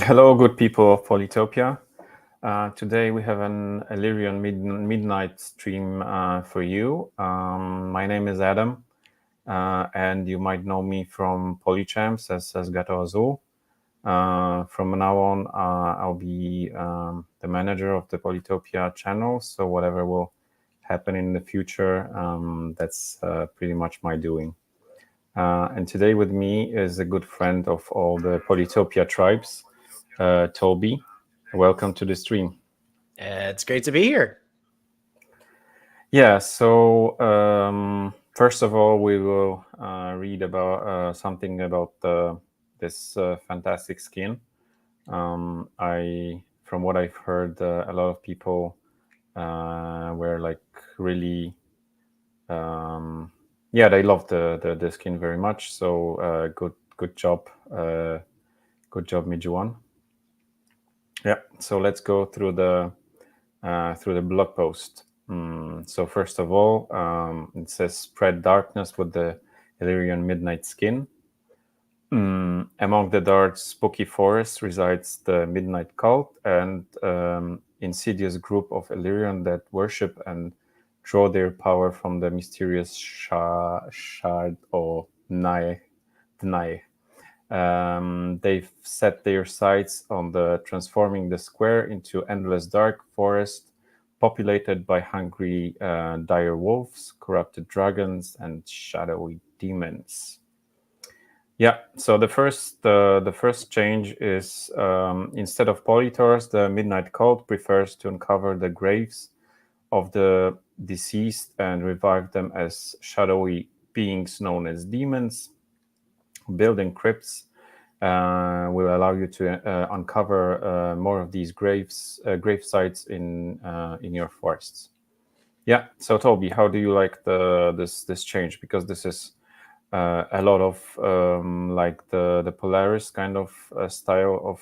Hello, good people of Polytopia. Today we have an Elyrion Midnight stream for you. My name is Adam, and you might know me from Polychamps as Gato Azul. From now on, I'll be the manager of the Polytopia channel, so whatever will happen in the future, that's pretty much my doing. And today with me is a good friend of all the Polytopia tribes, Toby. Welcome to the stream. It's great to be here. Yeah, so first of all, we will read about something about this fantastic skin. From what I've heard, a lot of people were like really, they love the skin very much. So good job, Mijuan. Yeah, so let's go through the blog post. So first of all, it says spread darkness with the Elyrion Midnight skin. Among the dark spooky forest resides the Midnight Cult, and insidious group of Elyrion that worship and draw their power from the mysterious Shard or Nye. They've set their sights on transforming the square into endless dark forest populated by hungry dire wolves, corrupted dragons, and shadowy demons. Yeah, so the first change is instead of polytors, the Midnight Cult prefers to uncover the graves of the deceased and revive them as shadowy beings known as demons. Building crypts will allow you to uncover more of these grave sites in your forests. Yeah. So Toby, how do you like this change? Because this is a lot of like the Polaris kind of style of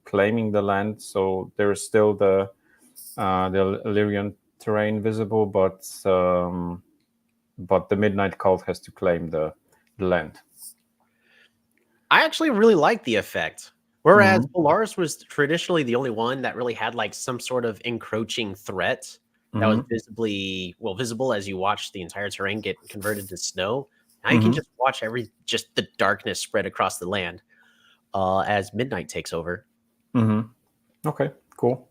claiming the land. So there is still the Illyrian terrain visible, but the Midnight Cult has to claim the land. I actually really like the effect. Whereas Polaris was traditionally the only one that really had like some sort of encroaching threat that was visible as you watch the entire terrain get converted to snow. Now you can just watch just the darkness spread across the land as midnight takes over. Okay, cool.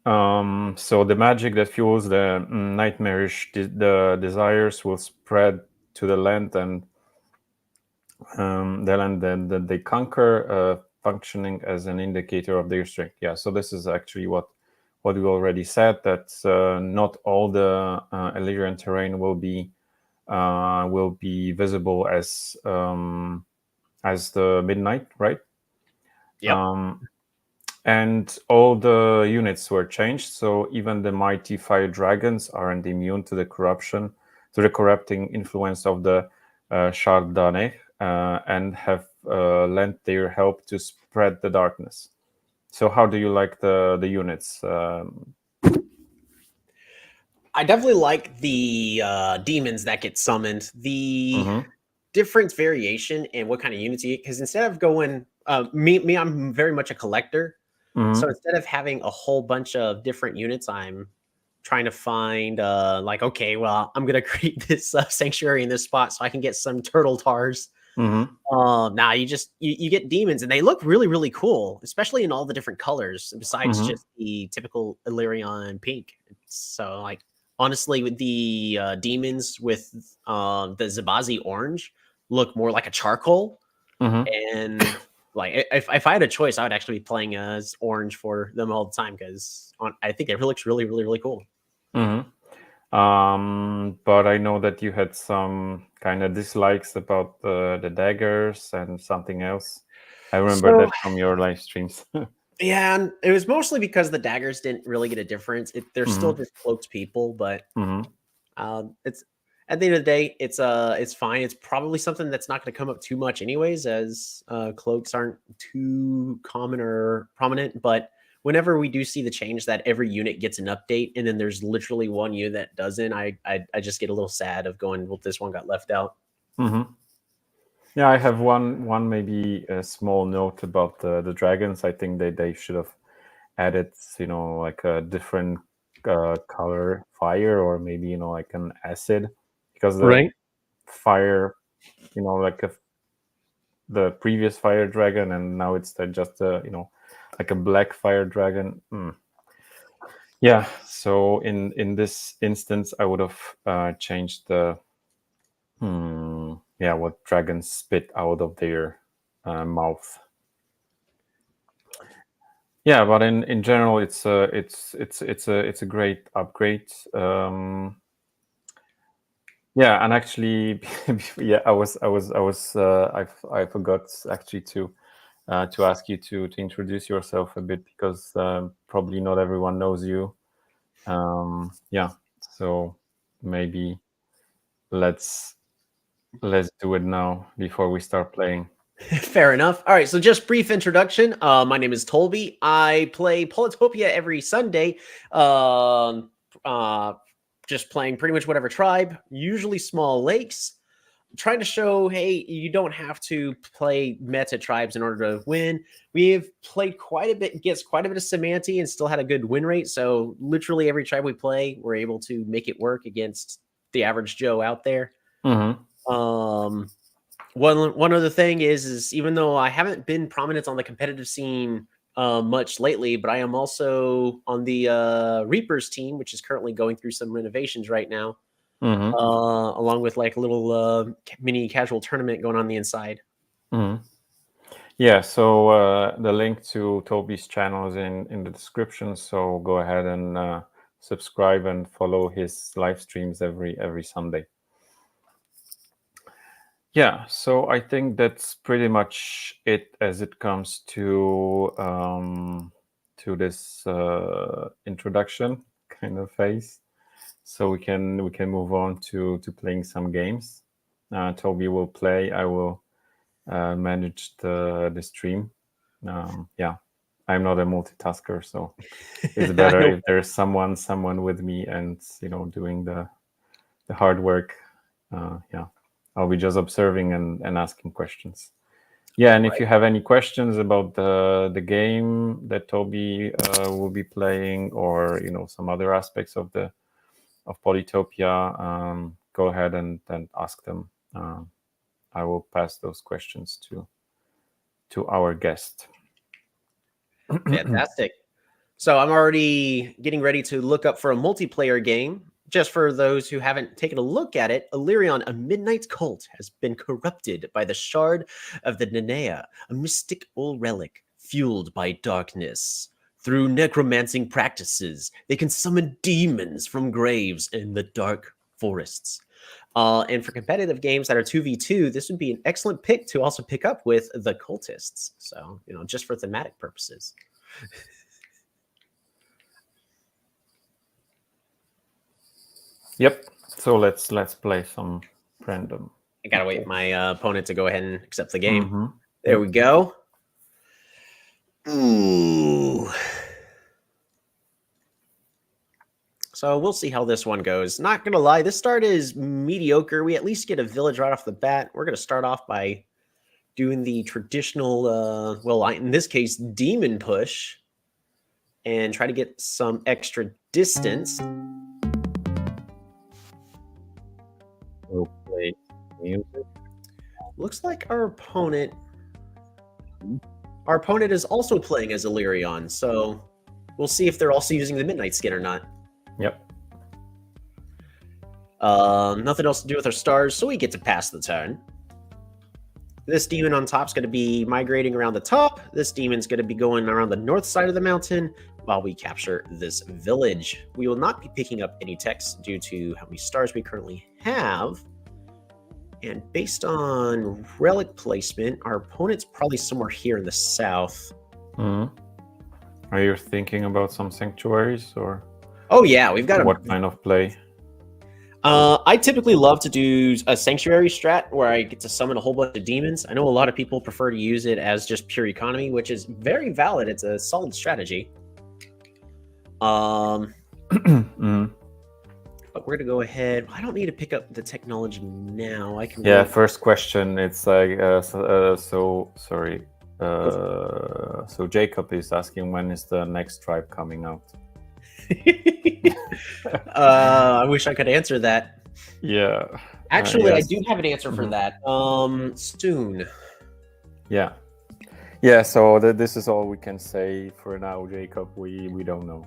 So the magic that fuels the nightmarish the desires will spread to the land, and the land that they conquer, functioning as an indicator of their strength. Yeah, so this is actually what we already said, that not all the Illyrian terrain will be visible as the midnight, right? Yep. And all the units were changed, so even the mighty fire dragons aren't immune to the corrupting influence of the Shardane, and have lent their help to spread the darkness. So how do you like the units? I definitely like the demons that get summoned. The different variation in what kind of units you get, because instead of going me, I'm very much a collector. So instead of having a whole bunch of different units, I'm trying to find like, okay, well, I'm gonna create this sanctuary in this spot so I can get some turtle tars. Now you get demons, and they look really, really cool, especially in all the different colors besides just the typical Illyrian pink. So like, honestly, with the demons with the Zabazi orange look more like a charcoal. And like, if I had a choice, I would actually be playing as orange for them all the time, because I think it looks really, really, really cool. But I know that you had some kind of dislikes about the daggers and something else. I remember that from your live streams. Yeah, and it was mostly because the daggers didn't really get a difference. They're still just cloaked people, but it's at the end of the day, it's fine. It's probably something that's not going to come up too much, anyways, as cloaks aren't too common or prominent. But whenever we do see the change that every unit gets an update, and then there's literally one unit that doesn't, I just get a little sad of going, well, this one got left out. Yeah, I have one maybe a small note about the dragons. I think they should have added, like a different color fire, or maybe, like an acid, because the Right. fire, like the previous fire dragon, and now it's just a, like a black fire dragon. Yeah, so in this instance, I would have changed the what dragons spit out of their mouth. Yeah, but in general, it's a great upgrade. Yeah, and actually, yeah, I forgot actually to ask you to introduce yourself a bit, because probably not everyone knows you. Yeah, so maybe let's do it now before we start playing. Fair enough. All right, so just brief introduction. My name is Tolby. I play Polytopia every Sunday. Um, uh, just playing pretty much whatever tribe, usually small lakes. Trying to show, hey, you don't have to play meta tribes in order to win. We've played quite a bit, gets quite a bit of Semanti, and still had a good win rate. So literally every tribe we play, we're able to make it work against the average Joe out there. Mm-hmm. One other thing is even though I haven't been prominent on the competitive scene much lately, but I am also on the Reapers team, which is currently going through some renovations right now, Mm-hmm. along with like a little mini casual tournament going on the inside. Mm-hmm. Yeah, so the link to Toby's channel is in the description. So go ahead and subscribe and follow his live streams every Sunday. Yeah, so I think that's pretty much it as it comes to this introduction kind of phase. So we can move on to playing some games. Toby will play. I will manage the stream. Yeah, I'm not a multitasker, so it's better if there's someone with me and doing the hard work. Yeah, I'll be just observing and asking questions. Yeah, and if you have any questions about the game that Toby will be playing, or some other aspects of Polytopia, go ahead and ask them. I will pass those questions to our guest. Fantastic. So I'm already getting ready to look up for a multiplayer game. Just for those who haven't taken a look at it, Elyrion, a midnight cult, has been corrupted by the shard of the Nenea, a mystic old relic fueled by darkness. Through necromancing practices, they can summon demons from graves in the dark forests. And for competitive games that are 2v2, this would be an excellent pick to also pick up with the cultists. So, just for thematic purposes. Yep. So let's play some random. I gotta wait my opponent to go ahead and accept the game. Mm-hmm. There we go. Ooh. So we'll see how this one goes. Not gonna lie, this start is mediocre. We at least get a village right off the bat. We're gonna start off by doing the traditional, in this case, demon push, and try to get some extra distance. We'll play music. Looks like our opponent is also playing as Elyrion, so we'll see if they're also using the Midnight skin or not. Yep. Nothing else to do with our stars, so we get to pass the turn. This demon on top is going to be migrating around the top. This demon's going to be going around the north side of the mountain while we capture this village. We will not be picking up any text due to how many stars we currently have. And based on relic placement, our opponent's probably somewhere here in the south. Mm-hmm. Are you thinking about some sanctuaries, or? Oh yeah, we've got what kind of play? I typically love to do a sanctuary strat where I get to summon a whole bunch of demons. I know a lot of people prefer to use it as just pure economy, which is very valid. It's a solid strategy. But we're going to go ahead. I don't need to pick up the technology now. I can. Yeah, wait. first question. It's like, so sorry. So Jacob is asking, when is the next tribe coming out? I wish I could answer that. Yeah. Actually, yes. I do have an answer for that. Soon. Yeah. Yeah, so this is all we can say for now, Jacob. We don't know.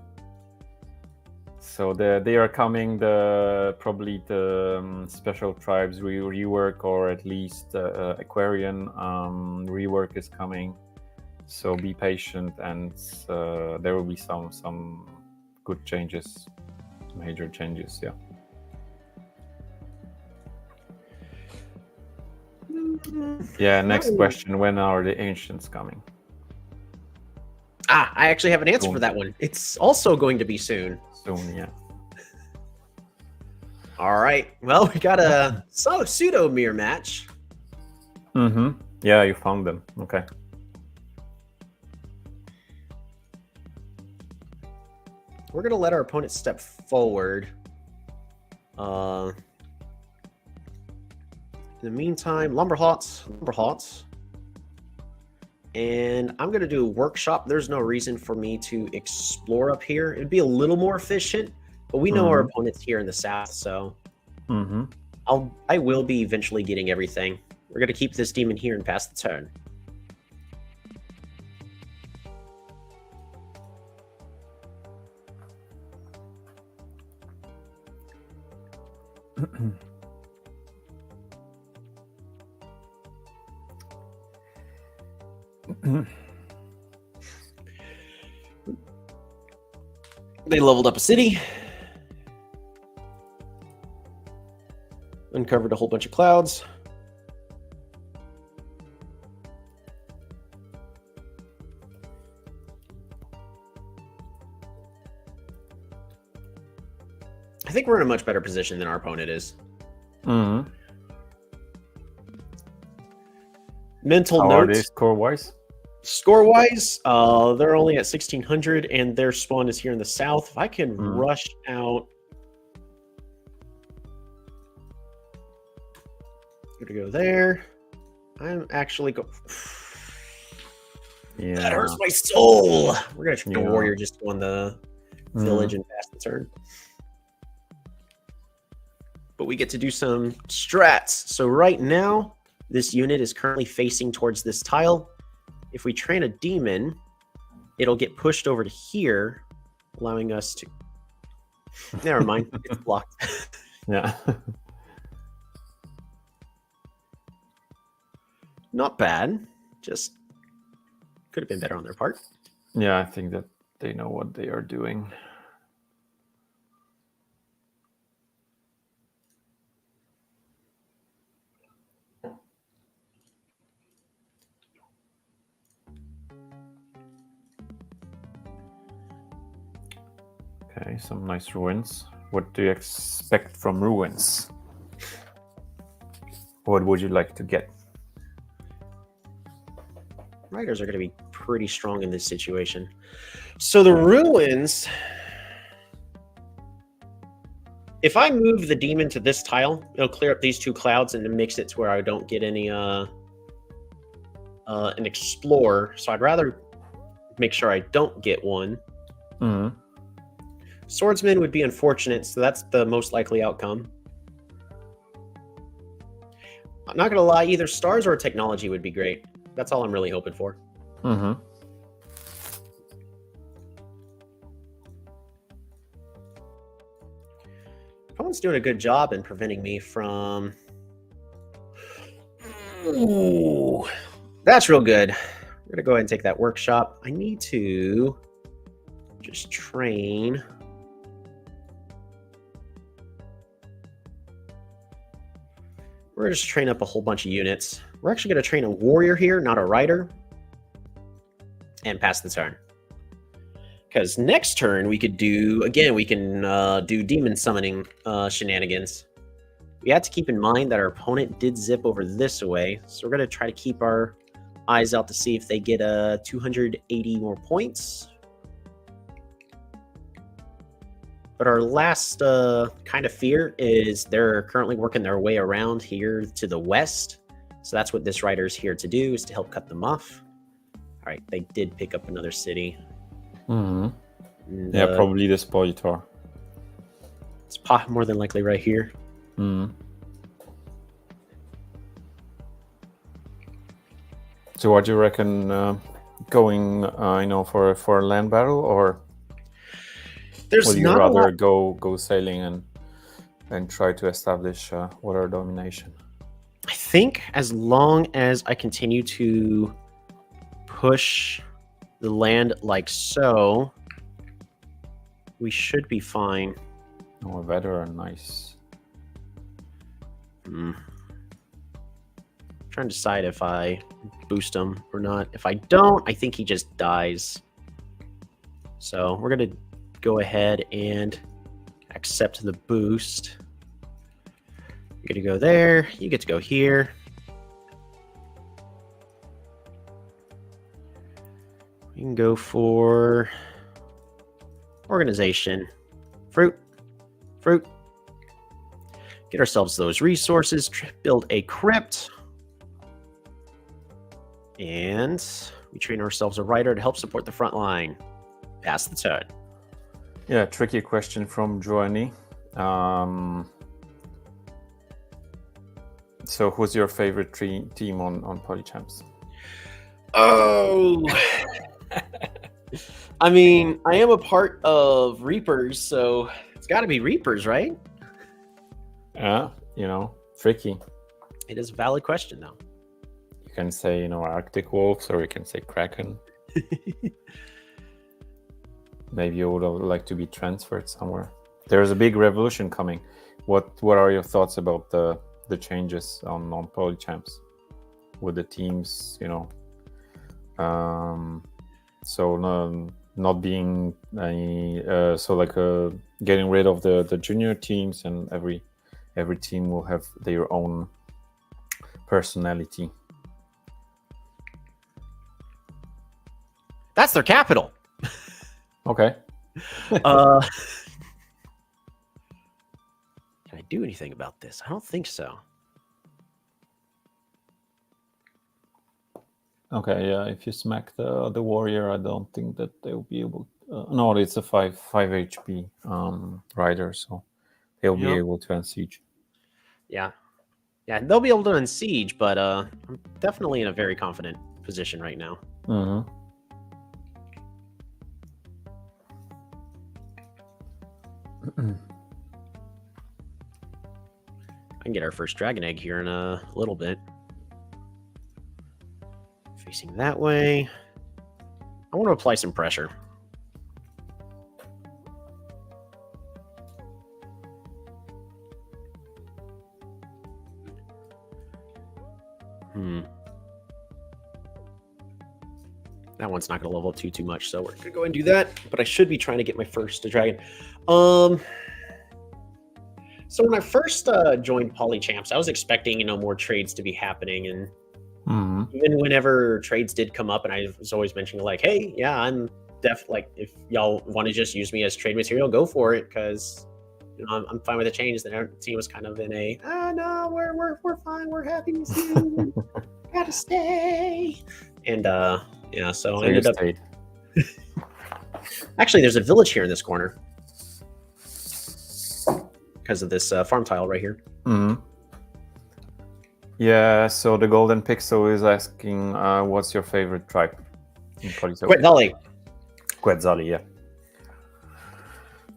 So they are coming. Probably the special tribes rework, or at least Aquarian rework is coming. So be patient, and there will be some good changes, major changes. Yeah. Yeah. Next question: when are the ancients coming? I actually have an answer for that one. It's also going to be soon. Soon, yeah. All right. Well, we got a pseudo mirror match. Mm-hmm. Yeah, you found them. Okay. We're going to let our opponent step forward. In the meantime, Lumberhots. And I'm going to do a workshop. There's no reason for me to explore up here. It'd be a little more efficient, but we know our opponent's here in the south, so I will be eventually getting everything. We're going to keep this demon here and pass the turn. They leveled up a city, uncovered a whole bunch of clouds. I think we're in a much better position than our opponent is. Mental How notes. are they score-wise? Score-wise, they're only at 1,600, and their spawn is here in the south. If I can rush out... I'm going to go there. I'm actually going... Yeah. That hurts my soul! We're going to try a warrior just go on the village and pass the turn. But we get to do some strats. So right now, this unit is currently facing towards this tile. If we train a demon, it'll get pushed over to here, allowing us to... Never mind, it's blocked. Yeah. Not bad. Just could have been better on their part. Yeah, I think that they know what they are doing. Okay, some nice ruins. What do you expect from ruins? What would you like to get? Riders are going to be pretty strong in this situation. So the ruins... If I move the demon to this tile, it'll clear up these two clouds and mix it to where I don't get any an explorer. So I'd rather make sure I don't get one. Swordsman would be unfortunate, so that's the most likely outcome. I'm not going to lie, either stars or technology would be great. That's all I'm really hoping for. Opponent's doing a good job in preventing me from... Ooh, that's real good. We're going to go ahead and take that workshop. I need to just train... We're going to just train up a whole bunch of units. We're actually going to train a warrior here, not a rider. And pass the turn. Because next turn we could do... Again, we can do demon summoning shenanigans. We have to keep in mind that our opponent did zip over this way. So we're going to try to keep our eyes out to see if they get 280 more points. But our last kind of fear is they're currently working their way around here to the west. So that's what this rider is here to do, is to help cut them off. All right, they did pick up another city. And, yeah, probably this Polytor. It's more than likely right here. So what do you reckon, going, for a land battle, or would you rather go sailing and try to establish water domination? I think as long as I continue to push the land like so, we should be fine. Oh, veteran, nice. Trying to decide if I boost him or not. If I don't, I think he just dies. So we're going to go ahead and accept the boost. You get to go there. You get to go here. We can go for organization. Fruit. Get ourselves those resources. Build a crypt. And we train ourselves a rider to help support the front line. Pass the turn. Yeah, tricky question from Joanny. So who's your favorite team on Polychamps? Oh! I mean, I am a part of Reapers, so it's got to be Reapers, right? Yeah, tricky. It is a valid question, though. You can say, Arctic Wolves, or you can say Kraken. Maybe you would like to be transferred somewhere. There's a big revolution coming. What are your thoughts about the changes on Polychamps with the teams? Not being any getting rid of the junior teams, and every team will have their own personality. That's their capital. Okay. Can I do anything about this? I don't think so. Okay, yeah. If you smack the warrior, I don't think that they'll be able. No, it's a 5 HP rider, so they'll be able to unsiege. Yeah, they'll be able to unsiege, but I'm definitely in a very confident position right now. I can get our first dragon egg here in a little bit. Facing that way. I want to apply some pressure. That one's not going to level up too much, so we're going to go and do that. But I should be trying to get my first dragon. So when I first joined Polychamps, I was expecting, more trades to be happening, and even whenever trades did come up, and I was always mentioning like, "Hey, yeah, I'm if y'all want to just use me as trade material, go for it, because I'm fine with the change." Then our team was kind of in a, no, we're fine, we're happy to see you, gotta stay, and so I ended up. Actually, there's a village here in this corner because of this farm tile right here. Yeah, so the Golden Pixel is asking, what's your favorite tribe in Polytopia? Quetzali, yeah.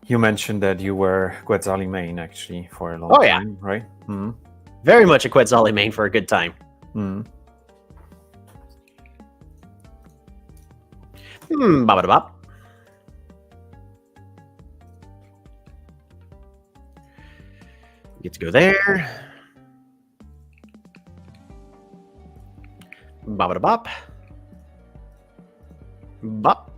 You mentioned that you were Quetzali main, actually, for a long time, right? Very much a Quetzali main for a good time. Bop. Get to go there. Bop. Bop.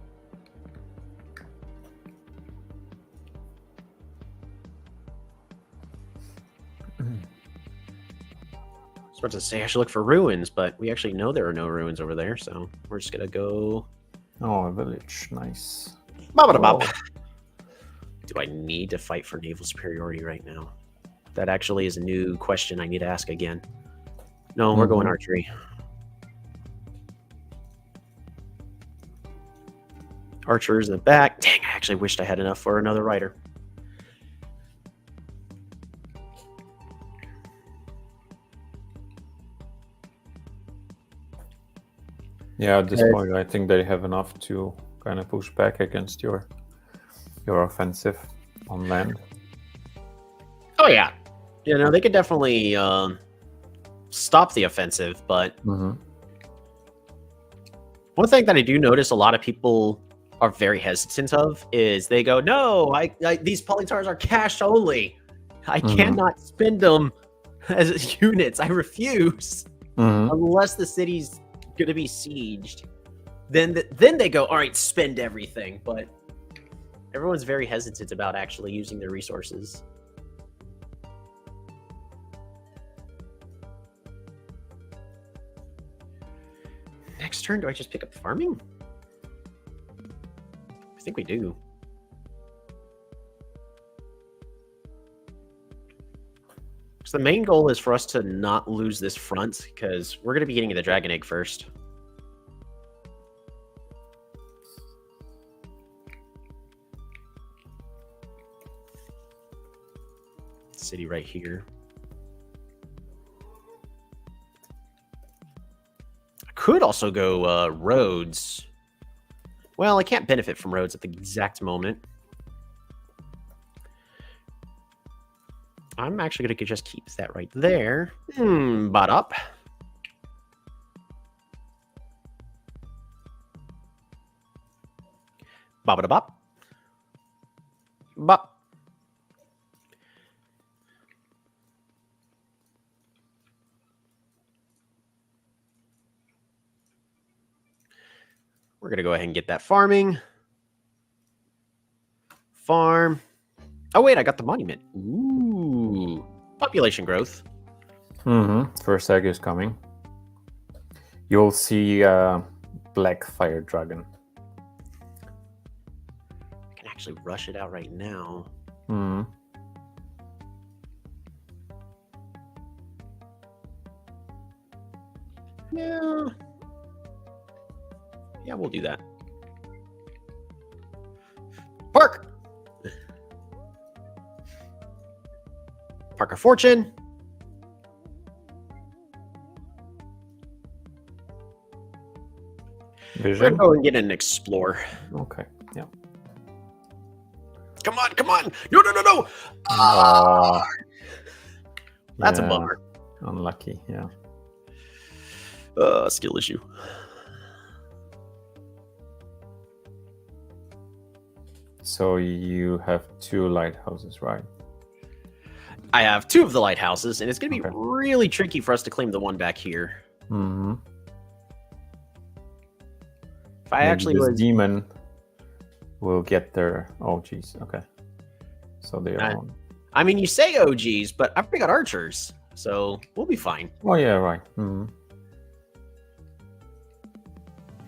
I was about to say I should look for ruins, but we actually know there are no ruins over there, so we're just gonna go. Oh, a village, nice. Bop. Do I need to fight for naval superiority right now? That actually is a new question I need to ask again. No, we're going archery. Archers in the back. Dang, I actually wished I had enough for another rider. Yeah, at this point, I think they have enough to kind of push back against your offensive on land. Oh yeah, you know, they could definitely stop the offensive, but one thing that I do notice a lot of people are very hesitant of is they go, no, these polytars are cash only. I cannot spend them as units. I refuse. Unless the city's going to be sieged. Then they go, all right, spend everything. But everyone's very hesitant about actually using their resources. Next turn, do I just pick up farming? I think we do. So the main goal is for us to not lose this front, because we're going to be getting the dragon egg first. City right here. I could also go roads. Well, I can't benefit from roads at the exact moment. I'm actually going to just keep that right there. But up. Bop-a-da-bop. Bop. We're going to go ahead and get that farming. Farm. Oh, wait, I got the monument. Ooh. Population growth. First egg is coming. You'll see black fire dragon. I can actually rush it out right now. Yeah. Yeah, we'll do that. Park! Park of Fortune. Vision. We're going to go and get an Explore. Okay, yeah. Come on, come on! No! That's a bummer. Unlucky, yeah. Skill issue. So you have 2 lighthouses, right? I have 2 of the lighthouses, and it's going to be really tricky for us to claim the one back here. If I actually was... demon will get their... Oh, geez. Okay. So they are on. I mean, you say OGs, but I've got archers, so we'll be fine. Oh, yeah, right.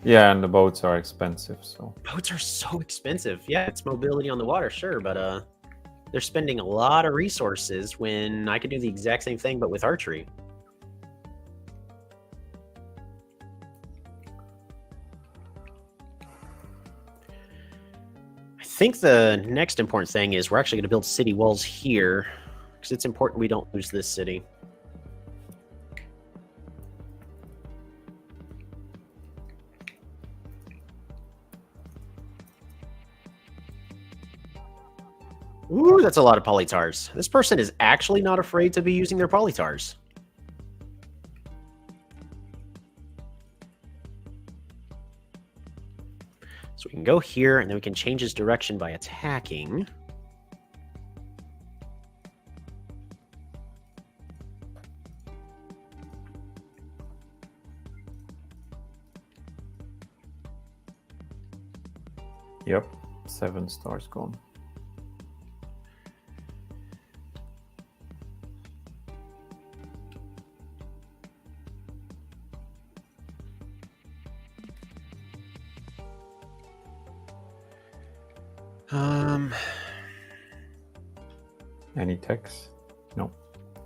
Yeah, and the boats are expensive, so... Boats are so expensive. Yeah, it's mobility on the water, sure, but they're spending a lot of resources when I could do the exact same thing, but with archery. I think the next important thing is we're actually going to build city walls here, because it's important we don't lose this city. Ooh, that's a lot of polytars. This person is actually not afraid to be using their polytars. So we can go here, and then we can change his direction by attacking. Yep, 7 stars gone. Any techs? No.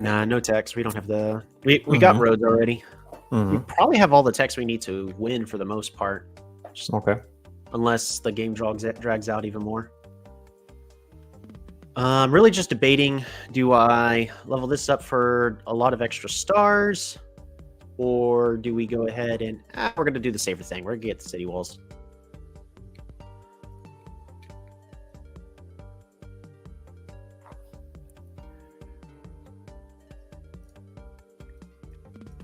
Nah, no techs. We don't have the... We got roads already. We probably have all the techs we need to win for the most part. Just Okay. unless the game drags out even more. I'm really just debating, do I level this up for a lot of extra stars? Or do we go ahead and... we're going to do the safer thing. We're going to get the city walls.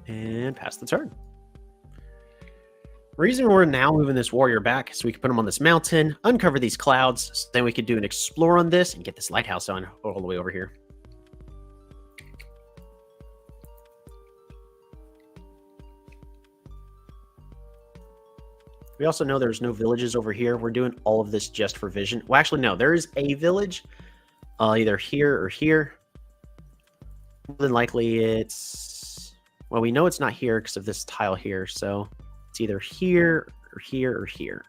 And pass the turn. The reason we're now moving this warrior back is so we can put him on this mountain, uncover these clouds, so then we could do an explore on this and get this lighthouse on all the way over here. We also know there's no villages over here. We're doing all of this just for vision. Well, actually, no, there is a village either here or here. More than likely it's... Well, we know it's not here because of this tile here, so it's either here or here or here.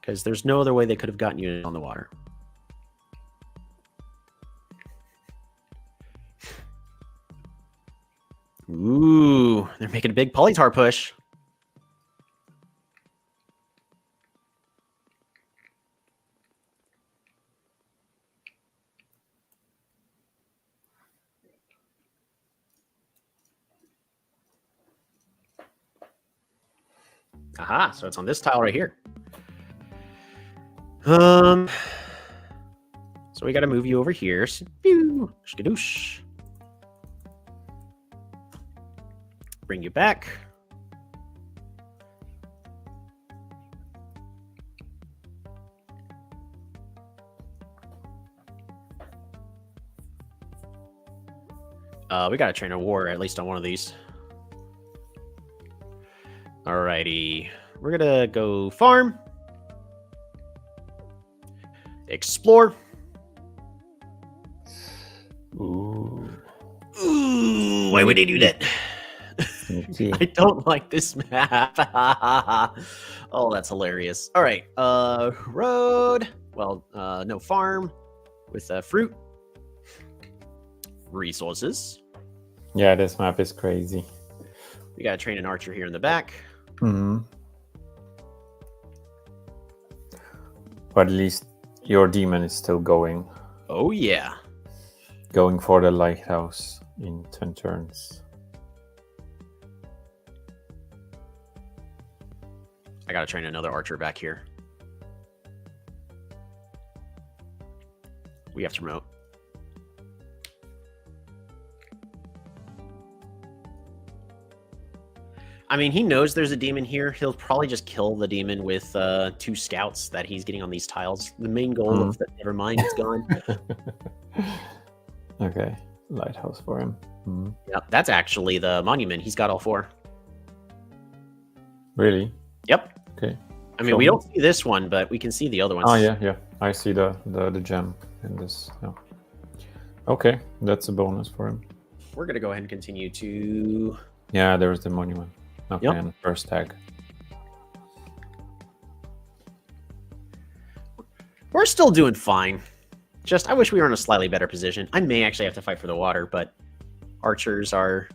Because there's no other way they could have gotten you on the water. Ooh, they're making a big polytar push. Aha, so it's on this tile right here. So we got to move you over here. Skadoosh. Bring you back. We got to train a war at least on one of these. Alrighty, we're gonna go farm, explore. Ooh. Ooh, why would they do that? I don't like this map. Oh, that's hilarious. All right, road. Well, no farm with fruit. Resources. Yeah, this map is crazy. We gotta train an archer here in the back. But at least your demon is still going. Oh yeah. Going for the lighthouse in 10 turns. I gotta train another archer back here. We have to promote. I mean, he knows there's a demon here. He'll probably just kill the demon with 2 scouts that he's getting on these tiles. The main goal of the Nevermind is gone. Okay, lighthouse for him. Yep, that's actually the monument. He's got all 4. Really? Yep. Okay. I mean, we don't see this one, but we can see the other ones. Oh yeah. I see the gem in this. Yeah. Okay, that's a bonus for him. We're gonna go ahead and continue to... Yeah, there's the monument. Okay, Yep. and first tag. We're still doing fine. Just, I wish we were in a slightly better position. I may actually have to fight for the water, but archers are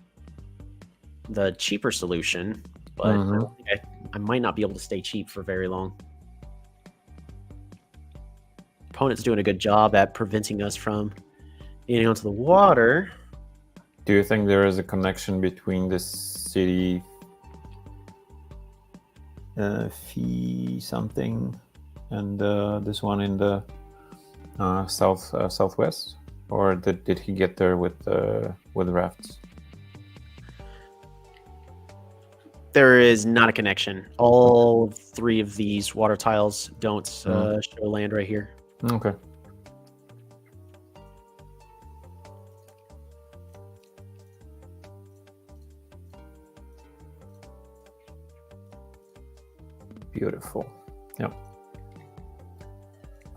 the cheaper solution. But I don't think I might not be able to stay cheap for very long. Opponent's doing a good job at preventing us from getting onto the water. Do you think there is a connection between this city fee something and this one in the southwest, or did he get there with rafts? There is not a connection. All 3 of these water tiles don't show land right here. Okay. Beautiful. Yep.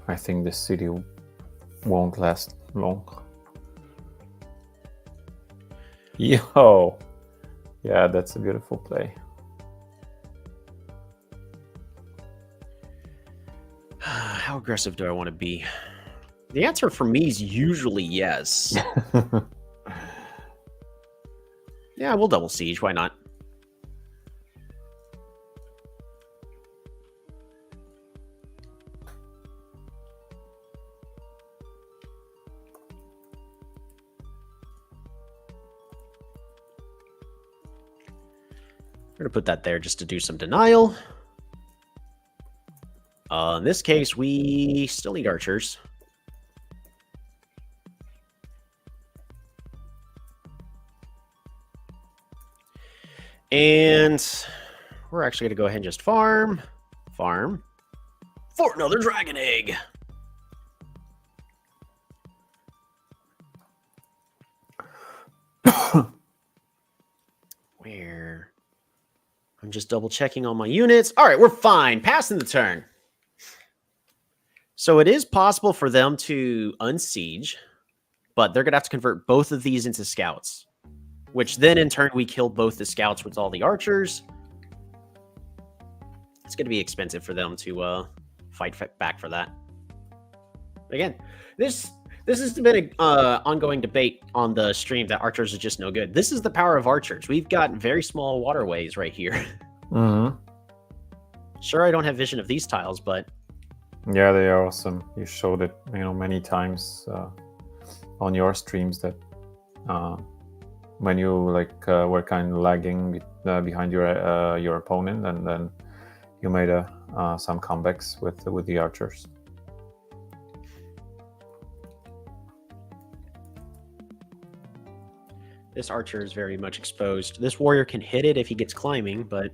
I think this city won't last long. Yo! Yeah, that's a beautiful play. How aggressive do I want to be? The answer for me is usually yes. Yeah, we'll double siege. Why not? We're going to put that there just to do some denial. In this case, we still need archers. And we're actually going to go ahead and just farm for another dragon egg. Where? I'm just double checking all my units. All right, we're fine. Passing the turn. So it is possible for them to unsiege, but they're going to have to convert both of these into scouts, which then in turn we kill both the scouts with all the archers. It's going to be expensive for them to fight back for that. Again, this has been an ongoing debate on the stream that archers are just no good. This is the power of archers. We've got very small waterways right here. Mm-hmm. Sure, I don't have vision of these tiles, but yeah, they are awesome. You showed it, many times on your streams that when you were kind of lagging behind your opponent, and then you made some comebacks with the archers. This archer is very much exposed. This warrior can hit it if he gets climbing, but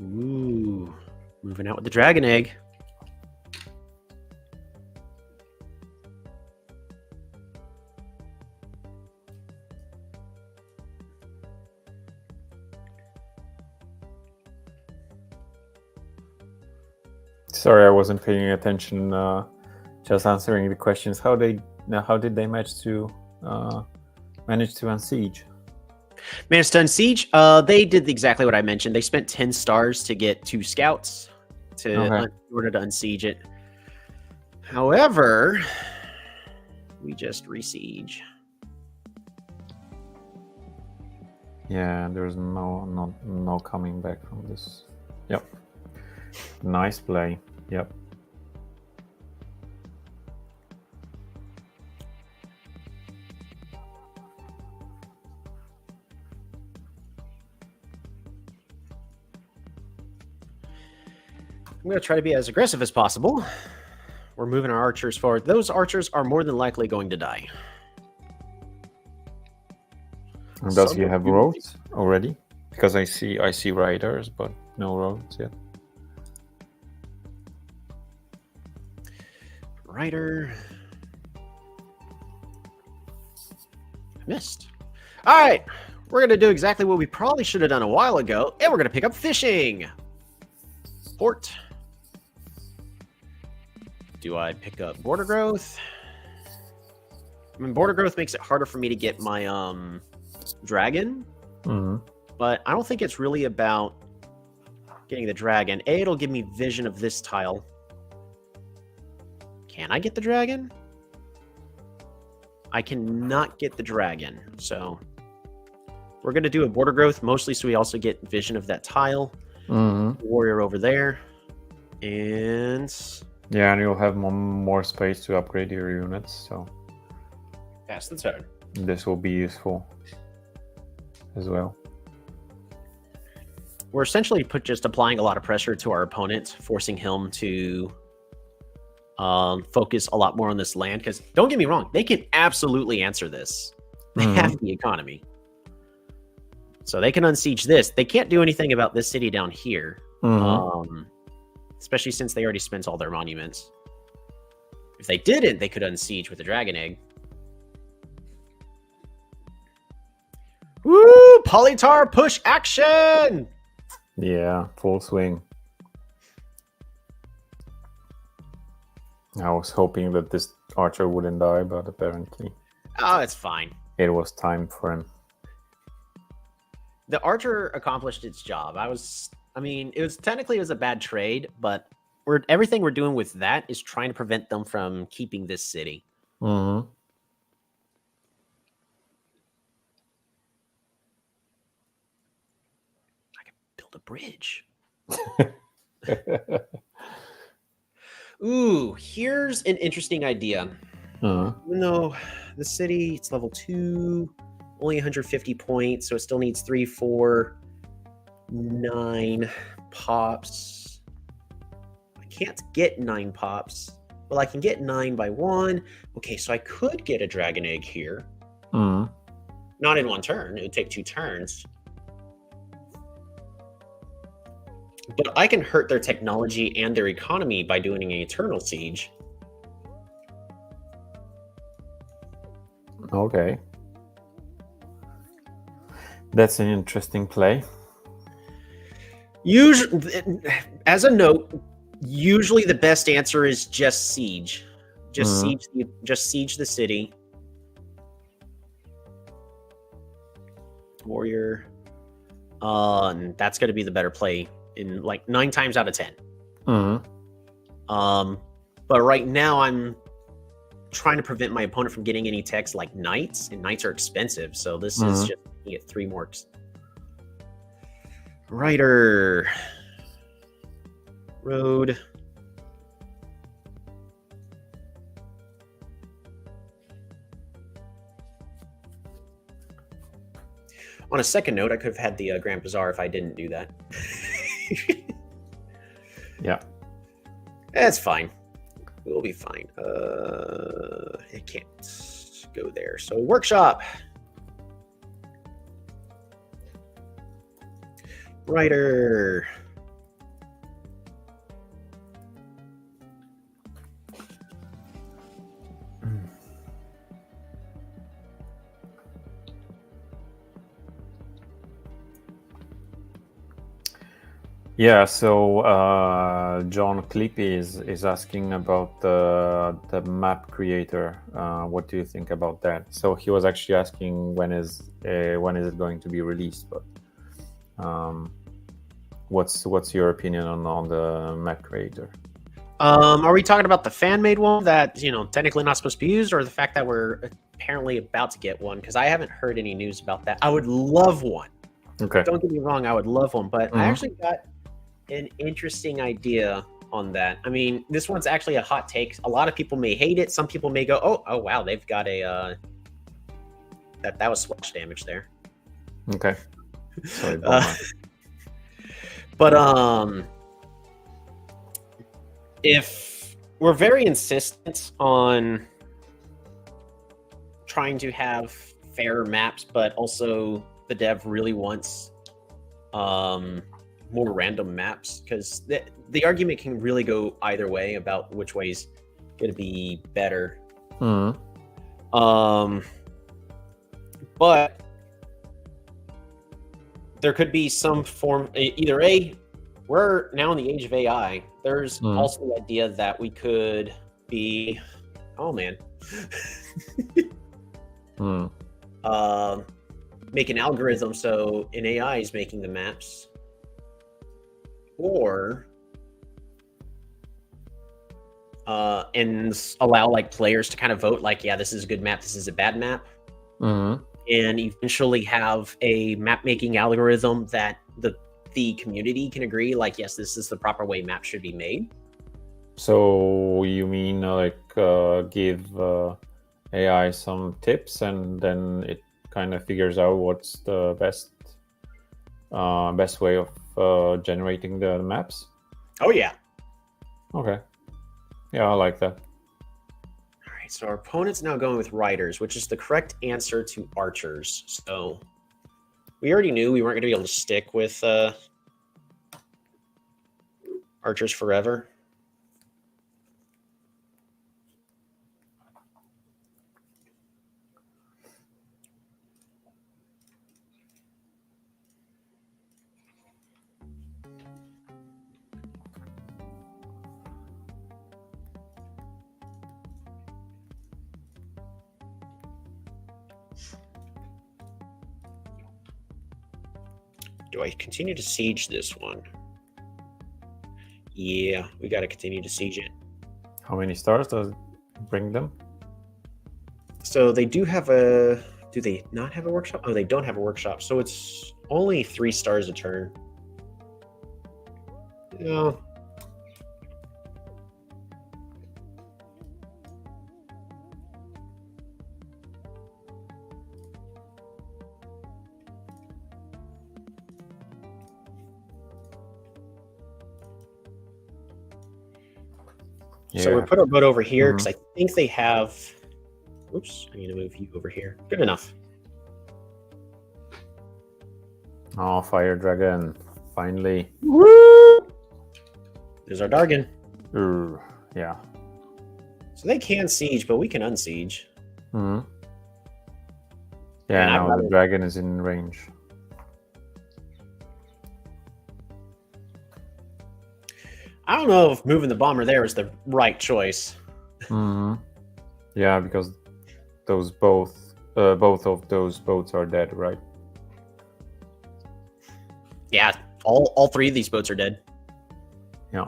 ooh, moving out with the dragon egg. Sorry, I wasn't paying attention. Just answering the questions. How did they manage to unsiege? Managed to unsiege. They did exactly what I mentioned. They spent 10 stars to get 2 scouts in order to unsiege it. However, we just re-siege. Yeah, there's no coming back from this. Yep. Nice play. Yep. I'm going to try to be as aggressive as possible. We're moving our archers forward. Those archers are more than likely going to die. And does he have roads already? Because I see riders, but no roads yet. Rider. Missed. All right. We're going to do exactly what we probably should have done a while ago, and we're going to pick up fishing. Port. Do I pick up border growth? I mean, border growth makes it harder for me to get my dragon. Mm-hmm. But I don't think it's really about getting the dragon. It'll give me vision of this tile. Can I get the dragon? I cannot get the dragon. So we're going to do a border growth mostly so we also get vision of that tile. Mm-hmm. Warrior over there. And yeah, and you'll have more space to upgrade your units. So pass the turn. This will be useful as well. We're essentially just applying a lot of pressure to our opponent, forcing him to focus a lot more on this land. Because don't get me wrong, they can absolutely answer this. They have the economy. So they can unsiege this. They can't do anything about this city down here. Especially since they already spent all their monuments. If they didn't, they could unsiege with the dragon egg. Woo! Polytar push action! Yeah, full swing. I was hoping that this archer wouldn't die, but apparently Oh, it's fine. it was time for him. The archer accomplished its job. It was a bad trade, but everything we're doing with that is trying to prevent them from keeping this city. Mm-hmm. I can build a bridge. Ooh, here's an interesting idea. Even though the city, it's level 2, only 150 points, so it still needs 3, 4, 9 pops. I can't get 9 pops. Well, I can get 9 by 1. Okay, so I could get a dragon egg here. Not in one turn. It would take 2 turns. But I can hurt their technology and their economy by doing an eternal siege. Okay. That's an interesting play. Usually, as a note, usually the best answer is just siege. Just siege the city. Warrior. That's going to be the better play in like 9 times out of 10. But right now I'm trying to prevent my opponent from getting any techs like knights, and knights are expensive, so this is just you get 3 more. Rider. Road. On a second note, I could have had the Grand Bazaar if I didn't do that. Yeah. That's fine. We'll be fine. I can't go there. So workshop. Writer. Yeah, so John Clippy is asking about the map creator. What do you think about that? So he was actually asking when is it going to be released? But what's your opinion on the map creator? Are we talking about the fan-made one that technically not supposed to be used, or the fact that we're apparently about to get one? Because I haven't heard any news about that. I would love one. Okay. Don't get me wrong, I would love one, but I actually got an interesting idea on that. I mean, this one's actually a hot take. A lot of people may hate it. Some people may go, oh wow, they've got a that was splash damage there. Okay. Sorry, but if we're very insistent on trying to have fair maps, but also the dev really wants more random maps, because the argument can really go either way about which way's going to be better. But there could be some form, either we're now in the age of AI. There's also the idea that we could be, make an algorithm so an AI is making the maps, or and allow like players to kind of vote like, yeah, this is a good map, this is a bad map, and eventually have a map making algorithm that the community can agree like, yes, this is the proper way maps should be made. So you mean give AI some tips and then it kind of figures out what's the best way of generating the maps? Oh yeah. Okay. Yeah, I like that. All right, so our opponent's now going with riders, which is the correct answer to archers. So we already knew we weren't going to be able to stick with archers forever. Do I continue to siege this one? Yeah, we got to continue to siege it. How many stars does it bring them? So they do have a... Do they not have a workshop? Oh, they don't have a workshop. So it's only 3 stars a turn. Yeah. So we put our boat over here because I think they have... Oops, I need to move you over here. Good enough. Oh, fire dragon. Finally. Woo! There's our Dargon. Yeah. So they can siege, but we can unsiege. Yeah, now the dragon is in range. I don't know if moving the bomber there is the right choice. Yeah, because those both of those boats are dead, right? Yeah, all 3 of these boats are dead. Yeah.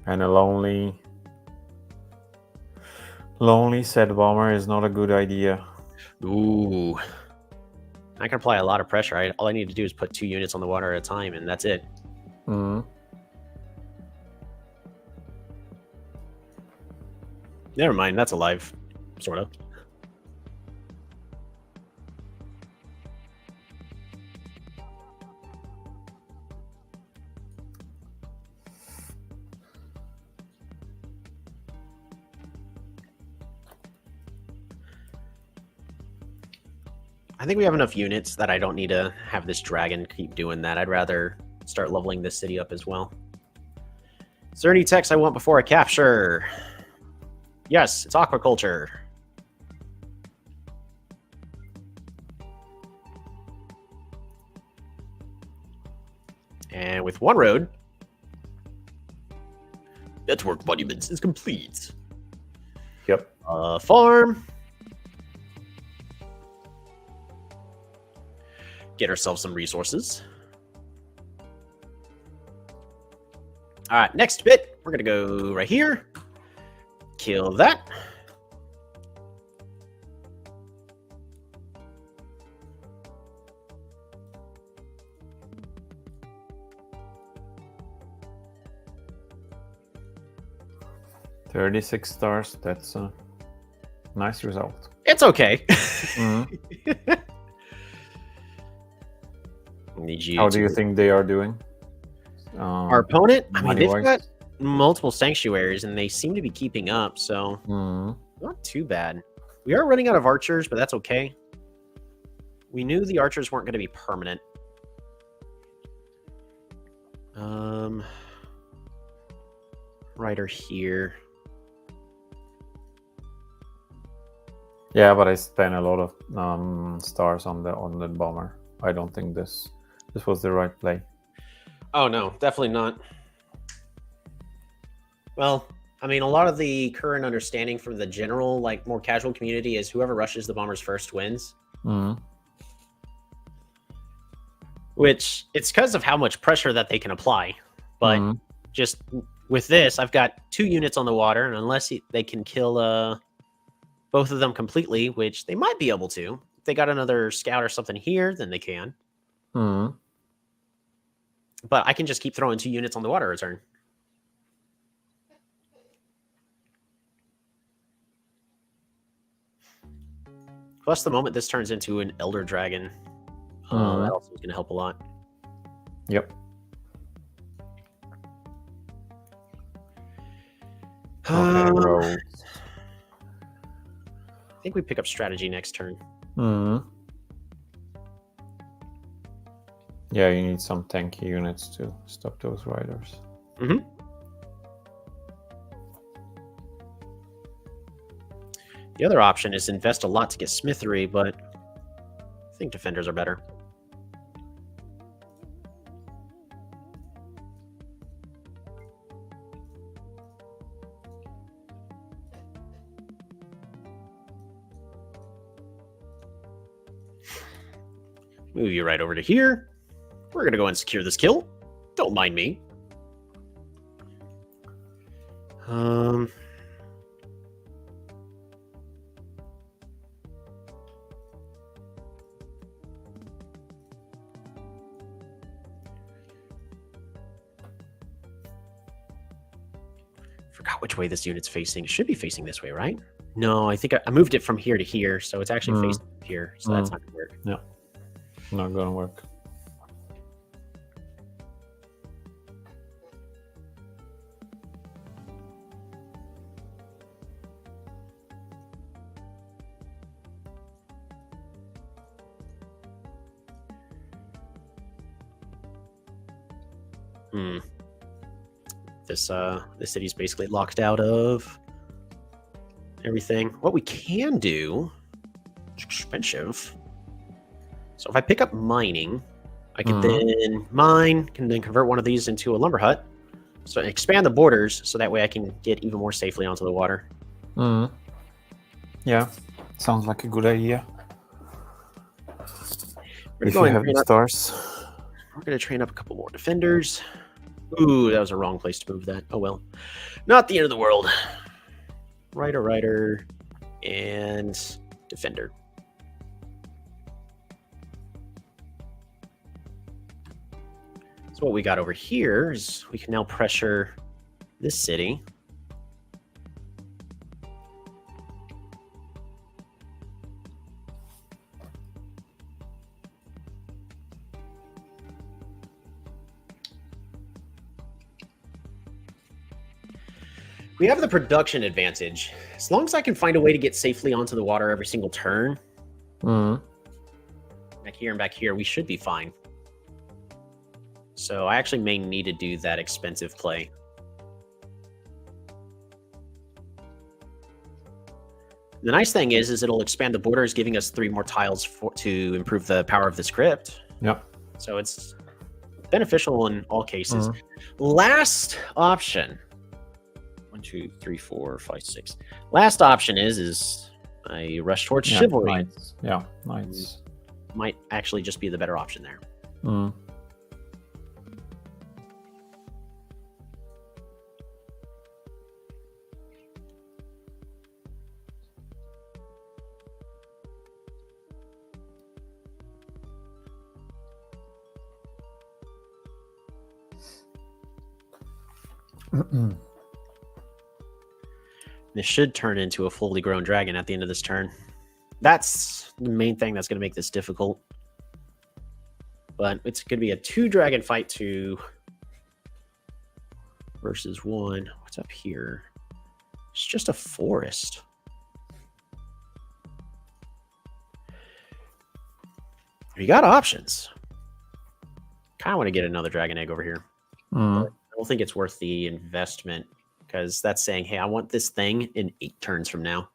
And a lonely set bomber is not a good idea. Ooh. I can apply a lot of pressure. All I need to do is put 2 units on the water at a time, and that's it. Never mind, that's alive. Sort of. I think we have enough units that I don't need to have this dragon keep doing that. I'd rather start leveling this city up as well. Is there any text I want before I capture? Yes, it's aquaculture. And with 1 road, network monuments is complete. Yep. Farm. Get ourselves some resources. All right, next bit, we're gonna go right here. Kill that. $36 stars. That's a nice result. It's okay. How do you think they are doing? Our opponent? I mean, they've money-wise? got multiple sanctuaries, and they seem to be keeping up, so not too bad. We are running out of archers, but that's okay. We knew the archers weren't going to be permanent. Rider here. Yeah, but I spent a lot of stars on the bomber. I don't think this was the right play. Oh no, definitely not. Well, I mean, a lot of the current understanding from the general, like, more casual community is whoever rushes the bombers first wins. Which, it's because of how much pressure that they can apply. But just with this, I've got 2 units on the water, and unless they can kill both of them completely, which they might be able to. If they got another scout or something here, then they can. But I can just keep throwing 2 units on the water a turn. Plus, the moment this turns into an Elder Dragon, that also is going to help a lot. Yep. Okay, roads. I think we pick up strategy next turn. Yeah, you need some tanky units to stop those riders. The other option is invest a lot to get smithery, but I think defenders are better. Move you right over to here. We're going to go and secure this kill. Don't mind me. Forgot which way this unit's facing. It should be facing this way, right? No, I think I moved it from here to here, so it's actually facing here. So that's not going to work. No, not going to work. This city's basically locked out of everything. What we can do, it's expensive. So if I pick up mining, I can then mine, can then convert one of these into a lumber hut. So expand the borders so that way I can get even more safely onto the water. Yeah, sounds like a good idea. We're If you have the stars. We're going to train up a couple more defenders. Ooh, that was a wrong place to move that. Oh well. Not the end of the world. Rider, and defender. So what we got over here is we can now pressure this city. We have the production advantage. As long as I can find a way to get safely onto the water every single turn, back here and back here, we should be fine. So I actually may need to do that expensive play. The nice thing is it'll expand the borders, giving us 3 more tiles to improve the power of this crypt. Yep. So it's beneficial in all cases. Last option. 1, 2, 3, 4, 5, 6. Last option is I rush towards chivalry. Knights. Yeah, knights. Might actually just be the better option there. This should turn into a fully grown dragon at the end of this turn. That's the main thing that's going to make this difficult. But it's going to be a 2-dragon fight versus 1. What's up here? It's just a forest. You got options. Kind of want to get another dragon egg over here. I don't think it's worth the investment. Because that's saying, hey, I want this thing in 8 turns from now.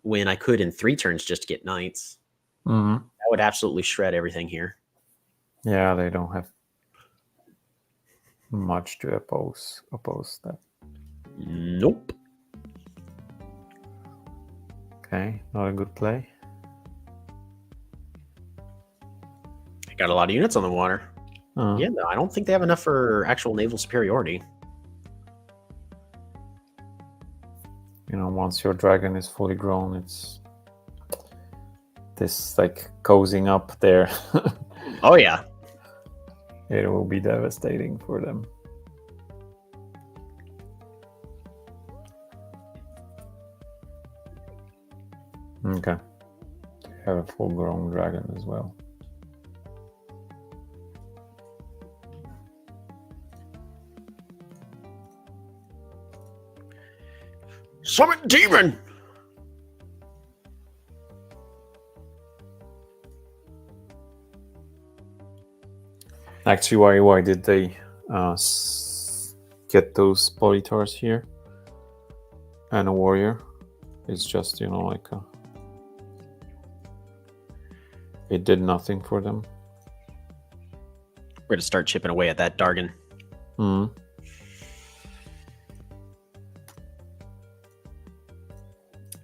When I could in 3 turns just get knights. That would absolutely shred everything here. Yeah, they don't have much to oppose that. Nope. Okay, not a good play. I got a lot of units on the water. Yeah, no, I don't think they have enough for actual naval superiority. You know, once your dragon is fully grown, it's this like cozying up there. Oh yeah, it will be devastating for them. Okay, have a full-grown dragon as well. Summon demon! Actually, why did they get those Polytars here? And a warrior? It's just, you know, like it did nothing for them. We're going to start chipping away at that Dargon.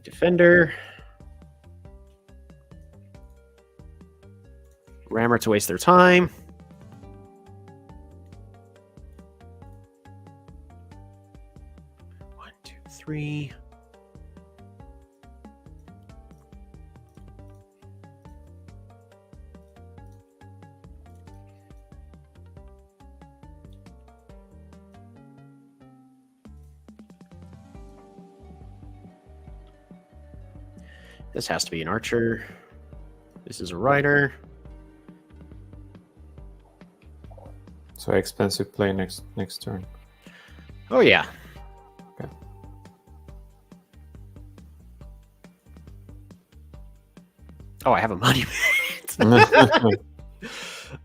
Defender. Rammer to waste their time. One, two, three. This has to be an archer. This is a rider. So expensive play next turn. Oh yeah. Okay. Oh, I have a monument.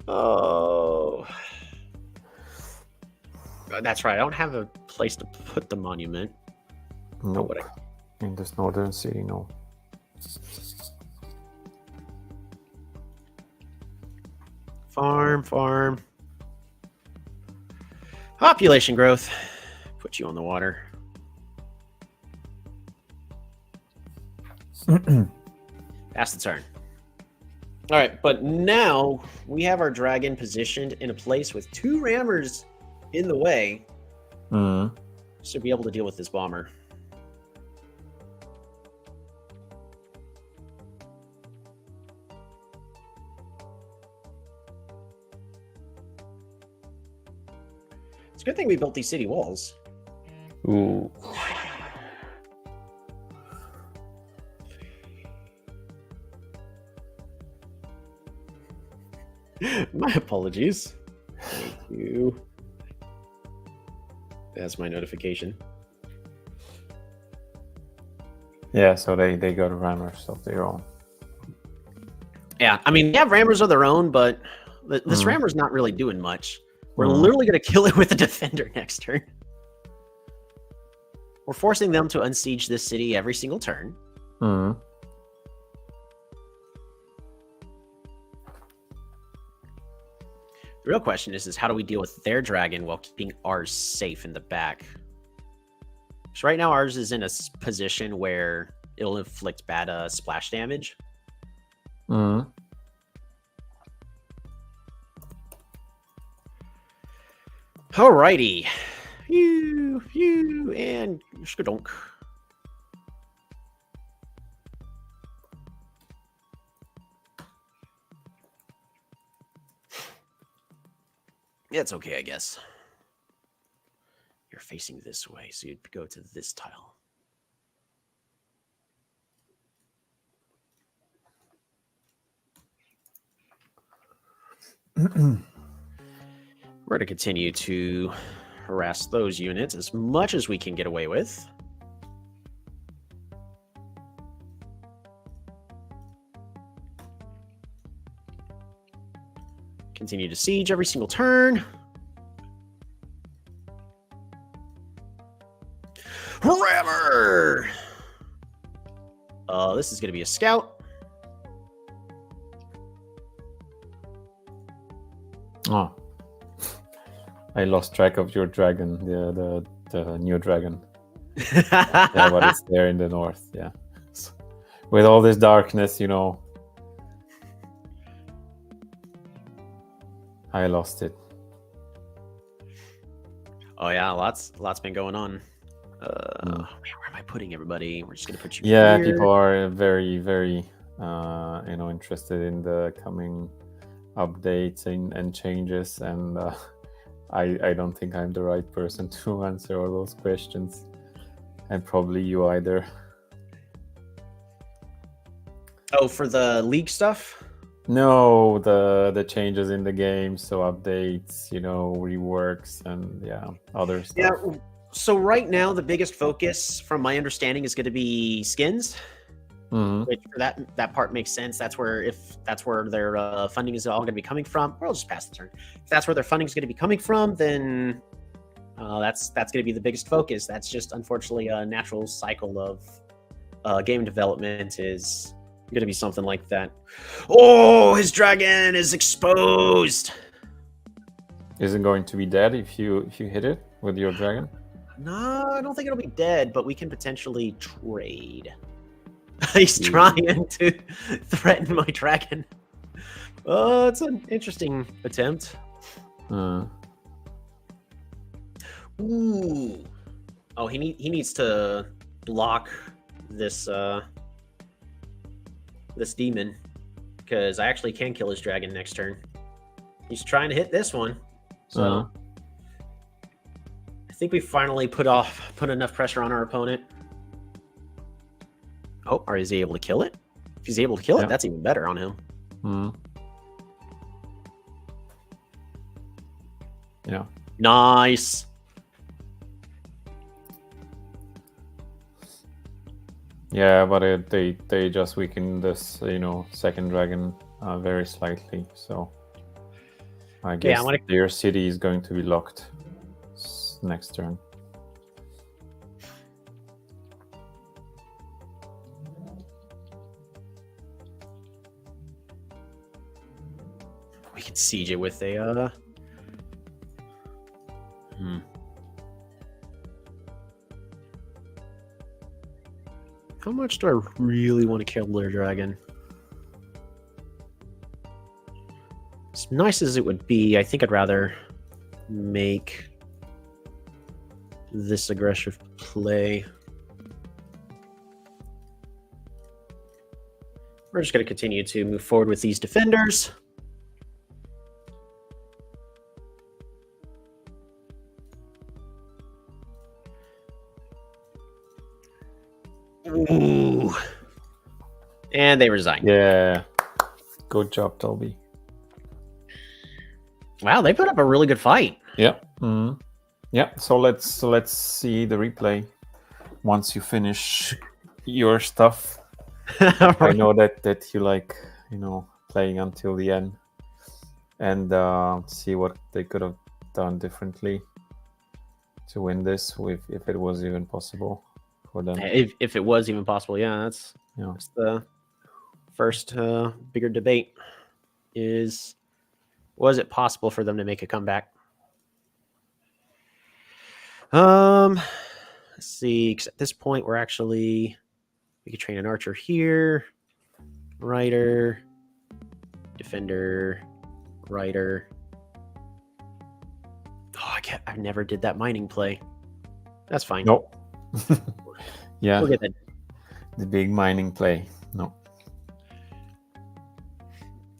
Oh. That's right. I don't have a place to put the monument. No. Nope. In this northern city, no. Farm. Population growth. Put you on the water. That's the turn. All right, but now we have our dragon positioned in a place with 2 rammers in the way to be able to deal with this bomber. It's a good thing we built these city walls. Ooh. My apologies. Thank you. That's my notification. Yeah, so they got rammers of their own. Yeah, I mean, they have rammers of their own, but this rammer's not really doing much. We're literally going to kill it with a defender next turn. We're forcing them to unsiege this city every single turn. Mm. The real question is how do we deal with their dragon while keeping ours safe in the back? So right now ours is in a position where it'll inflict bad splash damage. Mm. Alrighty. You, and skadonk. Yeah, it's okay, I guess. You're facing this way, so you'd go to this tile. We're going to continue to harass those units as much as we can get away with. Continue to siege every single turn. Rammer! This is going to be a scout. Oh. I lost track of your dragon, the new dragon. Yeah, but it's there in the north, yeah. With all this darkness, you know, I lost it. Oh yeah, lots been going on. Man, where am I putting everybody? We're just gonna put you. Yeah, here. people are very, very, interested in the coming updates and changes, and I don't think I'm the right person to answer all those questions, and probably you either. Oh, for the league stuff? No, the changes in the game, so updates, you know, reworks, and yeah, other stuff. Yeah. So right now, the biggest focus, from my understanding, is going to be skins. Mm-hmm. Which for that part makes sense. That's where their funding is all going to be coming from. Or I'll just pass the turn. If that's where their funding is going to be coming from, then that's going to be the biggest focus. That's just unfortunately a natural cycle of game development is going to be something like that. Oh, his dragon is exposed. Is it going to be dead if you hit it with your dragon? No, I don't think it'll be dead, but we can potentially trade. He's trying to threaten my dragon. It's an interesting attempt. Ooh. Oh, he needs to block this this demon, because I actually can kill his dragon next turn. He's trying to hit this one, so I think we finally put enough pressure on our opponent. Oh, or is he able to kill it? If he's able to kill it, that's even better on him. Yeah. Nice. Yeah, but they just weaken this, second dragon very slightly. So I guess their city is going to be locked next turn. We can siege it with a How much do I really want to kill their dragon? As nice as it would be, I think I'd rather make this aggressive play. We're just going to continue to move forward with these defenders. Ooh. And they resign. Yeah. Good job, Toby. Wow, they put up a really good fight. Yeah. Yeah. So let's see the replay once you finish your stuff. Right. I know that you like, playing until the end, and see what they could have done differently to win this, if it was even possible for them. If it was even possible, that's the first bigger debate. Was it possible for them to make a comeback? Let's see. Because at this point, we could train an archer here, rider, defender, rider. Oh, I never did that mining play. That's fine. Nope. Yeah. We'll get that. The big mining play. No.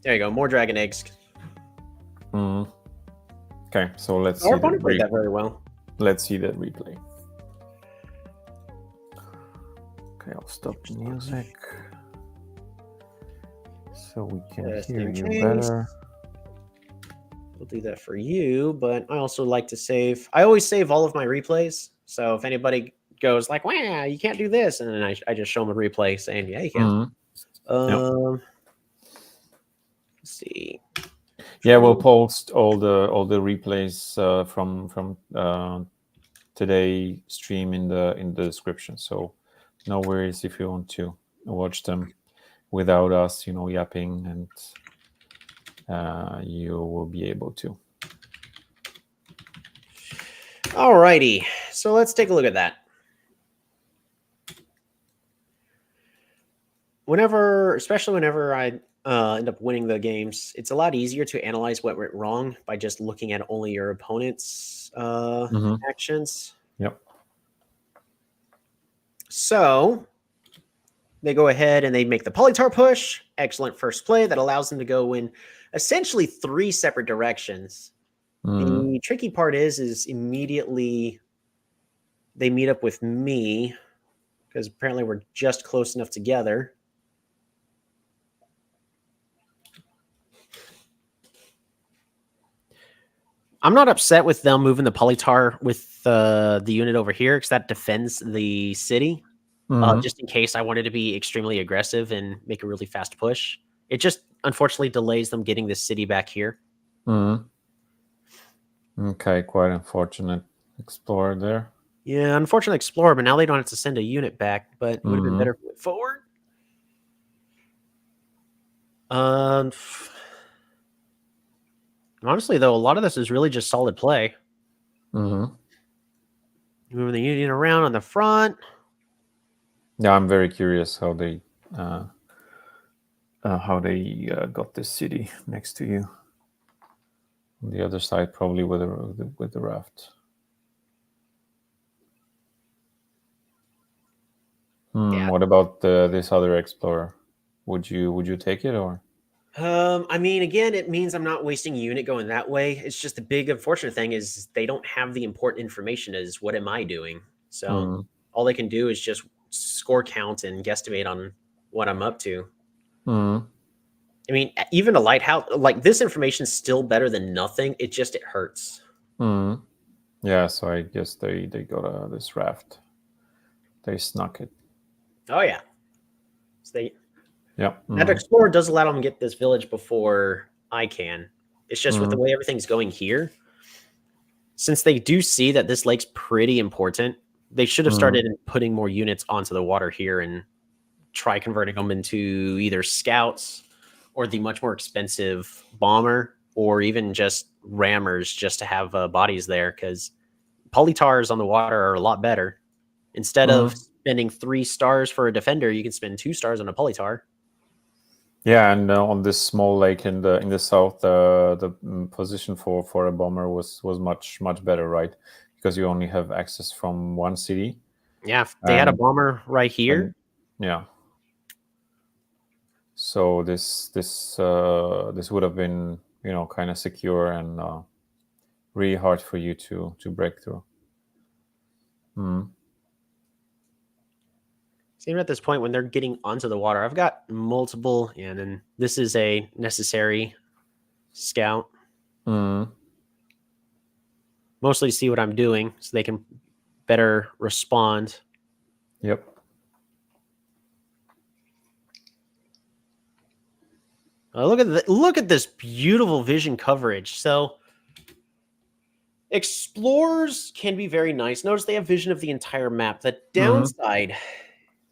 There you go. More dragon eggs. Okay, so let's see. Our opponent played that very well. Let's see that replay. Okay, I'll stop the music so we can hear you better. We'll do that for you, but I also like to save. I always save all of my replays. So if anybody goes like, "Wow, you can't do this," and then I just show them a replay saying, "Yeah, you can." Let's see. Yeah, we'll post all the replays from today's stream in the description. So no worries if you want to watch them without us, yapping, and you will be able to. Alrighty, so let's take a look at that. Especially whenever I end up winning the games, it's a lot easier to analyze what went wrong by just looking at only your opponent's actions. Yep. So they go ahead and they make the Polytar push. Excellent first play that allows them to go in essentially 3 separate directions. The tricky part is immediately they meet up with me, because apparently we're just close enough together. I'm not upset with them moving the Polytar with the unit over here, because that defends the city. Just in case I wanted to be extremely aggressive and make a really fast push. It just unfortunately delays them getting this city back here. Okay, quite unfortunate explorer there. Yeah, unfortunate explorer, but now they don't have to send a unit back, but it would have been better if it went forward. Honestly, though, a lot of this is really just solid play. Moving the unit around on the front. Yeah, I'm very curious how they how they got this city next to you. On the other side, probably with the raft. Yeah. What about this other explorer? Would you take it or? I mean, again, it means I'm not wasting a unit going that way. It's just the big unfortunate thing is they don't have the important information as what am I doing? So Mm, all they can do is just score count and guesstimate on what I'm up to. mm, I mean, even a lighthouse like this information is still better than nothing. It just it hurts. mm. Yeah, so I guess they got this raft. They snuck it. Oh yeah. So they Yeah. that Mm, explorer does allow them to get this village before I can. It's just with the mm, way everything's going here. Since they do see that this lake's pretty important, they should have mm, started putting more units onto the water here and try converting them into either scouts or the much more expensive bomber or even just rammers just to have bodies there because polytars on the water are a lot better. Instead of mm. spending 3 stars for a defender, you can spend 2 stars on a polytar. Yeah, and on this small lake in the south, the position for a bomber was much better, right? Because you only have access from one city, Yeah, if they had a and bomber right here. yeah. So this would have been kind of secure and really hard for you to break through. Mm. So even at this point, when they're getting onto the water, I've got multiple, and then this is a necessary scout. Mm. Mostly to see what I'm doing so they can better respond. Yep. Look at this beautiful vision coverage. So explorers can be very nice. Notice they have vision of the entire map. The Mm. downside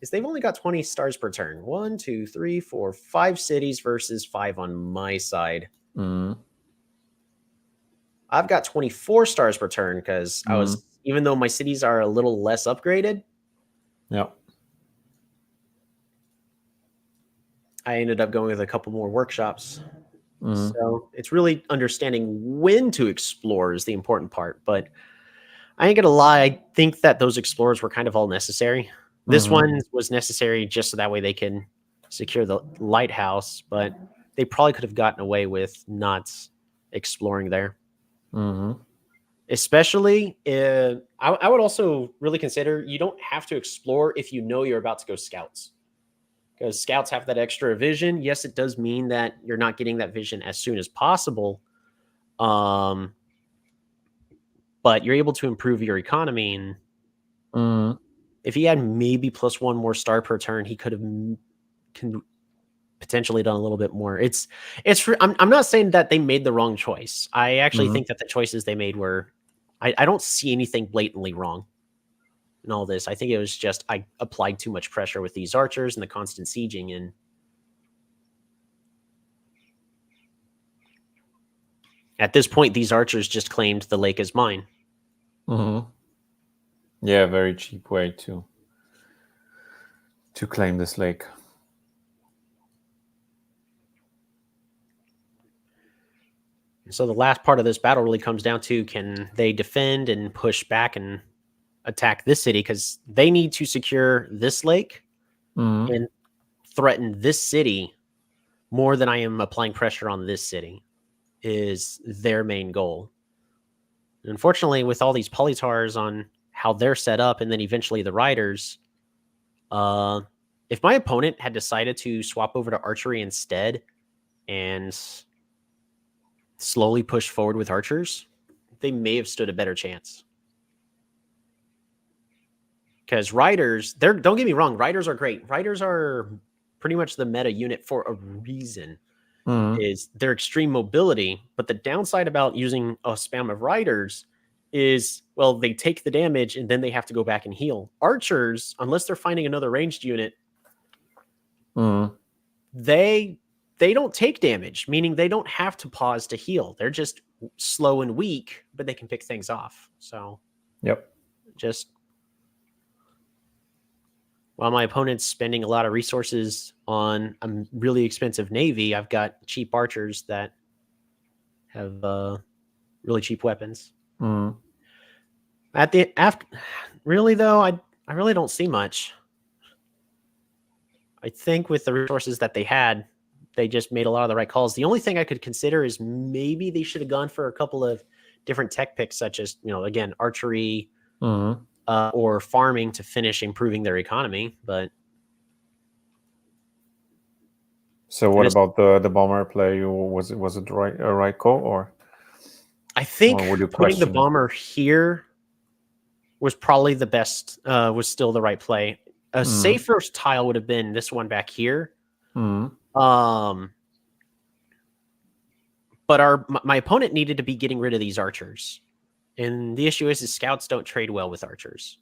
is they've only got 20 stars per turn. 1, 2, 3, 4, 5 cities versus 5 on my side. Mm. I've got 24 stars per turn because I Mm. was, even though my cities are a little less upgraded, Yep. I ended up going with a couple more workshops. Mm. So it's really understanding when to explore is the important part. But I ain't gonna lie, I think that those explorers were kind of all necessary. This Mm. one was necessary just so that way they can secure the lighthouse, but they probably could have gotten away with not exploring there. Mm. Especially, I would also really consider you don't have to explore if you know you're about to go scouts. Because scouts have that extra vision. Yes, it does mean that you're not getting that vision as soon as possible. But you're able to improve your economy. And Mm. if he had maybe +1 more star per turn, he could have potentially done a little bit more. I'm not saying that they made the wrong choice. I actually Mm. think that the choices they made were, I don't see anything blatantly wrong in all this. I think it was just I applied too much pressure with these archers and the constant sieging, and at this point, these archers just claimed the lake is mine. Mm. Yeah, very cheap way to claim this lake. So the last part of this battle really comes down to can they defend and push back and attack this city because they need to secure this lake Mm. and threaten this city more than I am applying pressure on this city is their main goal. Unfortunately, with all these polytars on how they're set up and then eventually the riders, if my opponent had decided to swap over to archery instead and slowly push forward with archers, they may have stood a better chance. Because riders, don't get me wrong, riders are great. Riders are pretty much the meta unit for a reason. Mm. Is their extreme mobility, but the downside about using a spam of riders is, well, they take the damage and then they have to go back and heal. Archers, unless they're finding another ranged unit, Mm. they don't take damage, meaning they don't have to pause to heal. They're just slow and weak, but they can pick things off. So Yep. just while my opponent's spending a lot of resources on a really expensive navy, I've got cheap archers that have really cheap weapons. Really though, I really don't see much. I think with the resources that they had, they just made a lot of the right calls. The only thing I could consider is maybe they should have gone for a couple of different tech picks, such as, again, archery or farming to finish improving their economy. But so, what about the bomber play? Was it a right call, or I think would you putting the question bomber here was probably the best. Was still the right play. A safer tile would have been this one back here. But my opponent needed to be getting rid of these archers. And the issue is scouts don't trade well with archers.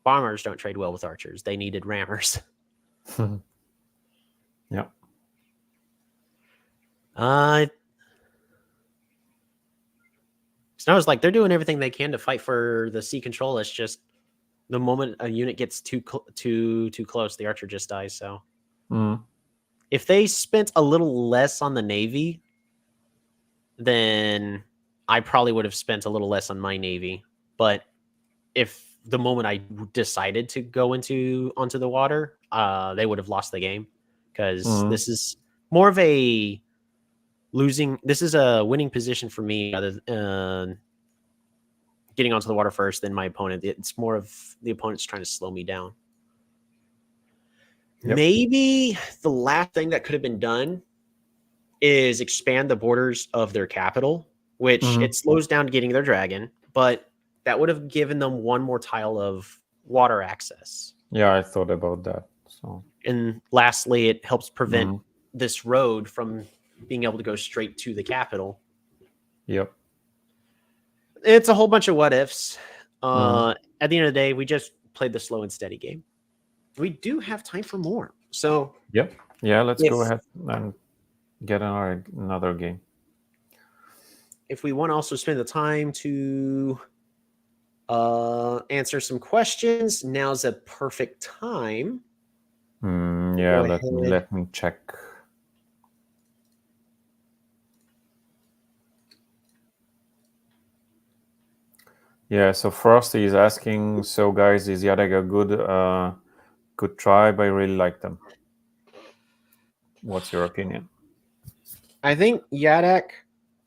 Bombers don't trade well with archers. They needed rammers. Yeah. So I was like, they're doing everything they can to fight for the sea control. It's just the moment a unit gets too close, the archer just dies. So if they spent a little less on the navy, then I probably would have spent a little less on my navy. But if the moment I decided to go onto the water, they would have lost the game, because this is more of a this is a winning position for me rather than getting onto the water first than my opponent. It's more of the opponent's trying to slow me down. Yep. Maybe the last thing that could have been done is expand the borders of their capital, which it slows down getting their dragon, but that would have given them one more tile of water access. Yeah, I thought about that. So, and lastly, it helps prevent this road from being able to go straight to the capital. Yep. It's a whole bunch of what ifs. At the end of the day, we just played the slow and steady game. We do have time for more. So yep. Yeah, let's go ahead and get another game. If we want to also spend the time to answer some questions, now's a perfect time. Yeah, let me check. Yeah, so Frosty is asking, so guys, is Yadek a good tribe? I really like them. What's your opinion? I think Yadek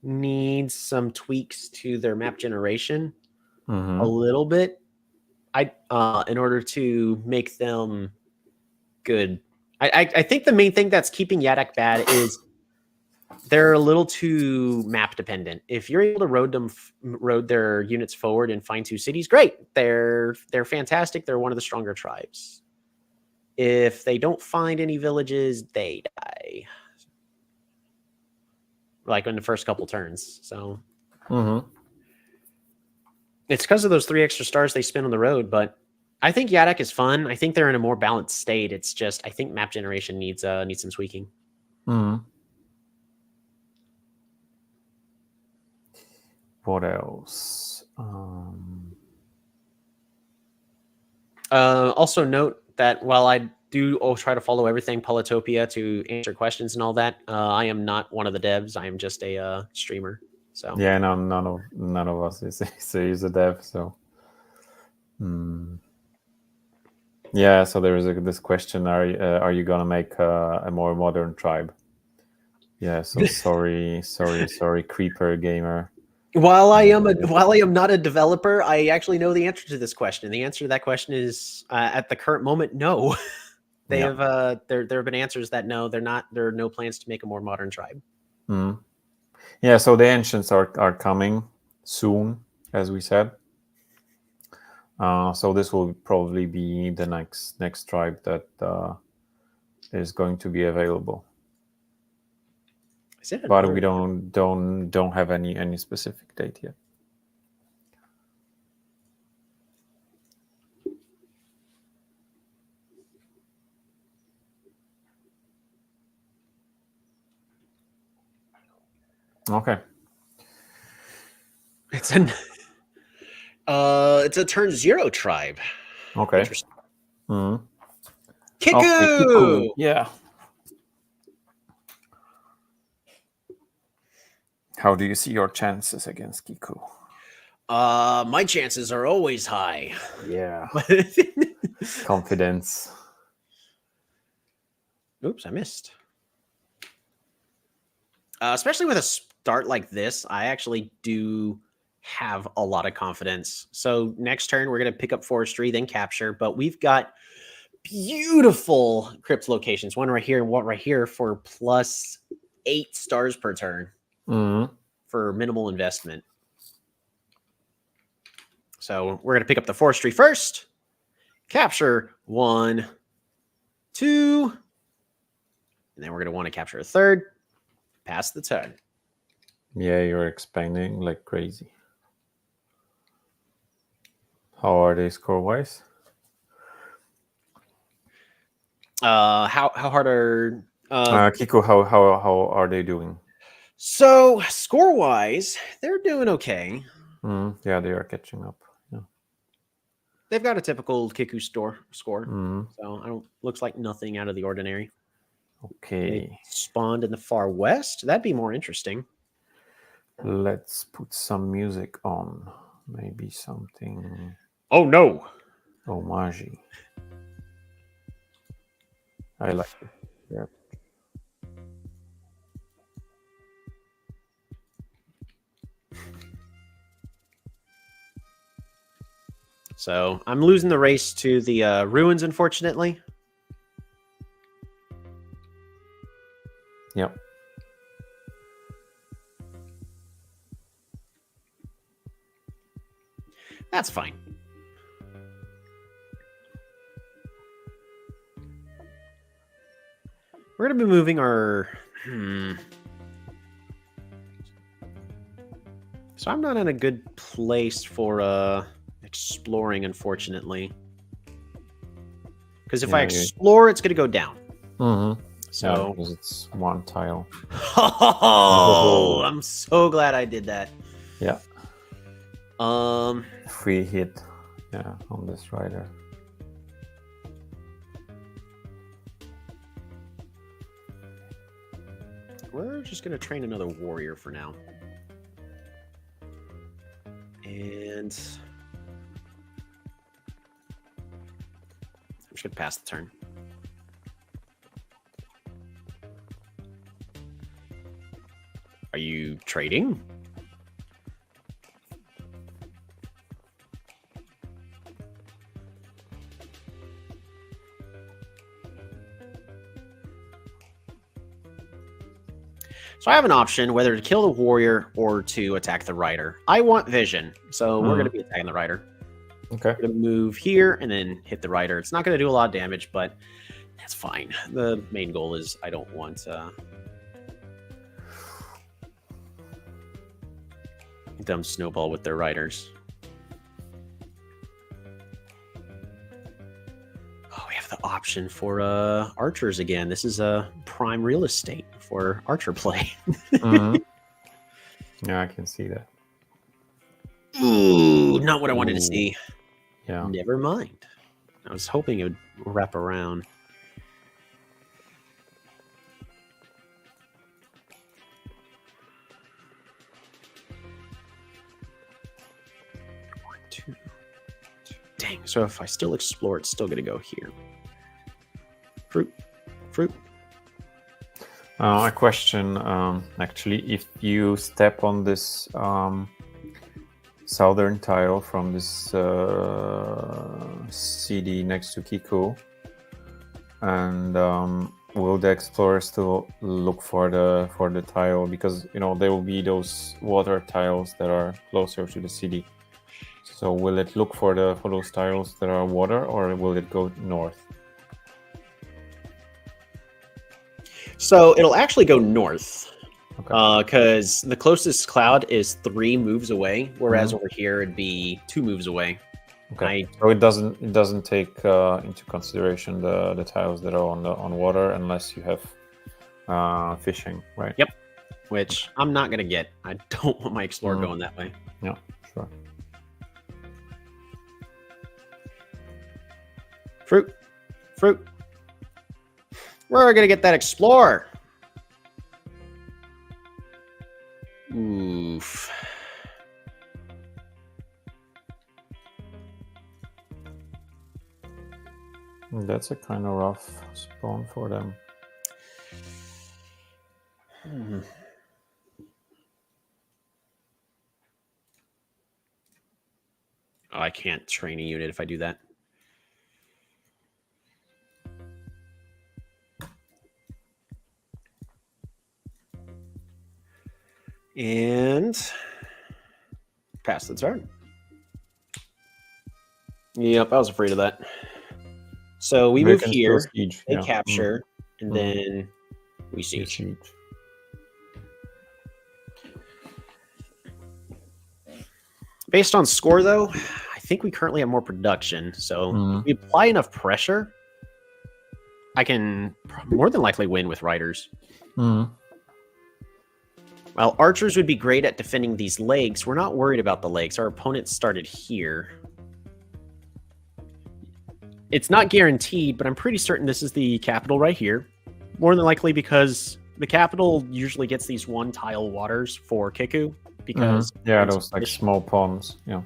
needs some tweaks to their map generation a little bit. In order to make them good. I think the main thing that's keeping Yadek bad is they're a little too map dependent. If you're able to road their units forward and find 2 cities, great. They're fantastic. They're one of the stronger tribes. If they don't find any villages, they die. Like in the first couple turns. So it's because of those 3 extra stars they spend on the road. But I think Yadek is fun. I think they're in a more balanced state. It's just I think map generation needs some tweaking. What else? Also note that while I do try to follow everything Polytopia to answer questions and all that, I am not one of the devs. I am just a streamer. So yeah, no, none of us is a dev. So yeah, so there is this question: Are you gonna make a more modern tribe? Yeah. So sorry, Creeper Gamer. While I am not a developer, I actually know the answer to this question. The answer to that question is at the current moment, no. There have been answers that no, they're not. There are no plans to make a more modern tribe. Yeah, so the ancients are coming soon, as we said. So this will probably be the next tribe that is going to be available. But we don't have any specific date yet. Okay. It's a turn 0 tribe. Okay. Interesting. Kiku! Okay, Kiku. Yeah. How do you see your chances against Kiku? My chances are always high. Yeah. Confidence. Oops, I missed. Especially with a start like this, I actually do have a lot of confidence. So next turn, we're going to pick up forestry, then capture. But we've got beautiful crypt locations. One right here and one right here for plus 8 stars per turn for minimal investment. So we're going to pick up the forestry first. Capture 1, 2. And then we're going to want to capture a third. Pass the turn. Yeah, you're expanding like crazy. How are they score-wise? How hard are Kiku? How are they doing? So score-wise, they're doing okay. Yeah, they are catching up. Yeah. They've got a typical Kiku score. So I don't looks like nothing out of the ordinary. Okay. They spawned in the far west. That'd be more interesting. Let's put some music on. Maybe something. Oh no! Homage. I like it. Yeah. So I'm losing the race to the ruins, unfortunately. Yep. That's fine. We're going to be moving our... So I'm not in a good place for exploring, unfortunately. Because if I explore, it's going to go down. So yeah, because it's one tile. Oh, I'm so glad I did that. Yeah. Free hit. Yeah, on this rider. We're just going to train another warrior for now. And I'm just going to pass the turn. Are you trading? So I have an option whether to kill the warrior or to attack the rider. I want vision, so we're going to be attacking the rider. Okay. We're going to move here and then hit the rider. It's not going to do a lot of damage, but that's fine. The main goal is I don't want dumb snowball with their riders. Oh, we have the option for archers again. This is a prime real estate for archer play. Yeah, I can see that. Ooh, not what I wanted to see. Yeah. Never mind. I was hoping it would wrap around. One, two. Dang, so if I still explore, it's still going to go here. Fruit. A question, actually, if you step on this southern tile from this CD next to Kiku, and will the explorer still look for the tile? Because there will be those water tiles that are closer to the city. So will it look for those tiles that are water, or will it go north? So it'll actually go north, Okay. because the closest cloud is 3 moves away, whereas over here it'd be 2 moves away. Okay. So it doesn't take into consideration the tiles that are on water unless you have fishing, right? Yep. Which I'm not gonna get. I don't want my explorer going that way. Yeah, sure. Fruit. We're gonna get that explorer. Oof. That's a kind of rough spawn for them. Oh, I can't train a unit if I do that. And pass the turn. Yep, I was afraid of that. So we move here, siege. they capture, and then we siege. Based on score, though, I think we currently have more production. So if we apply enough pressure, I can more than likely win with riders. While archers would be great at defending these legs, we're not worried about the legs. Our opponent started here. It's not guaranteed, but I'm pretty certain this is the capital right here. More than likely because the capital usually gets these one-tile waters for Kiku. Because yeah, those like small ponds. Yeah.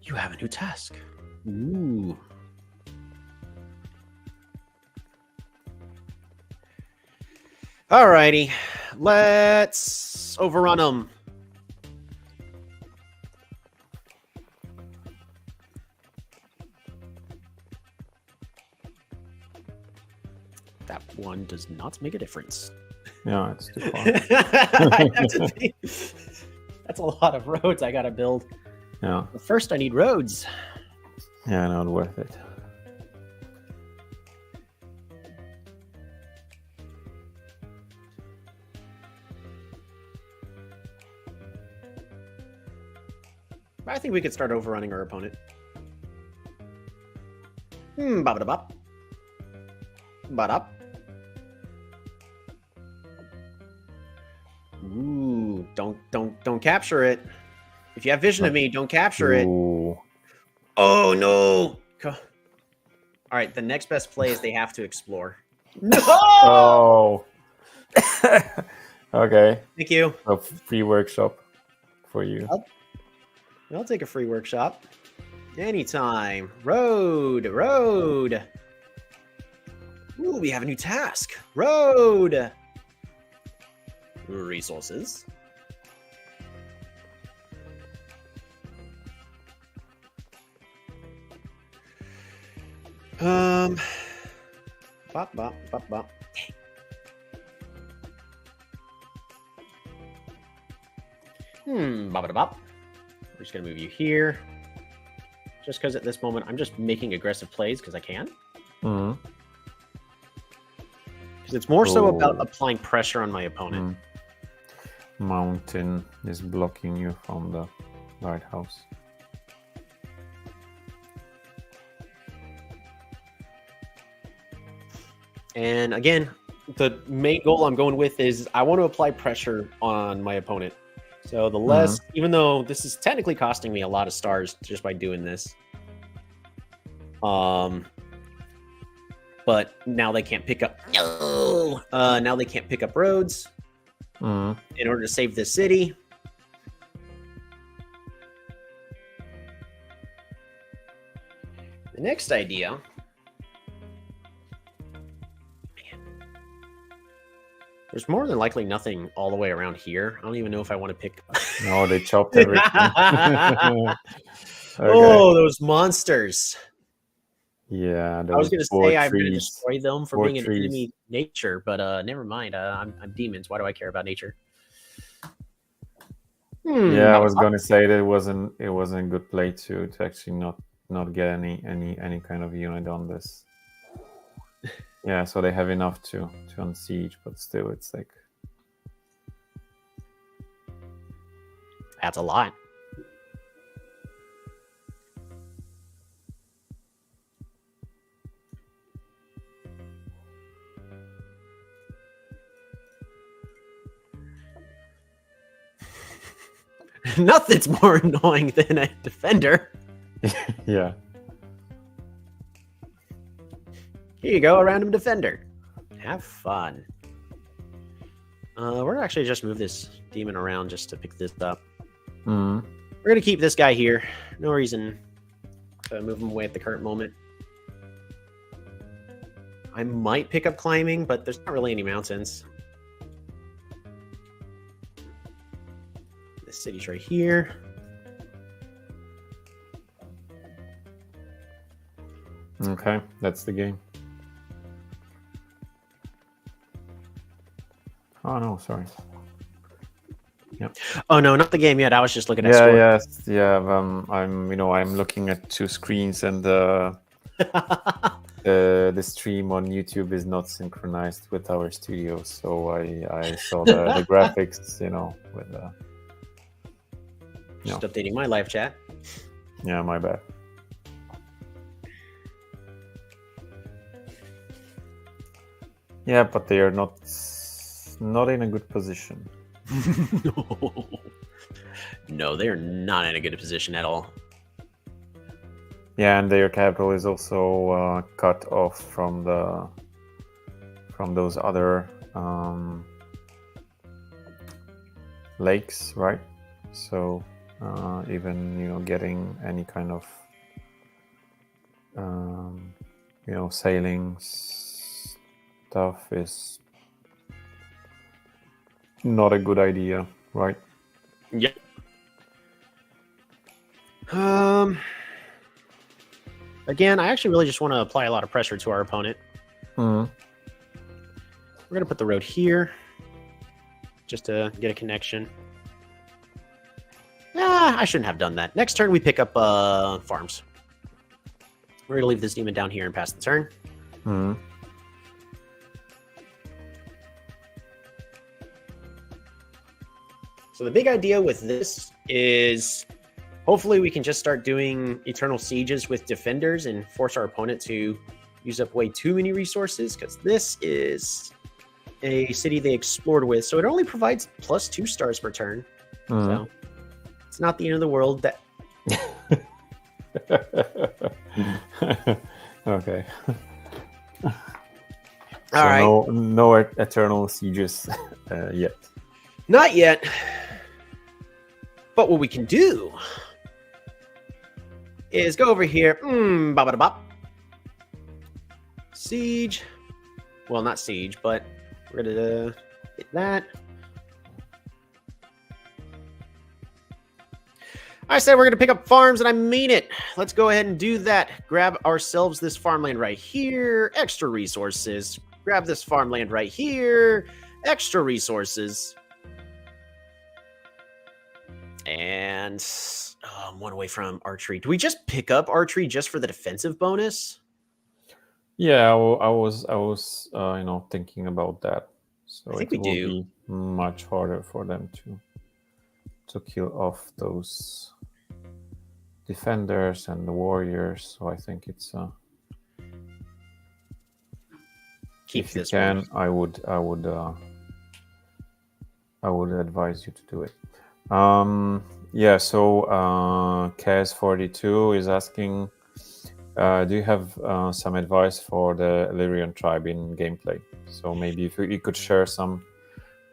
You have a new task. Ooh. Alrighty, let's overrun them. That one does not make a difference. Yeah, it's too far. I have to think. That's a lot of roads I gotta build. Yeah. But first, I need roads. Yeah, not worth it. I think we could start overrunning our opponent. Bop-a-da-bop. Ba-dop. Ooh, don't capture it. If you have vision of me, don't capture it. Oh no! All right, the next best play is they have to explore. No! Oh. Okay. Thank you. A free workshop for you. I'll take a free workshop. Anytime. Road. Ooh, we have a new task. Road. Resources. Bop, bop, bop, bop. Bop-a-da-bop. We're just going to move you here. Just because at this moment, I'm just making aggressive plays because I can. Because it's more so about applying pressure on my opponent. Mountain is blocking you from the lighthouse. And again, the main goal I'm going with is I want to apply pressure on my opponent. So the less, even though this is technically costing me a lot of stars just by doing this. But now they can't pick up. No. Now they can't pick up roads in order to save this city. The next idea. There's more than likely nothing all the way around here. I don't even know if I want to pick. No, they chopped everything. Okay. Oh, those monsters. Yeah, I was going to say I'm going to trees. destroy them for 4 being an trees. enemy nature, but never mind. I'm demons. Why do I care about nature? Yeah, I was going to say that it wasn't a good play to actually not get any kind of unit on this. Yeah, so they have enough to unsiege, but still, it's like that's a lot. Nothing's more annoying than a defender. Yeah. Here you go, a random defender. Have fun. We're actually just move this demon around just to pick this up. Mm. We're going to keep this guy here. No reason to move him away at the current moment. I might pick up climbing, but there's not really any mountains. This city's right here. Okay, that's the game. Oh no, sorry. Yep. Oh no, not the game yet. I was just looking at Yeah, score. yes, yeah. I'm looking at two screens, and the stream on YouTube is not synchronized with our studio, so I saw the graphics, with the. Just updating my live chat. Yeah, my bad. Yeah, but they are not in a good position. No, they're not in a good position at all. Yeah, and their capital is also cut off from those other lakes, right? So even getting any kind of sailing stuff is not a good idea, right? Yep. Again, I actually really just want to apply a lot of pressure to our opponent. Mm. We're going to put the road here just to get a connection. I shouldn't have done that. Next turn, we pick up farms. We're going to leave this demon down here and pass the turn. Mm. So the big idea with this is hopefully we can just start doing eternal sieges with defenders and force our opponent to use up way too many resources, because this is a city they explored with, so it only provides plus 2 stars per turn. So it's not the end of the world. That Okay. All right. No eternal sieges yet. Not yet. But what we can do is go over here. Bop. Siege. Well, not siege, but we're going to hit that. I said we're going to pick up farms, and I mean it. Let's go ahead and do that. Grab ourselves this farmland right here. Extra resources. Grab this farmland right here. Extra resources. And I'm one away from archery. Do we just pick up archery just for the defensive bonus? Yeah, I was thinking about that. So I think it we will do. be much harder for them to kill off those defenders and the warriors. So I think it's Keep if you this can, one. I would advise you to do it. Yeah, so Kaz42 is asking, do you have some advice for the Elyrion tribe in gameplay? So maybe if you could share some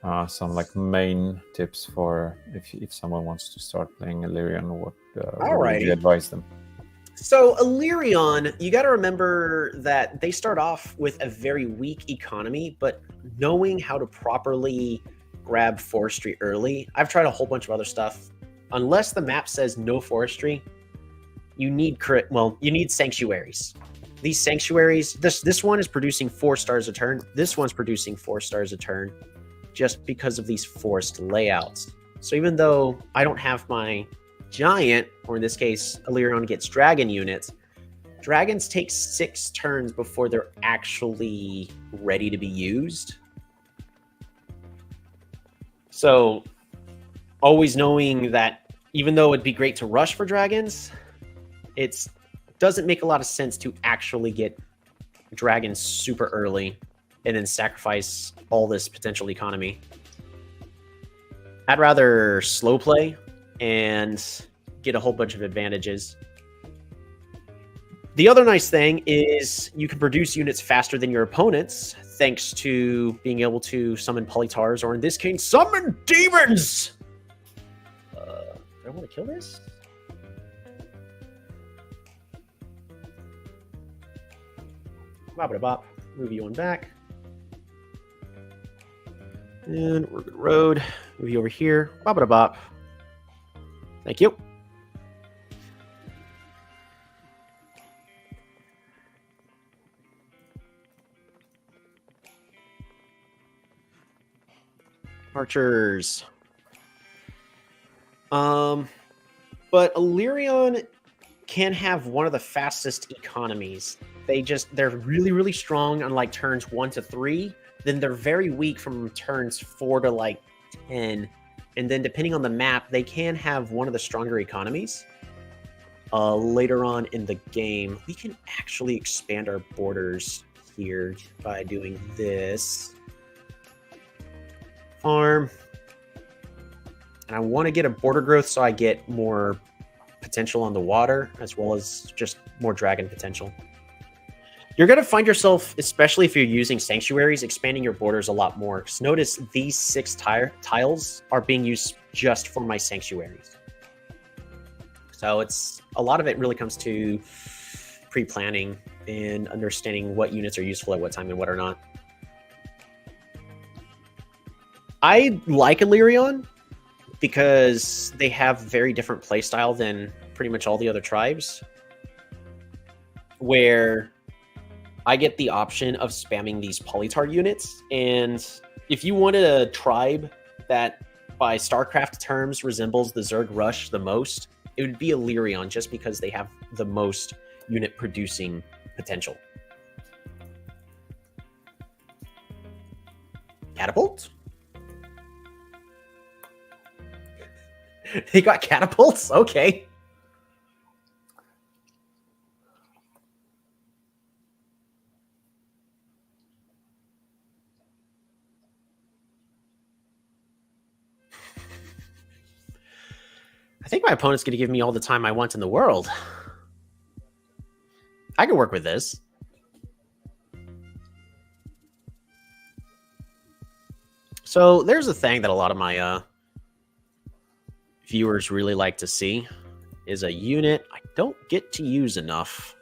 like main tips for if someone wants to start playing Elyrion, what would you advise them? So Elyrion, you got to remember that they start off with a very weak economy, but knowing how to properly grab forestry early. I've tried a whole bunch of other stuff. Unless the map says no forestry, you need sanctuaries. These sanctuaries, this one is producing 4 stars a turn. This one's producing 4 stars a turn just because of these forest layouts. So even though I don't have my giant, or in this case, Elyrion gets dragon units, dragons take 6 turns before they're actually ready to be used. So always knowing that even though it'd be great to rush for dragons, it doesn't make a lot of sense to actually get dragons super early and then sacrifice all this potential economy. I'd rather slow play and get a whole bunch of advantages. The other nice thing is you can produce units faster than your opponents thanks to being able to summon Polytars, or in this case, summon demons! Do I want to kill this? Bop-a-da-bop. Move you on back. And we're good road. Move you over here. Bop-a-da-bop. Thank you. Archers. But Elyrion can have one of the fastest economies. They're really, really strong on like turns 1 to 3. Then they're very weak from turns 4 to like 10. And then depending on the map, they can have one of the stronger economies. Later on in the game, we can actually expand our borders here by doing this. Farm. And I want to get a border growth so I get more potential on the water, as well as just more dragon potential. You're going to find yourself, especially if you're using sanctuaries, expanding your borders a lot more. Because notice these 6 tiles are being used just for my sanctuaries. So it's a lot of it really comes to pre-planning and understanding what units are useful at what time and what are not. I like Elyrion because they have very different playstyle than pretty much all the other tribes, where I get the option of spamming these Polytar units. And if you wanted a tribe that by StarCraft terms resembles the Zerg Rush the most, it would be Elyrion, just because they have the most unit producing potential. Catapult? They got catapults? Okay. I think my opponent's going to give me all the time I want in the world. I can work with this. So there's a thing that a lot of my viewers really like to see, is a unit I don't get to use enough.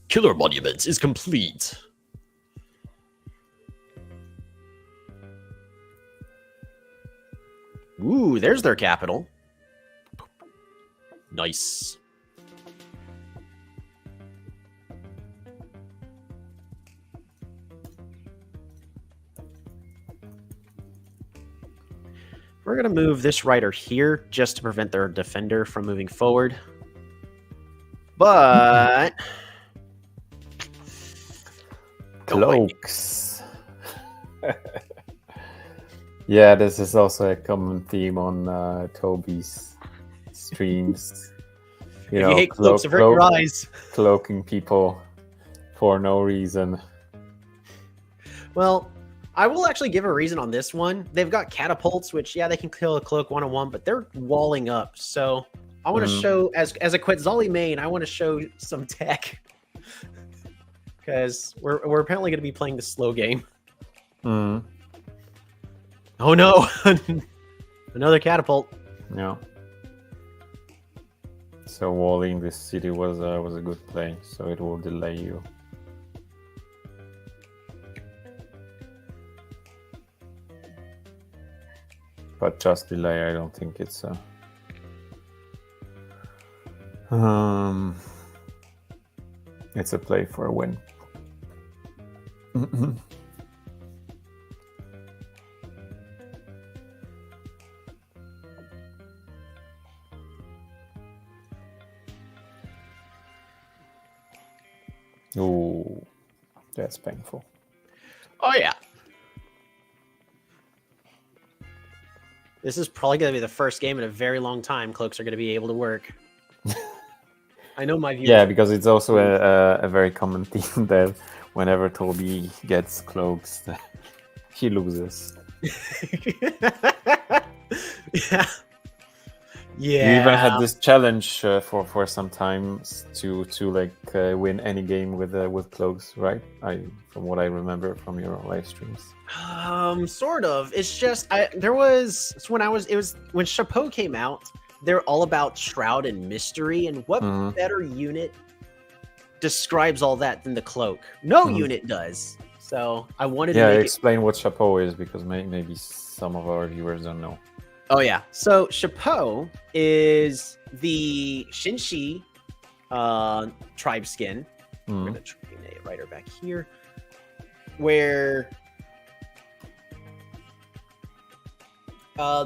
Killer Monuments is complete. Ooh, there's their capital. Nice. We're going to move this rider here just to prevent their defender from moving forward. But... Cloaks. Yeah, this is also a common theme on Toby's streams. You know, hate cloaks, avert your eyes. Cloaking people for no reason. Well, I will actually give a reason on this one. They've got catapults, which, yeah, they can kill a cloak one-on-one, but they're walling up. So I want to show, as a Quetzali main, I want to show some tech. Because we're apparently going to be playing the slow game. Oh no! Another catapult. Yeah. So walling this city was a good play. So it will delay you. But just delay, I don't think it's a... it's a play for a win. Ooh, that's painful. Oh yeah. This is probably going to be the first game in a very long time cloaks are going to be able to work. I know my viewers. Yeah, because it's also a very common theme that whenever Toby gets cloaks, he loses. Yeah. You even had Yeah. this challenge for some time to like win any game with cloaks, right? From what I remember from your live streams. Sort of. It's just there was it was when Chapeau came out. They're all about shroud and mystery, and what better unit describes all that than the cloak? No unit does. So I wanted to make explain what Chapeau is, because maybe some of our viewers don't know. Oh yeah. So Chapeau is the Shinshi tribe skin. I'm gonna write her back here. Where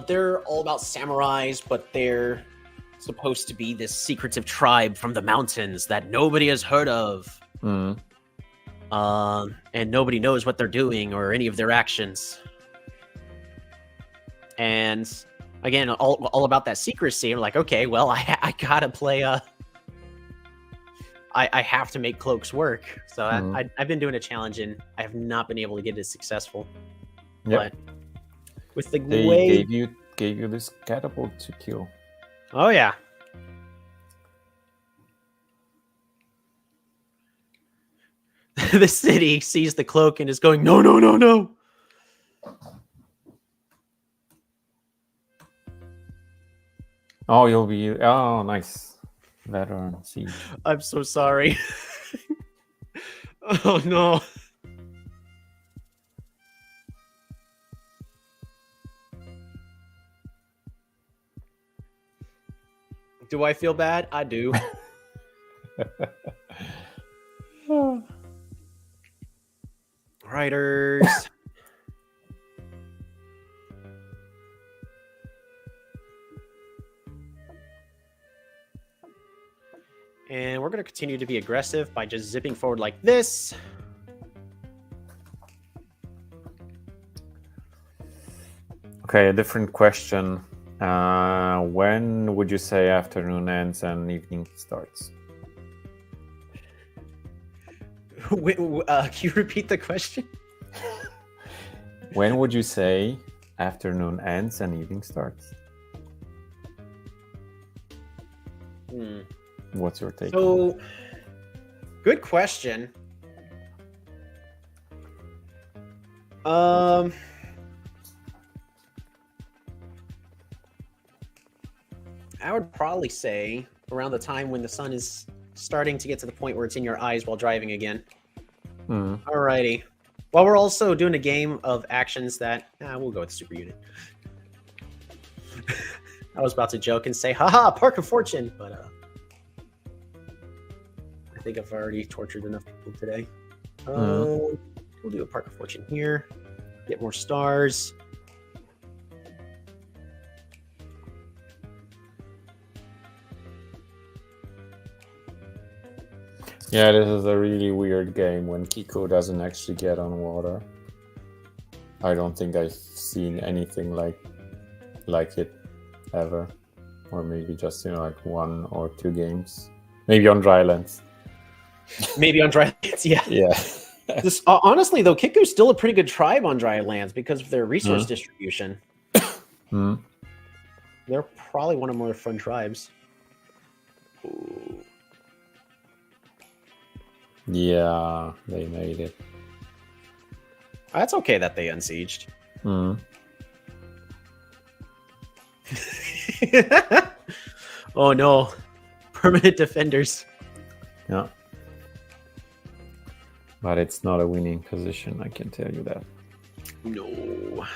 they're all about samurais, but they're supposed to be this secretive tribe from the mountains that nobody has heard of. And nobody knows what they're doing or any of their actions. And again, all about that secrecy. I'm like, okay, well, I gotta play I have to make cloaks work. So I've been doing a challenge, and I have not been able to get it successful. Yep. But with the they way gave you this catapult to kill. Oh yeah. The city sees the cloak and is going, no, no, no, no. Oh, you'll be... Oh, nice. Veteran siege. I'm so sorry. Oh, no. Do I feel bad? I do. Writers. And we're going to continue to be aggressive by just zipping forward like this. Okay, a different question. When would you say afternoon ends and evening starts? Can you repeat the question? When would you say afternoon ends and evening starts? What's your take? So, good question. I would probably say around the time when the sun is starting to get to the point where it's in your eyes while driving again. Alrighty. While we're also doing a game of actions that... we'll go with super unit. I was about to joke and say, haha, Park of Fortune, but I think I've already tortured enough people today. We'll do a Park of Fortune here. Get more stars. Yeah, this is a really weird game when Kiko doesn't actually get on water. I don't think I've seen anything like it ever. Or maybe just, like 1 or 2 games. Maybe on Drylands. Maybe on Drylands, yeah. Yeah. Honestly, though, Kiku's still a pretty good tribe on Drylands because of their resource distribution. They're probably one of more fun tribes. Ooh. Yeah, they made it. That's okay that they unsieged. Oh no. Permanent defenders. Yeah. But it's not a winning position, I can tell you that. No.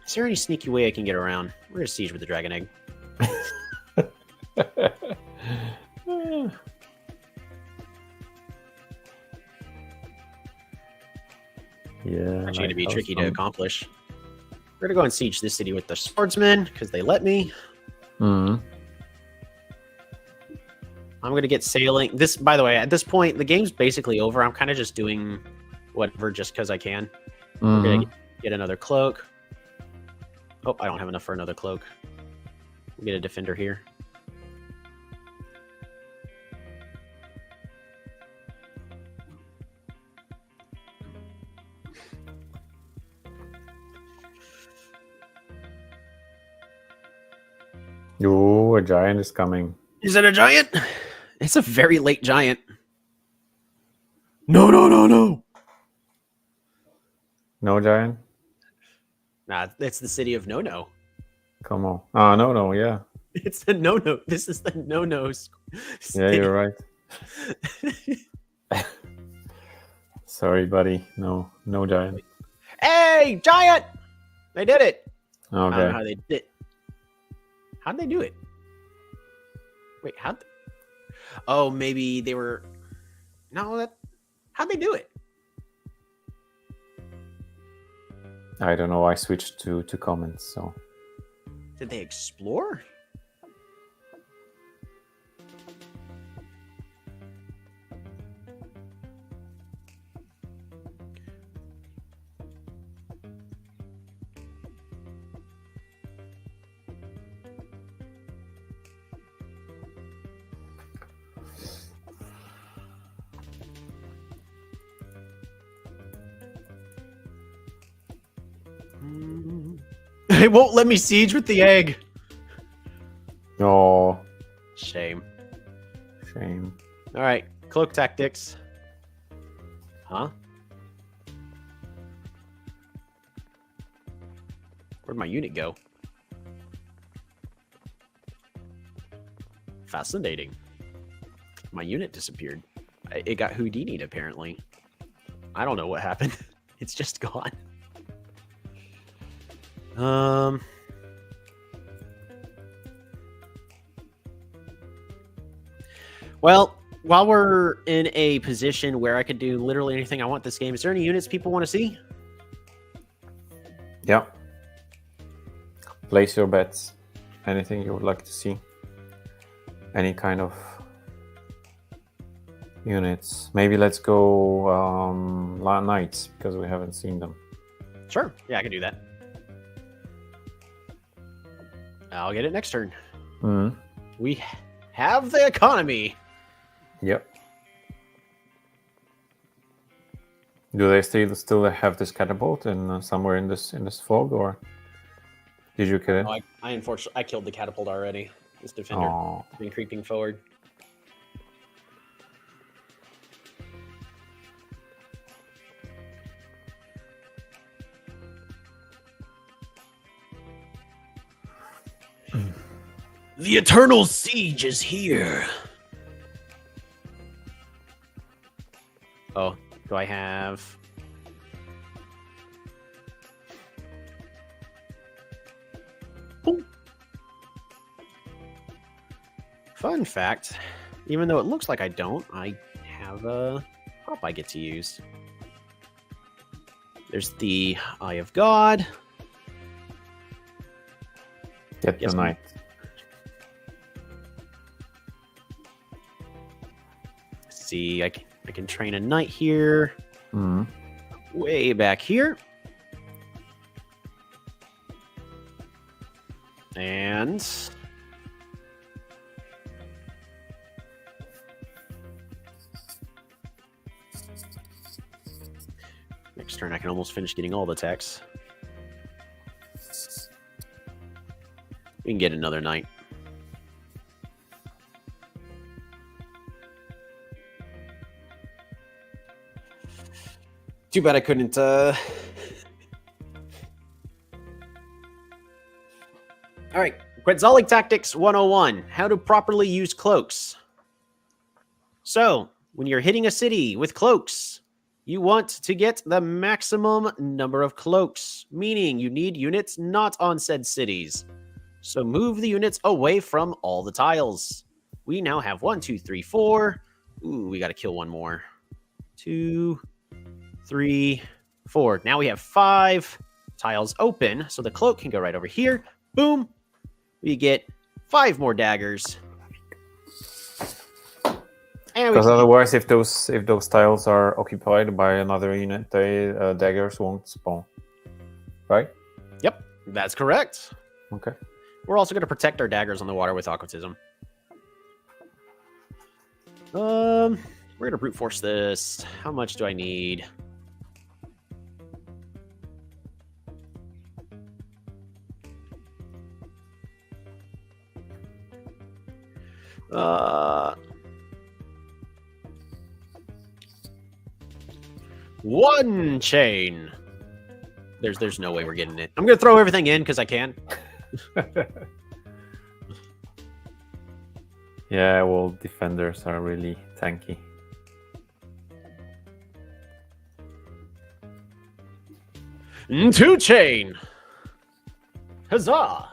Is there any sneaky way I can get around? We're gonna siege with the dragon egg. Yeah, actually going to be tricky to accomplish. We're gonna go and siege this city with the swordsmen because they let me. I'm gonna get sailing. This, by the way, at this point, the game's basically over. I'm kind of just doing whatever just because I can. We're gonna get another cloak. Oh, I don't have enough for another cloak. We'll get a defender here. Ooh, a giant is coming. Is it a giant? It's a very late giant. No. No giant? Nah, it's the city of No. Come on. Ah, no, yeah. It's the No. This is the No. Yeah, you're right. Sorry, buddy. No giant. Hey, giant! They did it. I don't know Okay. how they did. How'd they do it? Wait, oh, maybe they were. No, how'd they do it? I don't know. I switched to comments, so. Did they explore? It won't let me siege with the egg. Oh, Shame. shame. All right, cloak tactics. Huh? Where'd my unit go? Fascinating. My unit disappeared. It got Houdini'd, apparently. I don't know what happened. It's just gone. Well, while we're in a position where I could do literally anything I want this game, is there any units people want to see? Yeah. Place your bets. Anything you would like to see? Any kind of units? Maybe let's go knights, because we haven't seen them. Sure. Yeah, I can do that. I'll get it next turn. Mm-hmm. We have the economy. Yep. Do they still have this catapult in somewhere in this fog, or did you kill it? No, I unfortunately killed the catapult already. This defender has been creeping forward. The eternal siege is here. Oh, do I have... Boom. Fun fact, even though it looks like I don't, I have a prop I get to use. There's the Eye of God. Get the knight. See, I can train a knight here. Mm-hmm. Way back here. And next turn I can almost finish getting all the techs. We can get another knight. Too bad I couldn't all right, Quetzalic Tactics 101. How to properly use cloaks. So, when you're hitting a city with cloaks, you want to get the maximum number of cloaks, meaning you need units not on said cities. So move the units away from all the tiles. We now have 1, 2, 3, 4. Ooh, we got to kill one more. 2, 3, 4. Now we have 5 tiles open, so the cloak can go right over here. Boom. We get 5 more daggers. Because otherwise, if those tiles are occupied by another unit, daggers won't spawn. Right? Yep. That's correct. Okay. We're also going to protect our daggers on the water with aquatism. We're going to brute force this. How much do I need? One chain. There's no way we're getting it. I'm gonna throw everything in because I can. Yeah, well, defenders are really tanky. Two chain. Huzzah!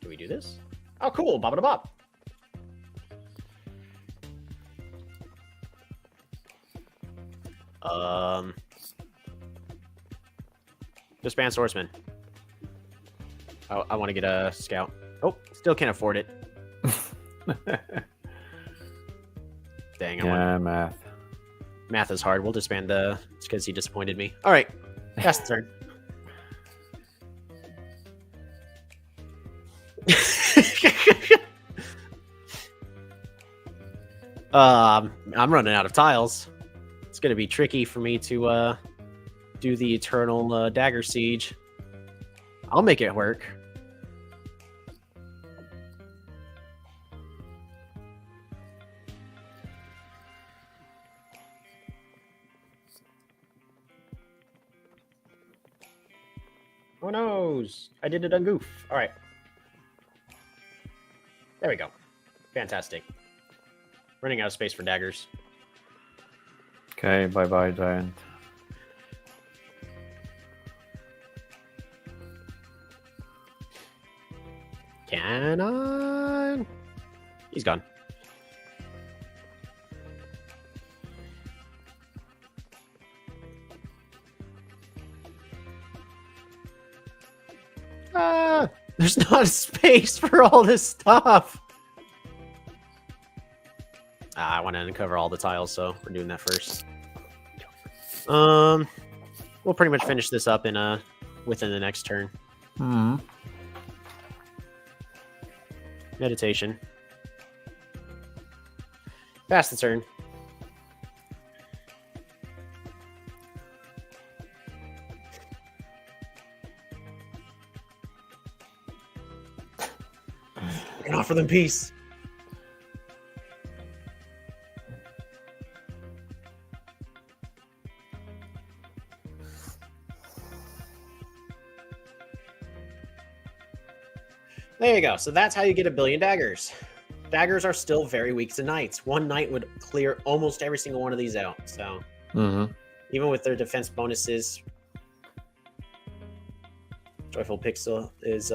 Can we do this? Oh, cool. Bop it bop. Disband swordsman. I want to get a scout. Oh, still can't afford it. Dang. Math. Math is hard. We'll disband the. It's because he disappointed me. All right. That's the turn. I'm running out of tiles. It's going to be tricky for me to do the eternal dagger siege. I'll make it work. Who knows? I did it on goof. All right. There we go. Fantastic. Running out of space for daggers. Okay, bye-bye, giant. Can I? He's gone. There's not a space for all this stuff. I want to uncover all the tiles, so we're doing that first. We'll pretty much finish this up in within the next turn. Meditation. Pass the turn. I can offer them peace. There you go. So that's how you get 1 billion daggers. Daggers are still very weak to knights. One knight would clear almost every single one of these out. So even with their defense bonuses, Joyful Pixel is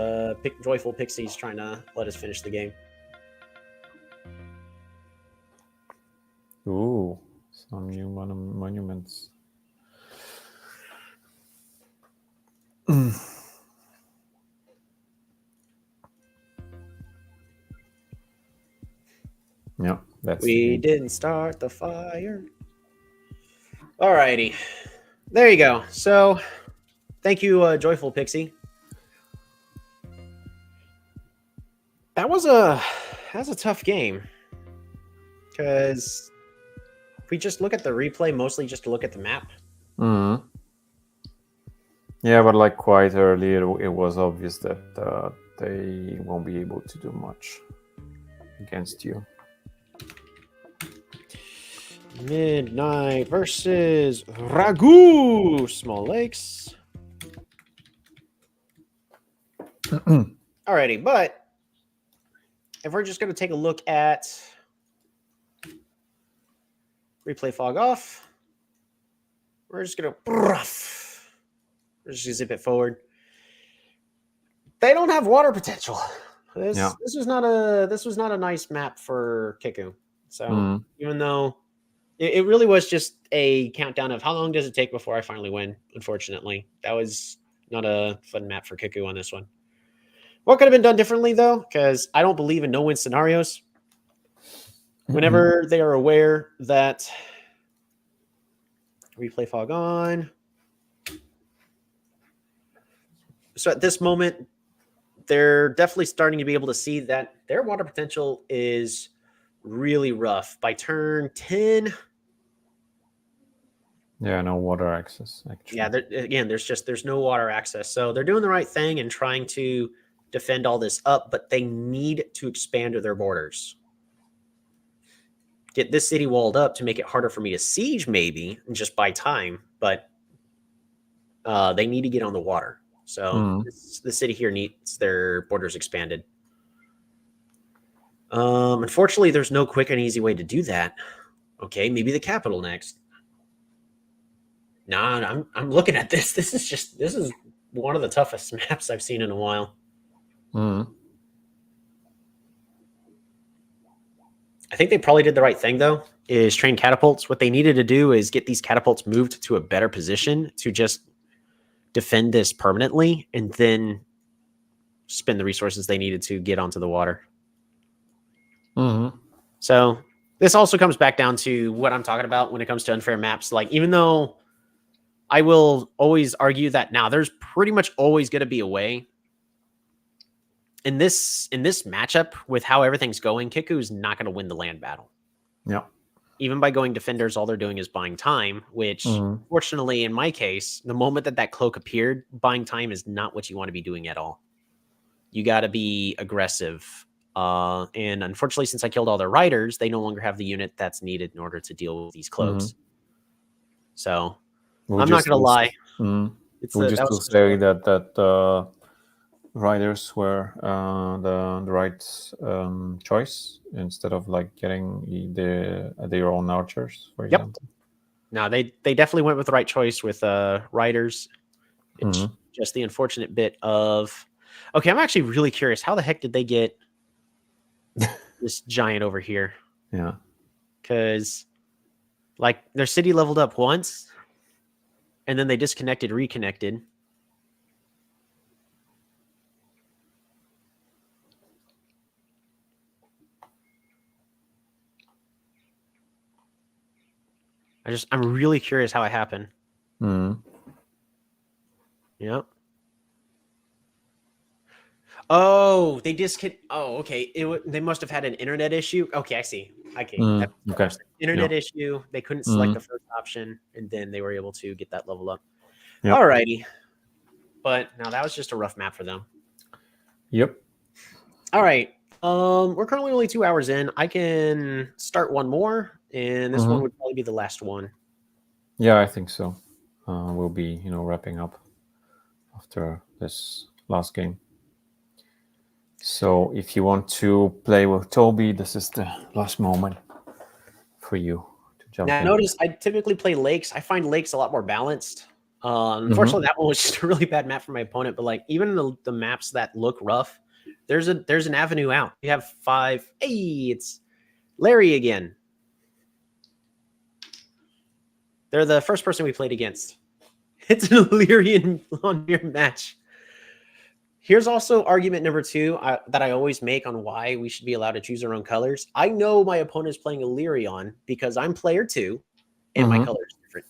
Joyful Pixie's trying to let us finish the game. Ooh, some new monuments. Yeah, that's. We didn't start the fire. Alrighty, there you go. So, thank you, Joyful Pixie. That was a tough game because if we just look at the replay, mostly just to look at the map. Yeah, but like quite early, it was obvious that they won't be able to do much against you. Midnight versus Ragu, Small Lakes. Alrighty, but if we're just going to take a look at replay fog off, we're just going to zip it forward. They don't have water potential. This was not a nice map for Kiku. So even though it really was just a countdown of how long does it take before I finally win, unfortunately. That was not a fun map for Kiku on this one. What could have been done differently, though? Because I don't believe in no-win scenarios. Whenever they are aware that replay fog on, So at this moment, they're definitely starting to be able to see that their water potential is really rough. By turn 10, yeah, no water access actually. yeah, again, there's no water access. So they're doing the right thing and trying to defend all this up, but they need to expand their borders. Get this city walled up to make it harder for me to siege, maybe, and just buy time, but they need to get on the water. So the city here needs their borders expanded. Unfortunately, there's no quick and easy way to do that. Okay, maybe the capital next. Nah, I'm looking at this. This is one of the toughest maps I've seen in a while. I think they probably did the right thing, though, is train catapults. What they needed to do is get these catapults moved to a better position to just defend this permanently and then spend the resources they needed to get onto the water. So this also comes back down to what I'm talking about when it comes to unfair maps. Like, even though I will always argue that now there's pretty much always going to be a way. In this matchup, with how everything's going, Kiku's not going to win the land battle. Yeah. Even by going defenders, all they're doing is buying time, which, fortunately, in my case, the moment that cloak appeared, buying time is not what you want to be doing at all. You got to be aggressive. And unfortunately, since I killed all their riders, they no longer have the unit that's needed in order to deal with these cloaks. So I'm not going to lie. We'll just say that riders were the right choice instead of like getting their own archers, for example. No, they definitely went with the right choice with riders. It's just the unfortunate bit of, okay, I'm actually really curious, how the heck did they get this giant over here? Yeah, because like their city leveled up once and then they disconnected, reconnected. I'm really curious how it happened. Yep. Oh, they Oh, okay. They must have had an internet issue. Okay, I see. Okay. Internet issue. They couldn't select the first option, and then they were able to get that level up. Yep. Alrighty. But now that was just a rough map for them. Yep. All right. We're currently only 2 hours in. I can start one more, and this one would probably be the last one. Yeah, I think so. We'll be, wrapping up after this last game. So if you want to play with Toby, this is the last moment for you to jump in. Notice I typically play lakes. I find lakes a lot more balanced. Unfortunately, that one was just a really bad map for my opponent. But like even the maps that look rough, there's an avenue out. You have 5. Hey, it's Larry again. They're the first person we played against. It's an Elyrion on your match. Here's also argument number 2 that I always make on why we should be allowed to choose our own colors. I know my opponent is playing Elyrion because I'm player 2 and my color is different.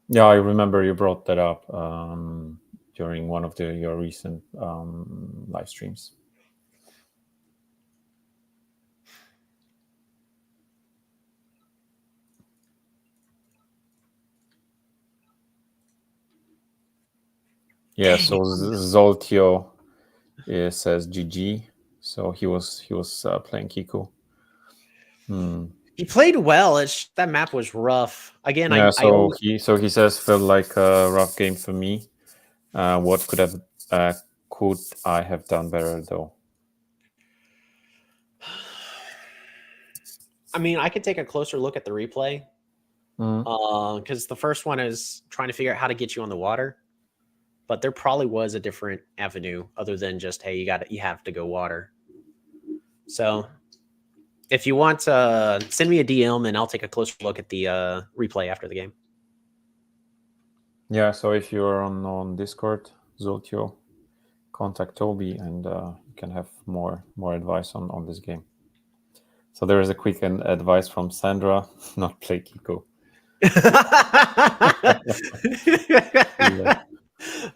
Yeah, I remember you brought that up during one of your recent live streams. Yeah, so Zoltio says GG. So he was playing Kiku. He played well. That map was rough. Again, yeah. He says felt like a rough game for me. What could I have done better though? I mean, I could take a closer look at the replay because the first one is trying to figure out how to get you on the water. But there probably was a different avenue other than just, hey, you have to go water. So if you want, send me a DM and I'll take a closer look at the replay after the game. Yeah, so if you're on Discord, Zoltio, contact Toby and you can have more advice on this game. So there is a quick advice from Sandra, not play Kiko. Yeah.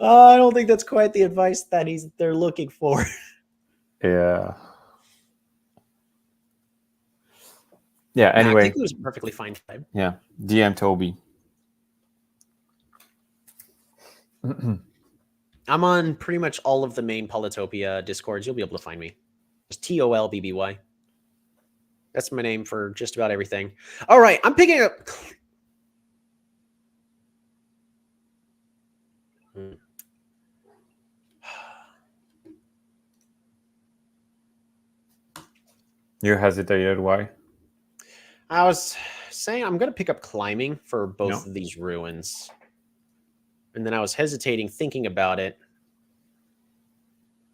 I don't think that's quite the advice that they're looking for. Yeah. Yeah, Nah, I anyway. think it was perfectly fine time. Yeah, DM Toby. I'm on pretty much all of the main Polytopia Discords. You'll be able to find me. It's TOLBBY. That's my name for just about everything. All right, I'm picking up. You hesitated, why? I was saying I'm going to pick up climbing for both No. of these ruins. And then I was hesitating, thinking about it.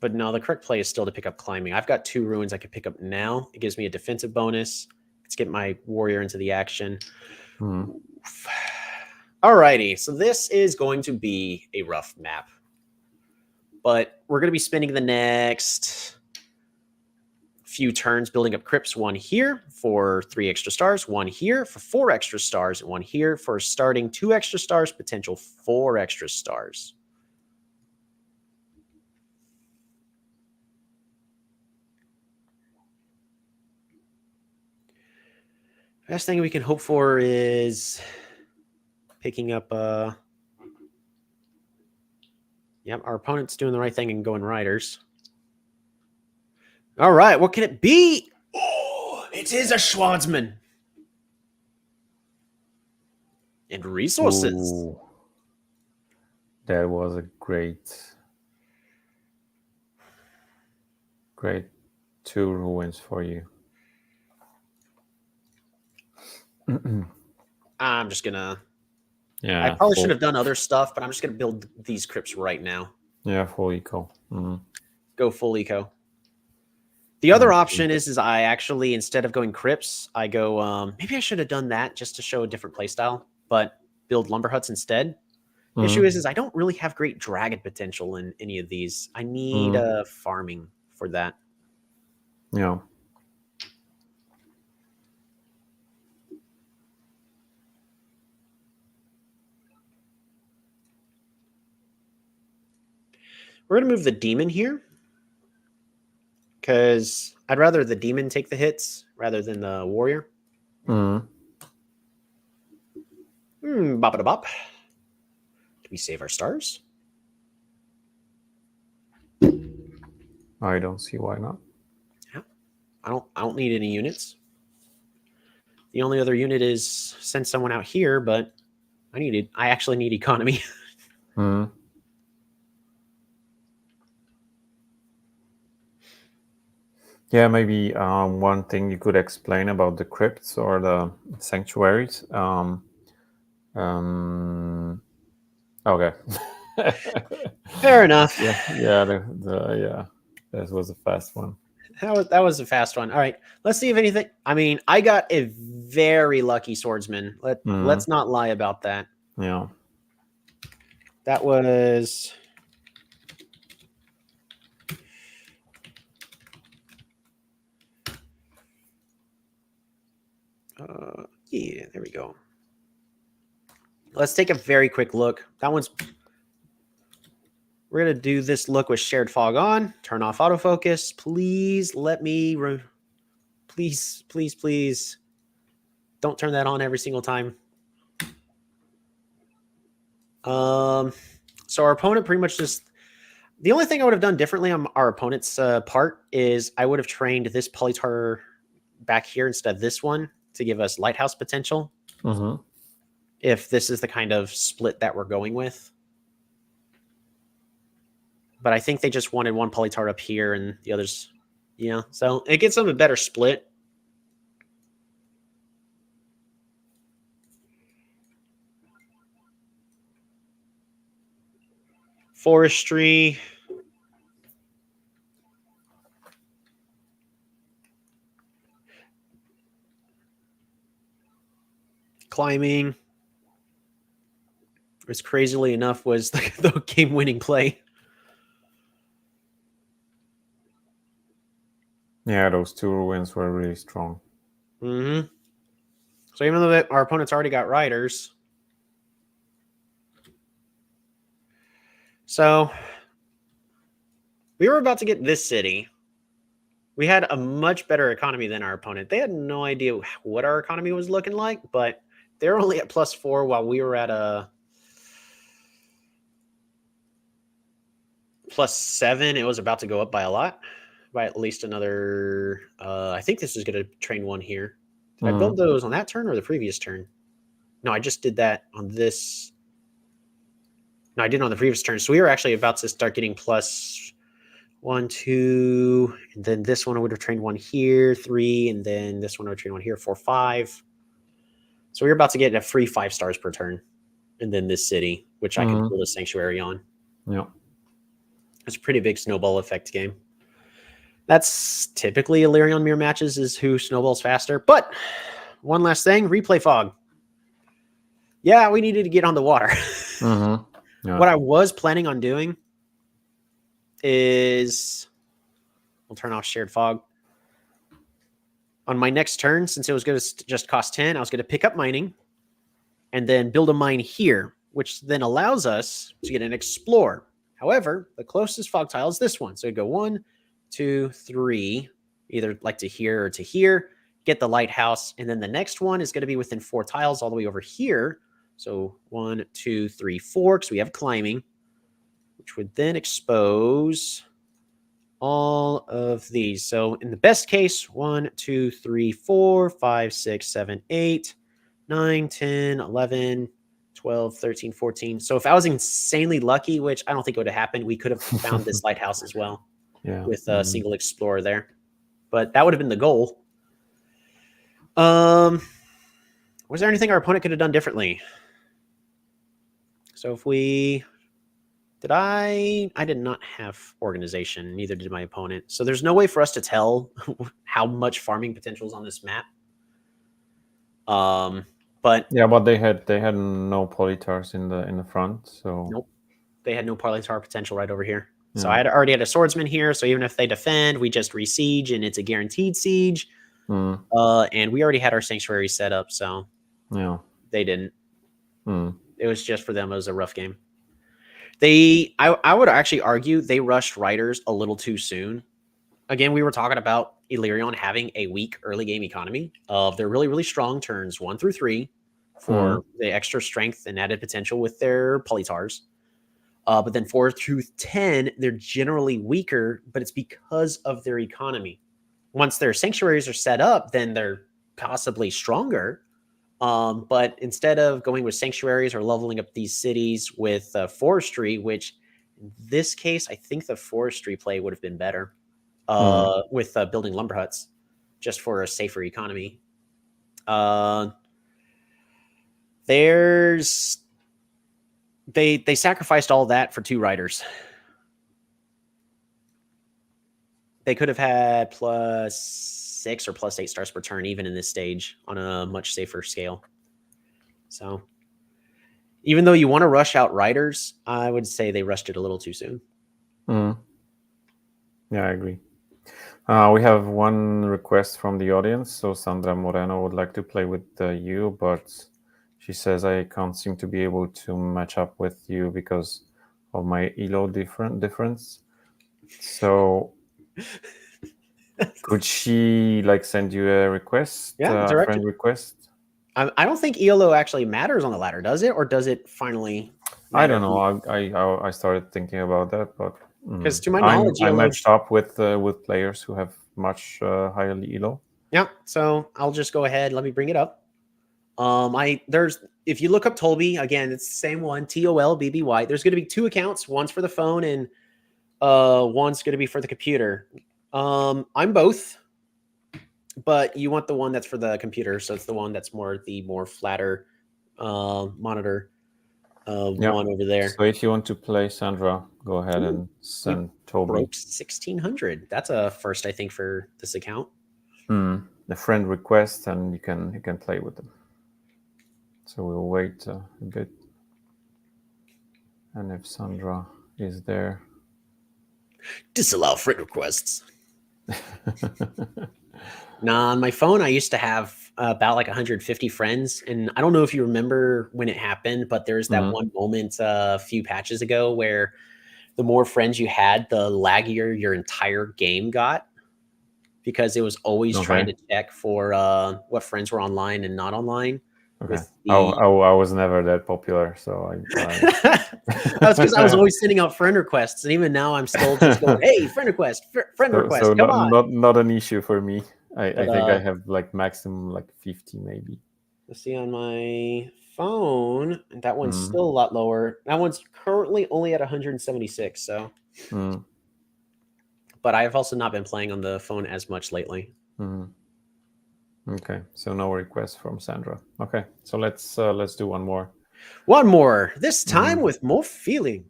But no, the correct play is still to pick up climbing. I've got 2 ruins I could pick up now. It gives me a defensive bonus. Let's get my warrior into the action. Mm-hmm. Alrighty, so this is going to be a rough map. But we're going to be spending the next few turns building up crypts. 1 here for 3 extra stars, 1 here for 4 extra stars, and 1 here for starting 2 extra stars, potential 4 extra stars. Best thing we can hope for is picking up yep, our opponent's doing the right thing and going riders. All right, what can it be? Oh, it is a Schwartzman. And resources. Ooh, that was a great 2 ruins for you. I'm just gonna. Yeah, I probably should have done other stuff, but I'm just gonna build these crypts right now. Yeah, full eco. Go full eco. The other option is I actually, instead of going crypts, I go. Maybe I should have done that just to show a different playstyle, but build lumber huts instead. Issue is I don't really have great dragon potential in any of these. I need farming for that. Yeah. We're going to move the demon here because I'd rather the demon take the hits rather than the warrior. Bop it a bop. Do we save our stars? I don't see why not. Yeah. I don't need any units. The only other unit is send someone out here, but I actually need economy. Yeah, maybe one thing you could explain about the crypts or the sanctuaries. Okay. Fair enough. Yeah, that was a fast one. That was a fast one. All right, let's see if anything. I mean, I got a very lucky swordsman. Let's not lie about that. Yeah. That was. Yeah, there we go. Let's take a very quick look. We're going to do this look with shared fog on. Turn off autofocus. Please let me... Please, please, please. Don't turn that on every single time. So our opponent pretty much just... The only thing I would have done differently on our opponent's part is I would have trained this Polytar back here instead of this one to give us lighthouse potential. If this is the kind of split that we're going with. But I think they just wanted one Polytard up here and the others, so it gets them a better split. Forestry. Climbing. Which crazily enough was the game-winning play. Yeah, those 2 ruins were really strong. So even though our opponent's already got riders, So we were about to get this city. We had a much better economy than our opponent. They had no idea what our economy was looking like, but they're only at +4 while we were at a +7. It was about to go up by a lot, by at least another. I think this is going to train one here. Did I build those on that turn or the previous turn? No, I just did that on this. No, I did on the previous turn. So we were actually about to start getting +1, 2, and then this one I would have trained one here, 3, and then this one I would train one here, 4, 5. So we were about to get a free 5 stars per turn, and then this city, which I could build a sanctuary on. Yeah, it's a pretty big snowball effect game. That's typically Elyrion mirror matches is who snowballs faster. But one last thing, replay fog. Yeah, we needed to get on the water. Yeah. What I was planning on doing is we'll turn off shared fog. On my next turn, since it was going to just cost 10, I was going to pick up mining and then build a mine here, which then allows us to get an explore. However, the closest fog tile is this one. So we go 1, 2, 3, either like to here or to here, get the lighthouse. And then the next one is going to be within 4 tiles all the way over here. So 1, 2, 3, 4, because we have climbing, which would then expose all of these. So in the best case, 1, 2, 3, 4, 5, 6, 7, 8, 9, 10, 11, 12, 13, 14. So if I was insanely lucky, which I don't think would have happened, we could have found this lighthouse as well. Yeah. With a single explorer there. But that would have been the goal. Was there anything our opponent could have done differently? So if we... I did not have organization, neither did my opponent. So there's no way for us to tell how much farming potential is on this map. But yeah, but they had no polytars in the front, so nope, they had no polytar potential right over here. So I already had a swordsman here. So even if they defend, we just re-siege, and it's a guaranteed siege. And we already had our sanctuary set up, so yeah, they didn't. It was just for them. It was a rough game. I would actually argue they rushed riders a little too soon. Again, we were talking about Elyrion having a weak early game economy of their really, really strong turns 1 through 3 for the extra strength and added potential with their polytars. But then 4 through 10, they're generally weaker, but it's because of their economy. Once their sanctuaries are set up, then they're possibly stronger. But instead of going with sanctuaries or leveling up these cities with forestry, which in this case, I think the forestry play would have been better with building lumber huts just for a safer economy. They sacrificed all that for 2 riders. They could have had +6 or +8 stars per turn, even in this stage, on a much safer scale. So, even though you want to rush out riders, I would say they rushed it a little too soon. Yeah, I agree. We have one request from the audience. So Sandra Moreno would like to play with you, but she says I can't seem to be able to match up with you because of my elo difference. So could she send you a request? Yeah, a friend request? I don't think ELO actually matters on the ladder, does it? Or does it finally matter? I don't know. I started thinking about that, but because to my knowledge, I matched up with players who have much higher elo. Yeah, so I'll just go ahead. Let me bring it up. If you look up Tolby again, it's the same one, TOLBBY. There's going to be 2 accounts. One's for the phone and one's going to be for the computer. I'm both, but you want the one that's for the computer, so it's the one that's more flatter monitor one over there. So if you want to play Sandra, go ahead and send Toby. Broke 1600. That's a first, I think, for this account. The friend request, and you can play with them. So we'll wait a bit, and if Sandra is there, disallow friend requests. Nah, on my phone, I used to have about 150 friends. And I don't know if you remember when it happened, but there's that one moment a few patches ago where the more friends you had, the laggier your entire game got, because it was always trying to check for what friends were online and not online. Okay. I was never that popular, so That's because I was always sending out friend requests, and even now I'm still just going, "Hey, friend request, friend request, so come on." Not an issue for me. I think I have like maximum like 50 maybe. Let's see on my phone, that one's still a lot lower. That one's currently only at 176. So, but I've also not been playing on the phone as much lately. Okay, so no request from Sandra. Okay, so let's do one more. One more. This time with more feeling.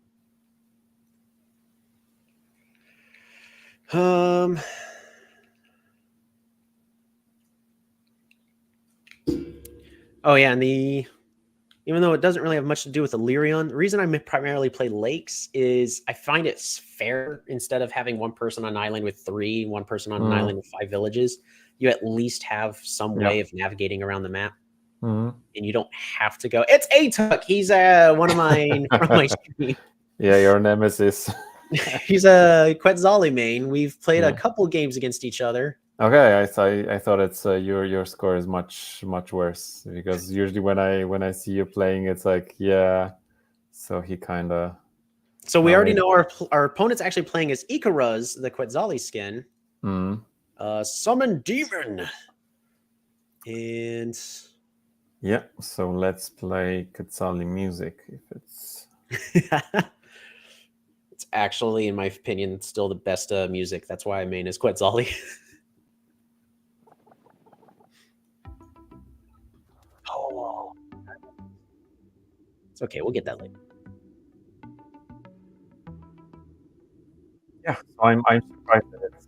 Oh yeah, and even though it doesn't really have much to do with Elyrion, the reason I primarily play lakes is I find it's fair. Instead of having one person on an island with 3, one person on an island with 5 villages, you at least have some way of navigating around the map. And you don't have to go. It's Atuk. He's one of mine from my stream. Yeah, your nemesis. He's a Quetzali main. We've played a couple games against each other. Okay, I thought it's your score is much worse, because usually when I see you playing, it's like so he kind of. So we already know our opponent's actually playing as Icarus, the Quetzali skin. Summon Demon. And yeah, so let's play Quetzali music if it's. It's actually, in my opinion, still the best music. That's why I main is Quetzali. Oh, it's okay. We'll get that later. Yeah, so I'm surprised that it's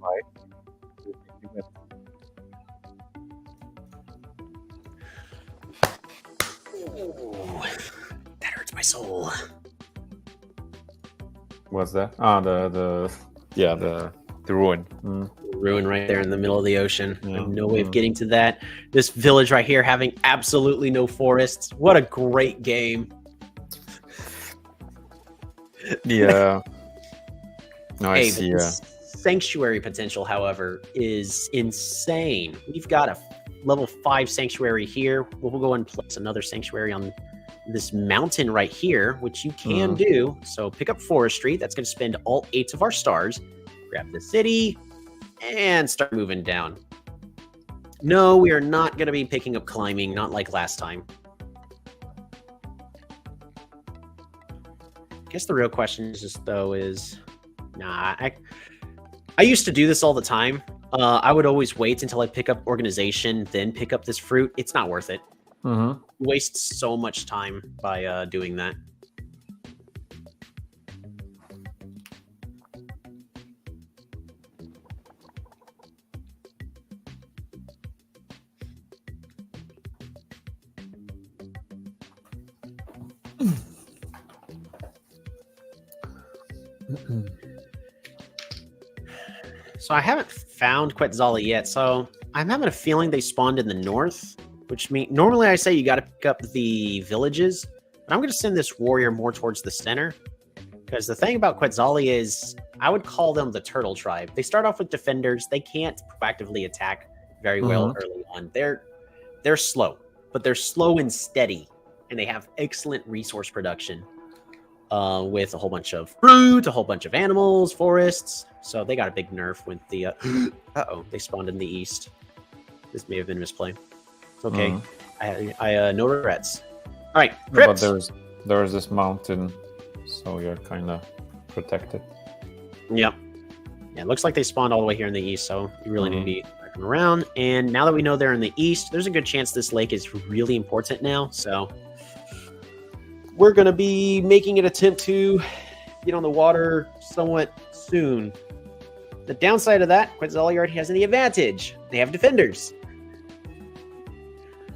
right. Ooh, that hurts my soul. What's that? The ruin. Ruin right there in the middle of the ocean. No way of getting to that. This village right here having absolutely no forests. What a great game. Yeah. No, I see. Sanctuary potential, however, is insane. We've got a level 5 sanctuary here. We'll go and place another sanctuary on this mountain right here, which you can do. So pick up forestry. That's going to spend all 8 of our stars. Grab the city and start moving down. No, we are not going to be picking up climbing, not like last time. I guess the real question is just, though, is I used to do this all the time. I would always wait until I pick up organization, then pick up this fruit. It's not worth it. You waste so much time by doing that. So I haven't found Quetzali yet, so I'm having a feeling they spawned in the north, which means normally I say you got to pick up the villages, but I'm going to send this warrior more towards the center, because the thing about Quetzali is I would call them the turtle tribe. They start off with defenders. They can't proactively attack very well early on. They're slow, but they're slow and steady, and they have excellent resource production. With a whole bunch of fruit, a whole bunch of animals, forests. So they got a big nerf with the... they spawned in the east. This may have been misplay. Okay. I no regrets. All right, But there's this mountain, so you're kind of protected. Yep. Yeah, it looks like they spawned all the way here in the east, so you really need to be looking around. And now that we know they're in the east, there's a good chance this lake is really important now, so... We're going to be making an attempt to get on the water somewhat soon. The downside of that, Quetzali already has the advantage. They have defenders.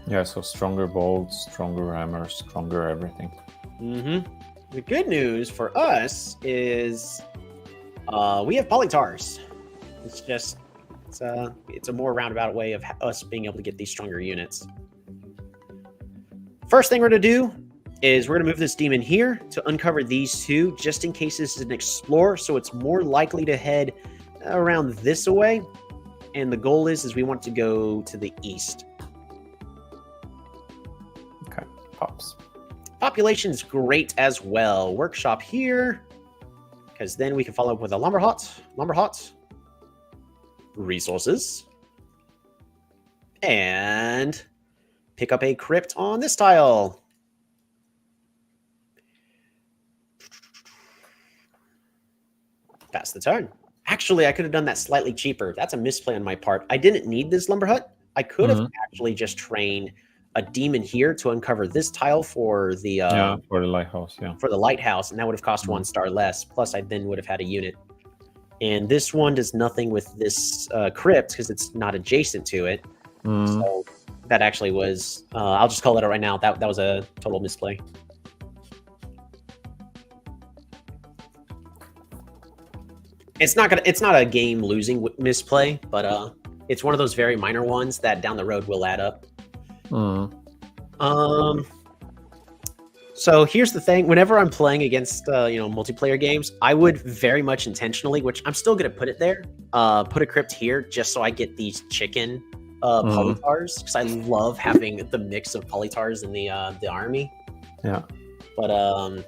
Yeah, so stronger bolts, stronger hammers, stronger everything. The good news for us is we have Polytars. It's just, it's a more roundabout way of us being able to get these stronger units. First thing we're going to do is we're going to move this demon here to uncover these two, just in case this is an explorer, so it's more likely to head around this way. And the goal is we want to go to the east. Okay, pops. Population is great as well. Workshop here, because then we can follow up with a lumber hut, resources, and pick up a crypt on this tile. Pass the turn. Actually, I could have done that slightly cheaper. That's a misplay on my part. I didn't need this lumber hut. I could have actually just trained a demon here to uncover this tile for the for the lighthouse. Yeah, for the lighthouse, and that would have cost 1 star less. Plus, I then would have had a unit. And this one does nothing with this crypt because it's not adjacent to it. So that actually was. I'll just call it out right now. That was a total misplay. It's not a game losing misplay, but it's one of those very minor ones that down the road will add up. So here's the thing: whenever I'm playing against multiplayer games, I would very much intentionally, which I'm still gonna put it there, put a crypt here just so I get these chicken polytars, because I love having the mix of polytars in the army. Yeah. But oh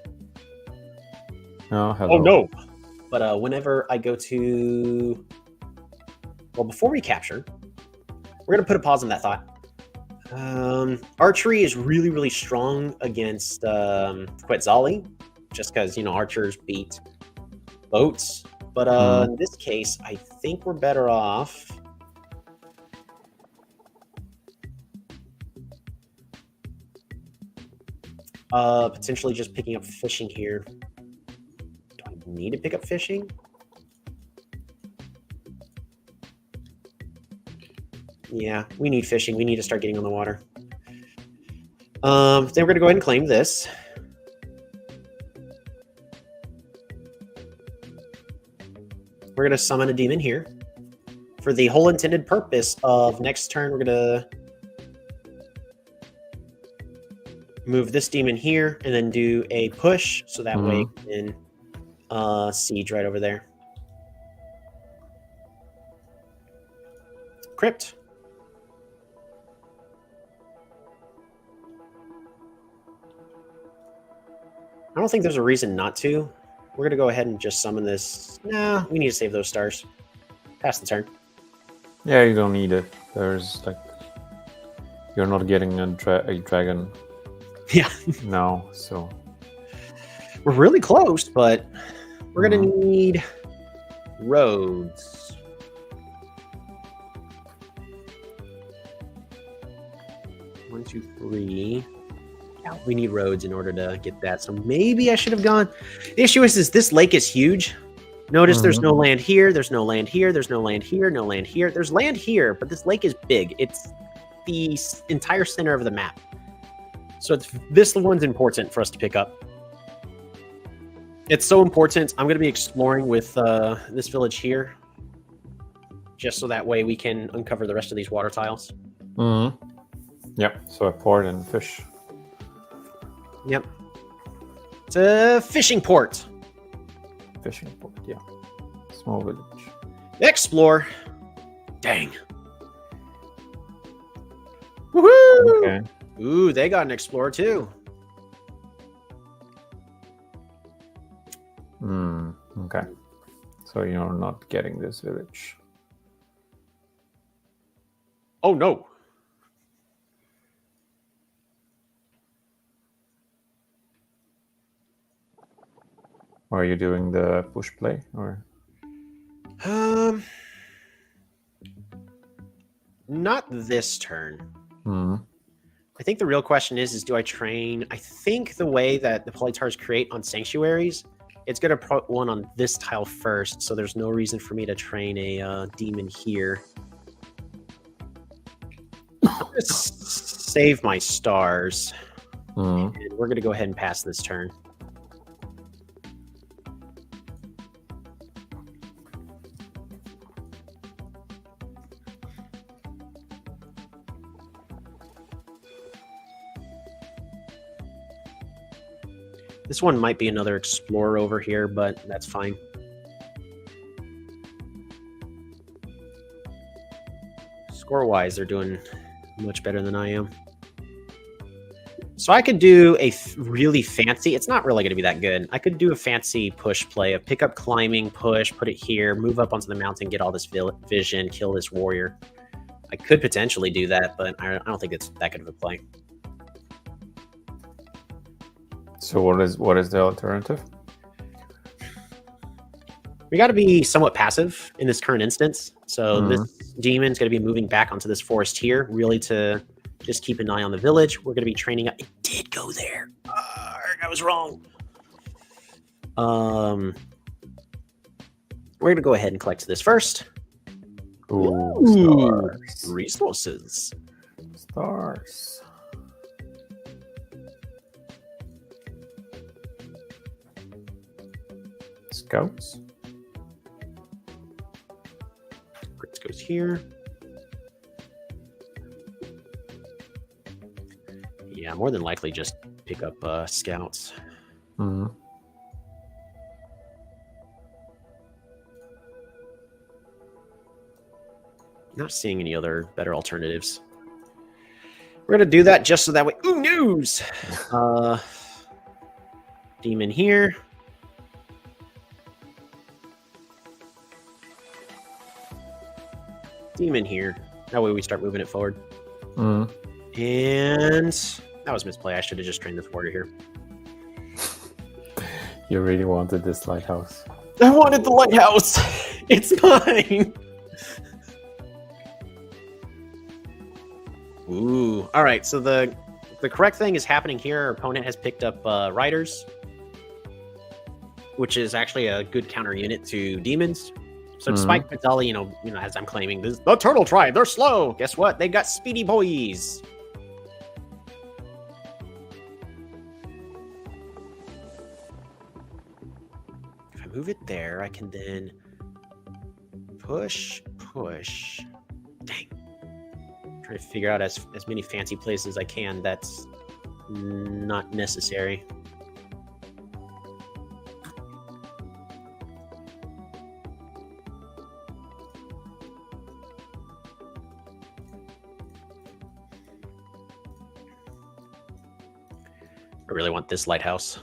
no. But whenever I go to, well, before we capture, we're going to put a pause on that thought. Archery is really, really strong against Quetzali, just because, archers beat boats. But in this case, I think we're better off potentially just picking up fishing here. Need to pick up fishing? Yeah, we need fishing. We need to start getting on the water. Then we're going to go ahead and claim this. We're going to summon a demon here for the whole intended purpose of next turn. We're going to move this demon here and then do a push so that way we can siege right over there. Crypt. I don't think there's a reason not to. We're going to go ahead and just summon this. Nah, we need to save those stars. Pass the turn. Yeah, you don't need it. There's you're not getting a dragon. Yeah. No, so we're really close, but we're going to need roads. One, two, three. Yeah, we need roads in order to get that. So maybe I should have gone. The issue is this lake is huge. Notice there's no land here. There's no land here. There's no land here. No land here. There's land here, but this lake is big. It's the entire center of the map. So this one's important for us to pick up. It's so important. I'm going to be exploring with this village here, just so that way we can uncover the rest of these water tiles. Yep. So a port and fish. Yep. It's a fishing port. Fishing port. Yeah. Small village. Explore. Dang. Woohoo! Okay. Ooh, they got an explorer too. Okay. So you're not getting this village. Oh no. Are you doing the push play or? Not this turn. I think the real question is do I train? I think the way that the Polytars create on sanctuaries, it's going to put one on this tile first, so there's no reason for me to train a demon here. I'm going to save my stars, and we're going to go ahead and pass this turn. This one might be another explorer over here, but that's fine. Score-wise, they're doing much better than I am. So I could do a really fancy, it's not really going to be that good. I could do a fancy push play, a pick up climbing push, put it here, move up onto the mountain, get all this vision, kill this warrior. I could potentially do that, but I don't think it's that good of a play. So what is the alternative? We got to be somewhat passive in this current instance. So this demon's going to be moving back onto this forest here, really to just keep an eye on the village. We're going to be training up. It did go there. I was wrong. We're going to go ahead and collect this first. Ooh, stars. Resources. Stars. Scouts. Grits goes here. Yeah, more than likely just pick up scouts. Mm-hmm. Not seeing any other better alternatives. We're going to do that just so that way. Ooh, news! Demon here. Demon here. That way we start moving it forward. Mm. And that was misplay. I should have just trained this warrior here. You really wanted this lighthouse. I wanted the lighthouse. It's mine. Ooh. All right. So the correct thing is happening here. Our opponent has picked up riders, which is actually a good counter unit to demons. So despite Pizzali, you know, as I'm claiming, this the turtle tribe, they're slow. Guess what? They got speedy boys. If I move it there, I can then push. Dang. Trying to figure out as many fancy places as I can. That's not necessary. I really want this lighthouse.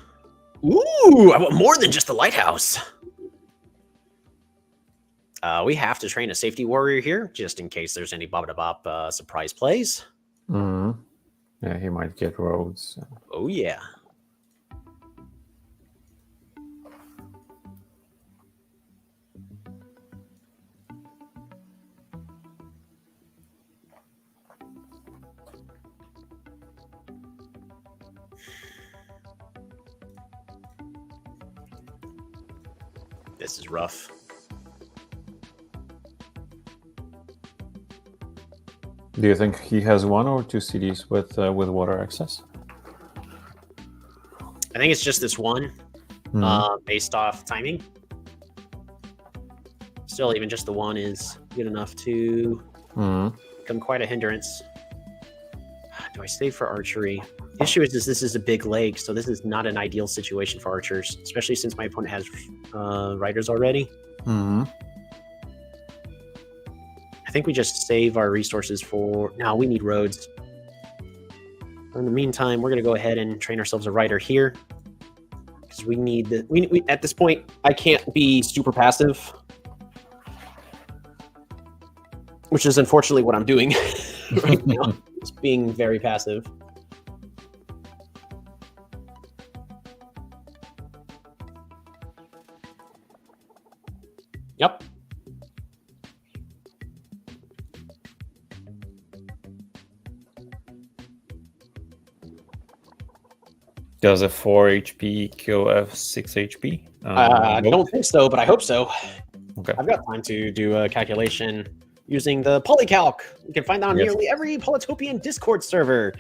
Ooh, I want more than just the lighthouse. We have to train a safety warrior here, just in case there's any bop surprise plays. Mm-hmm. Yeah, he might get roads. Oh, yeah. This is rough. Do you think he has 1 or 2 cities with water access? I think it's just this one, based off timing. Still, even just the one is good enough to become quite a hindrance. Do I save for archery? The issue is this is a big lake, so this is not an ideal situation for archers, especially since my opponent has riders already. I think we just save our resources for... Now we need roads. In the meantime, we're going to go ahead and train ourselves a rider here. Because we need... We at this point, I can't be super passive. Which is unfortunately what I'm doing right now. Just being very passive. Yep. Does a 4 HP kill a 6 HP? I don't think so, but I hope so. Okay. I've got time to do a calculation using the polycalc. You can find that on nearly every Polytopian Discord server.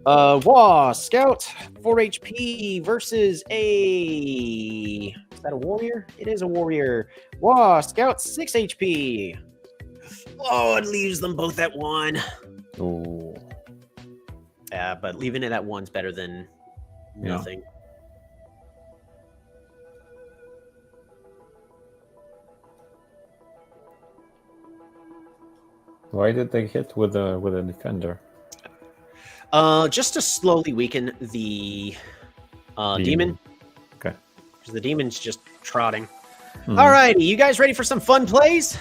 Scout 4 HP versus a... Is that a warrior? It is a warrior. Scout 6 HP. Oh, it leaves them both at 1. Ooh. Yeah, but leaving it at 1's better than nothing. Why did they hit with a defender? Just to slowly weaken the demon. Okay. Because the demon's just trotting. Alrighty, you guys ready for some fun plays?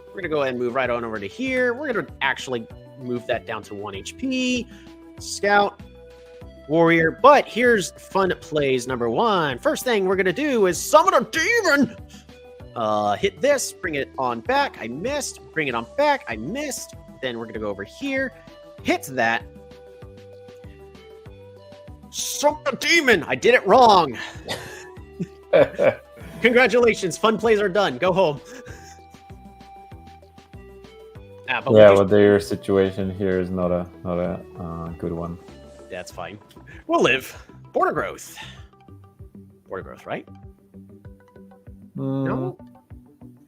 We're gonna go ahead and move right on over to here. We're gonna actually move that down to 1 HP. Scout, warrior. But here's fun plays number 1. First thing we're gonna do is summon a demon. Hit this, bring it on back. I missed. Bring it on back. I missed. Then we're gonna go over here. Hit that. Summon a demon. I did it wrong. Congratulations. Fun plays are done. Go home. But their situation here is not a good one. That's fine. We'll live. Border growth. Border growth, right? No.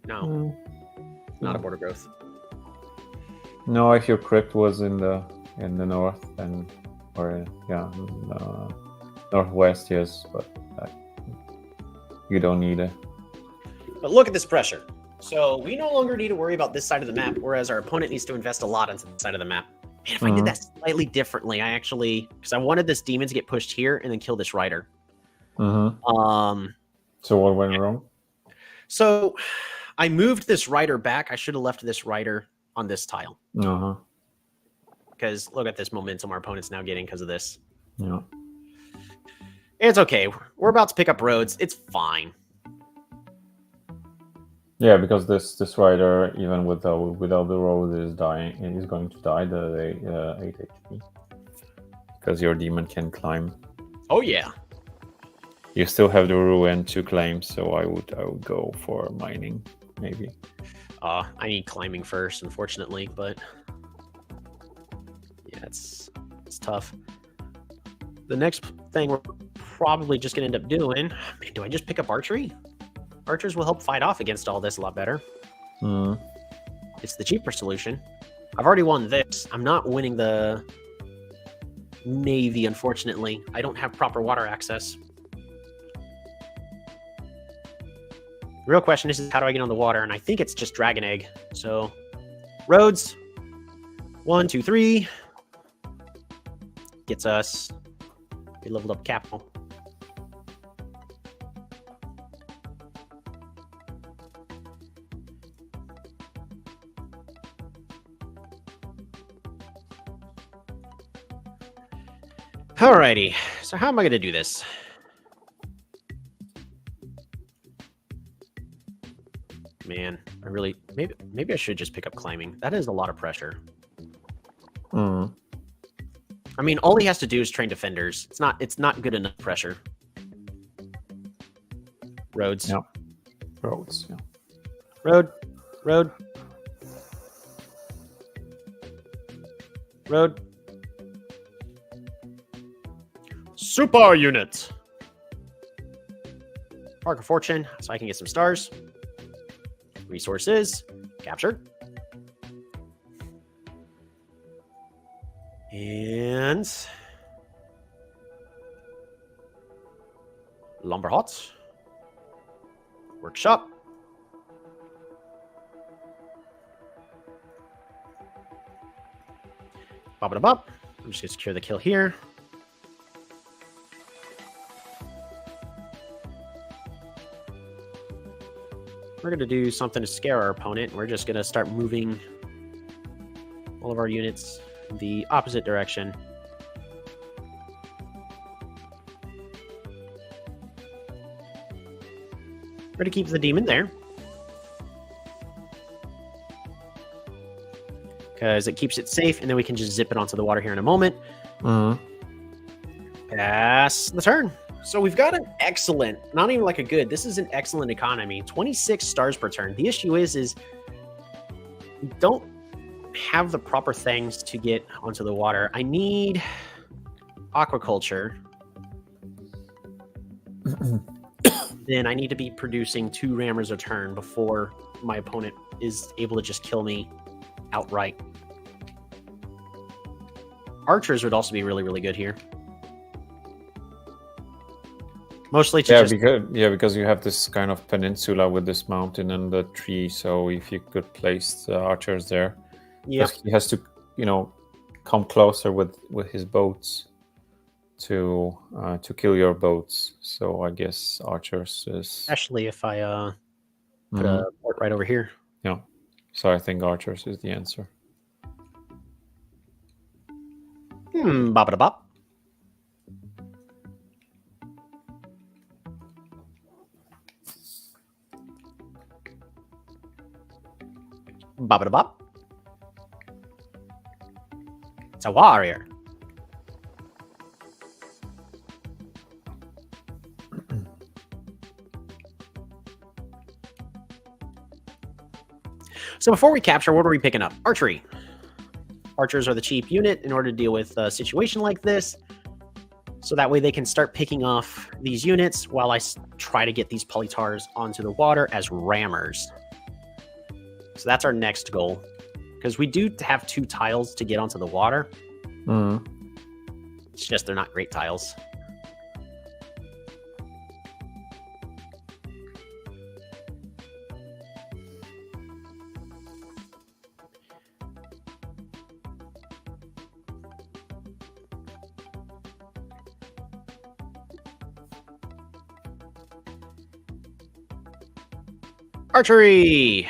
Not a border growth. No, if your crypt was in the north, then northwest, yes, but you don't need it. But look at this pressure. So we no longer need to worry about this side of the map, whereas our opponent needs to invest a lot into the side of the map. Man, if I did that slightly differently, because I wanted this demon to get pushed here and then kill this rider. So what went wrong? So I moved this rider back. I should have left this rider on this tile. Because look at this momentum our opponent's now getting because of this. Yeah. It's okay. We're about to pick up roads. It's fine. Yeah, because this rider, even without the road, is dying. It is going to die the 8 HP. Because your demon can climb. Oh yeah. You still have the ruin to claim, so I would go for mining, maybe. I need climbing first, unfortunately, but yeah, it's tough. The next thing we're probably just gonna end up doing. Man, do I just pick up archery? Archers will help fight off against all this a lot better. It's the cheaper solution. I've already won this. I'm not winning the Navy, unfortunately. I don't have proper water access. The real question is how do I get on the water? And I think it's just Dragon Egg. So, roads. 1, 2, 3. Gets us a leveled up capital. Alrighty, so how am I going to do this? Man, I really maybe I should just pick up climbing. That is a lot of pressure. I mean, all he has to do is train defenders. It's not good enough pressure. Roads. Yeah. Roads. Yeah. Road. Super unit. Park of Fortune, so I can get some stars. Resources. Captured. And Lumber Hut. Workshop. Bop. I'm just going to secure the kill here. We're going to do something to scare our opponent. We're just going to start moving all of our units in the opposite direction. We're going to keep the demon there, because it keeps it safe, and then we can just zip it onto the water here in a moment. Pass the turn. So we've got an excellent, not even like a good, this is an excellent economy. 26 stars per turn. The issue is we don't have the proper things to get onto the water. I need aquaculture. Then I need to be producing 2 rammers a turn before my opponent is able to just kill me outright. Archers would also be really, really good here. Mostly to just... because you have this kind of peninsula with this mountain and the tree. So if you could place the archers there, yeah, he has to, come closer with his boats to kill your boats. So I guess archers is... especially if I put a port right over here. Yeah. So I think archers is the answer. Bop it a bop. Bop it a bop. It's a warrior. So before we capture, what are we picking up? Archery. Archers are the cheap unit in order to deal with a situation like this. So that way they can start picking off these units while I try to get these polytars onto the water as rammers. So that's our next goal. Because we do have 2 tiles to get onto the water. It's just they're not great tiles. Archery!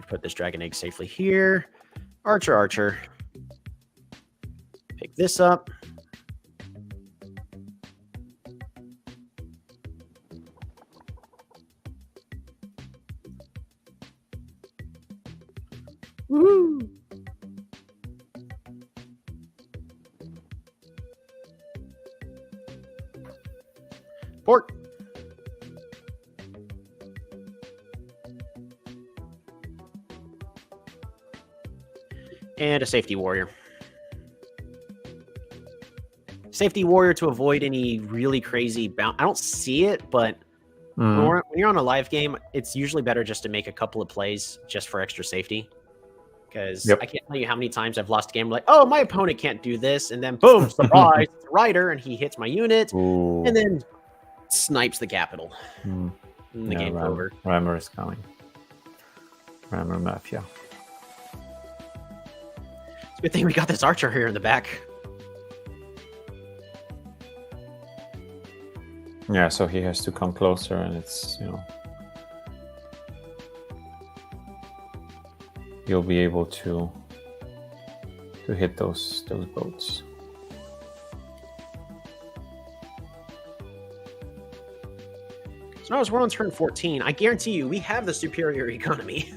Put this dragon egg safely here. Archer, archer. Pick this up. Woohoo! Port. And a safety warrior. Safety warrior to avoid any really crazy bounce. I don't see it, but when you're on a live game, it's usually better just to make a couple of plays just for extra safety. Because I can't tell you how many times I've lost a game like, oh, my opponent can't do this, and then boom, surprise, it's a rider, and he hits my unit, and then snipes the capital. And the game's over. Rammer is coming. Rammer Mafia. Good thing we got this archer here in the back. Yeah, so he has to come closer, and it's, you'll be able to hit those boats. So now as we're on turn 14, I guarantee you we have the superior economy.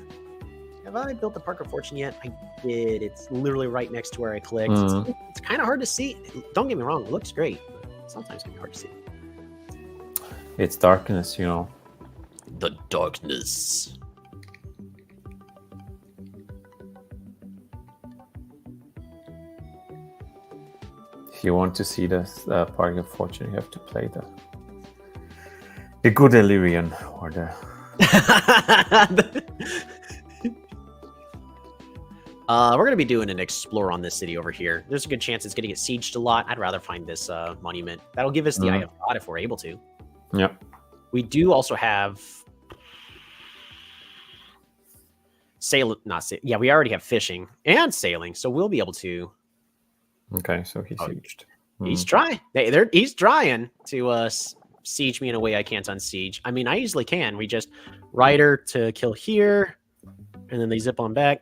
Have I built the Park of Fortune yet? I did. It's literally right next to where I clicked. It's kind of hard to see. Don't get me wrong, it looks great. Sometimes it can be hard to see. It's darkness, The darkness. If you want to see the Park of Fortune, you have to play the good Elyrion or the... We're going to be doing an explore on this city over here. There's a good chance it's going to get sieged a lot. I'd rather find this monument. That'll give us the Eye of God if we're able to. Yep. We do also have... Yeah, we already have fishing and sailing, so we'll be able to... Okay, so he's sieged. He's trying. He's trying to siege me in a way I can't unsiege. I mean, I easily can. We just rider to kill here, and then they zip on back.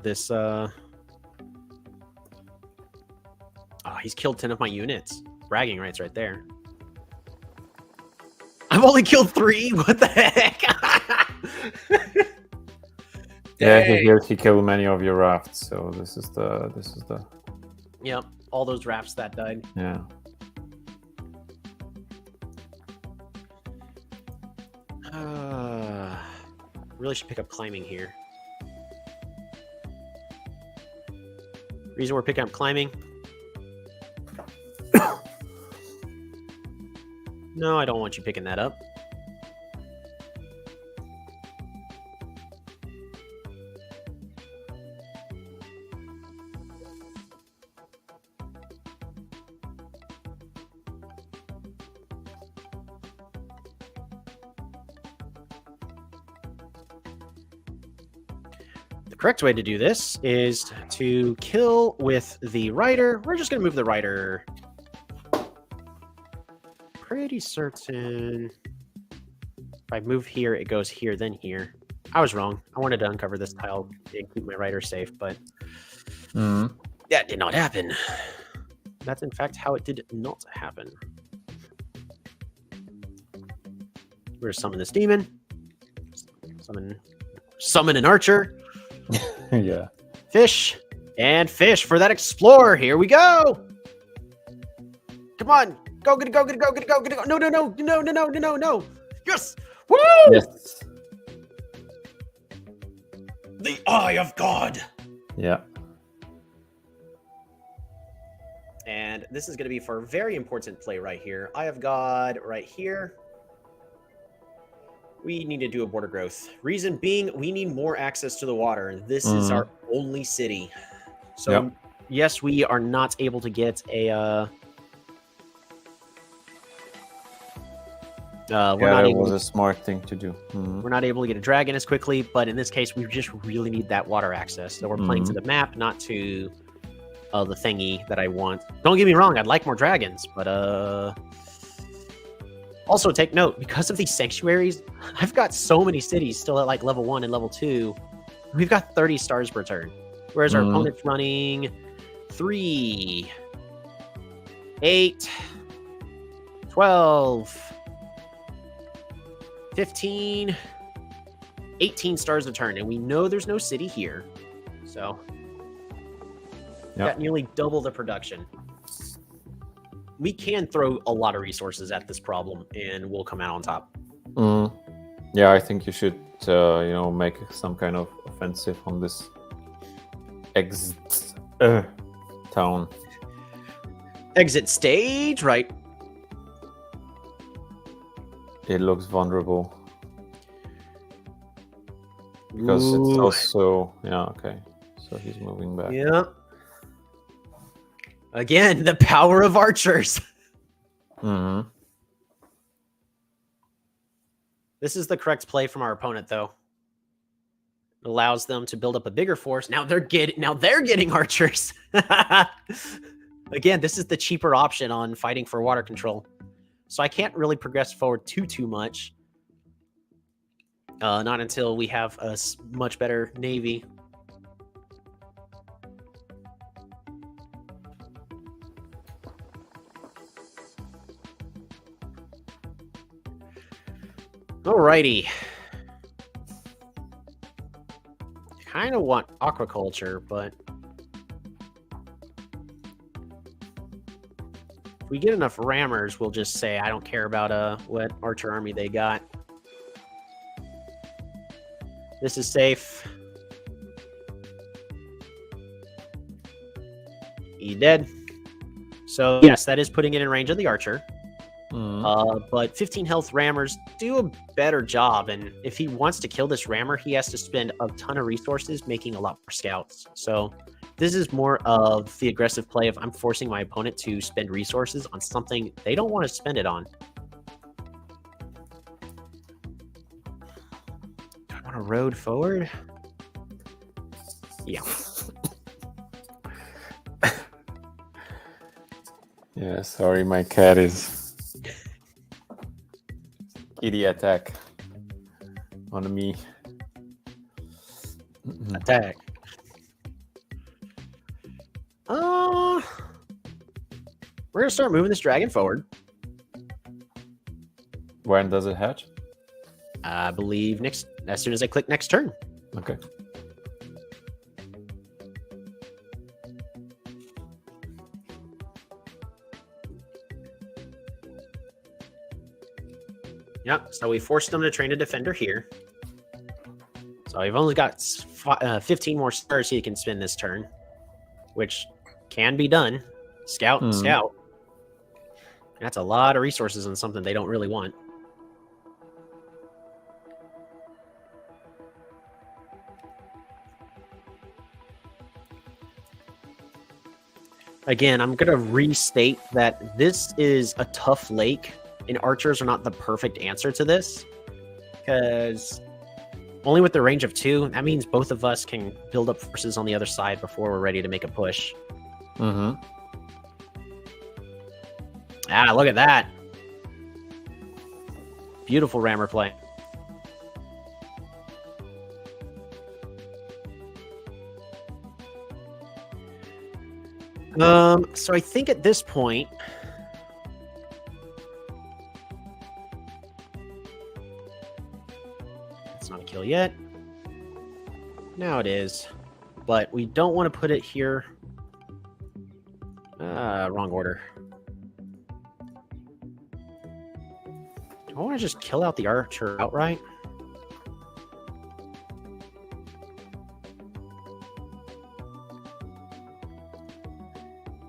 This he's killed 10 of my units. Bragging rights right there. I've only killed 3. What the heck? Yeah, he killed many of your rafts. So this is the. Yep, all those rafts that died. Yeah. Really should pick up climbing here. Reason we're picking up climbing. No, I don't want you picking that up. The correct way to do this is to kill with the rider. We're just going to move the rider. Pretty certain if I move here, it goes here, then here. I was wrong. I wanted to uncover this tile and keep my rider safe, but that did not happen. That's in fact how it did not happen. We're gonna summon this demon. Summon an archer. Yeah. Fish. And fish for that explorer. Here we go. Come on. Go, get it, go, get it, go, get it, go, get it, go. No, no, no, no, no, no, no, no. Yes. Woo! Yes. The Eye of God. Yeah. And this is going to be for a very important play right here. Eye of God right here. We need to do a border growth. Reason being, we need more access to the water. This is our only city. So, yes, we are not able to get a... it was a smart thing to do. We're not able to get a dragon as quickly, but in this case, we just really need that water access. So we're playing to the map, not to the thingy that I want. Don't get me wrong, I'd like more dragons, but also take note, because of these sanctuaries, I've got so many cities still at like level 1 and level 2. We've got 30 stars per turn, whereas our opponent's running 3, 8, 12, 15, 18 stars a turn, and we know there's no city here, so got nearly double the production. We can throw a lot of resources at this problem, and we'll come out on top. Yeah, I think you should, make some kind of offensive on this exit town. Exit stage, right? It looks vulnerable. Because it's also... Yeah, okay. So he's moving back. Yeah. Again, the power of archers. This is the correct play from our opponent, though. It allows them to build up a bigger force. Now they're getting archers. Again, this is the cheaper option on fighting for water control. So I can't really progress forward too much. Not until we have a much better navy. Alrighty. Kind of want aquaculture, but if we get enough rammers, we'll just say, I don't care about what archer army they got. This is safe. He dead. So yes, that is putting it in range of the archer. But 15 health rammers do a better job, and if he wants to kill this rammer, he has to spend a ton of resources making a lot more scouts. So this is more of the aggressive play of I'm forcing my opponent to spend resources on something they don't want to spend it on. Do I want to road forward? Yeah. Yeah, sorry, my cat is... Kitty attack on me. Attack. We're gonna start moving this dragon forward. When does it hatch? I believe as soon as I click next turn. Okay. Yep, so we forced them to train a defender here. So we've only got 15 more stars he can spend this turn, which can be done. Scout and scout. That's a lot of resources on something they don't really want. Again, I'm going to restate that this is a tough lake, and archers are not the perfect answer to this, because Only with the range of 2. That means both of us can build up forces on the other side before we're ready to make a push. Mm-hmm. Ah, look at that. Beautiful rammer play. So I think at this point, it's not a kill yet. Now it is, but we don't want to put it here. Wrong order. Do I want to just kill out the archer outright?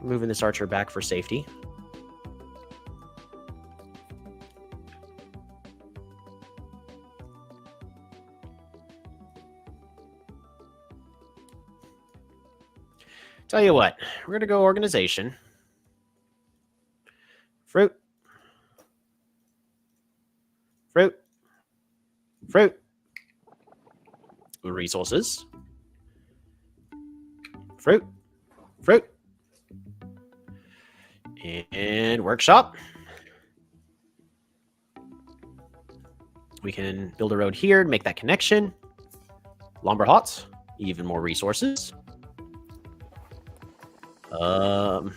Moving this archer back for safety. Tell you what, we're going to go organization. Fruit. Fruit. Fruit. Resources. Fruit. Fruit. And workshop. We can build a road here to make that connection. Lumber huts, even more resources. Tell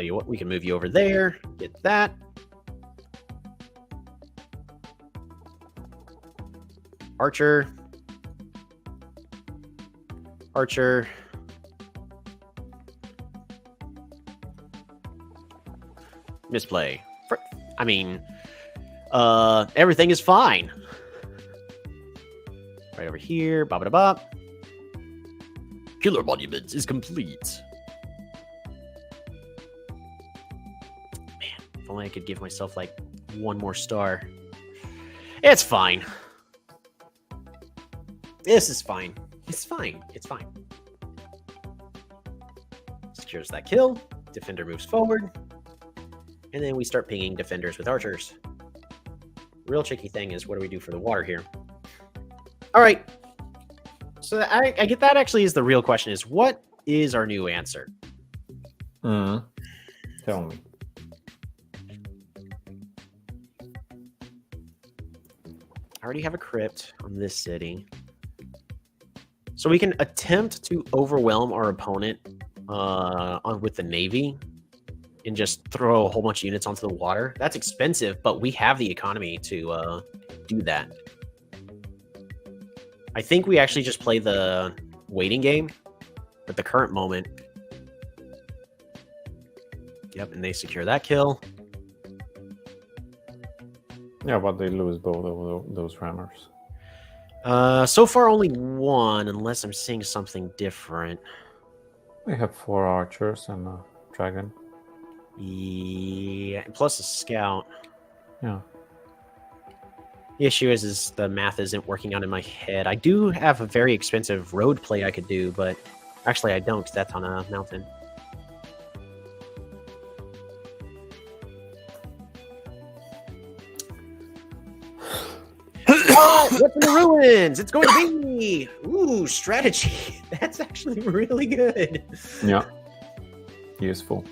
you what, we can move you over there. Get that. Archer. Archer. Misplay. I mean, everything is fine. Right over here. Ba-ba-da-ba. Killer Monuments is complete. Man, if only I could give myself like one more star. It's fine. This is fine. It's fine. It's fine. Secures that kill. Defender moves forward. And then we start pinging defenders with archers. Real tricky thing is, what do we do for the water here? All right. So I get that actually is the real question is, what is our new answer? Tell me. I already have a crypt on this city. So we can attempt to overwhelm our opponent with the navy and just throw a whole bunch of units onto the water. That's expensive, but we have the economy to do that. I think we actually just play the waiting game at the current moment. Yep, and they secure that kill. Yeah, but they lose both of those rammers. So far only one, unless I'm seeing something different. We have 4 archers and a dragon. Yeah, plus a scout. Yeah. The issue is the math isn't working out in my head. I do have a very expensive road play I could do, but actually I don't. That's on a mountain. What's in the ruins? It's going to be... Ooh, strategy. That's actually really good. Yeah. Useful.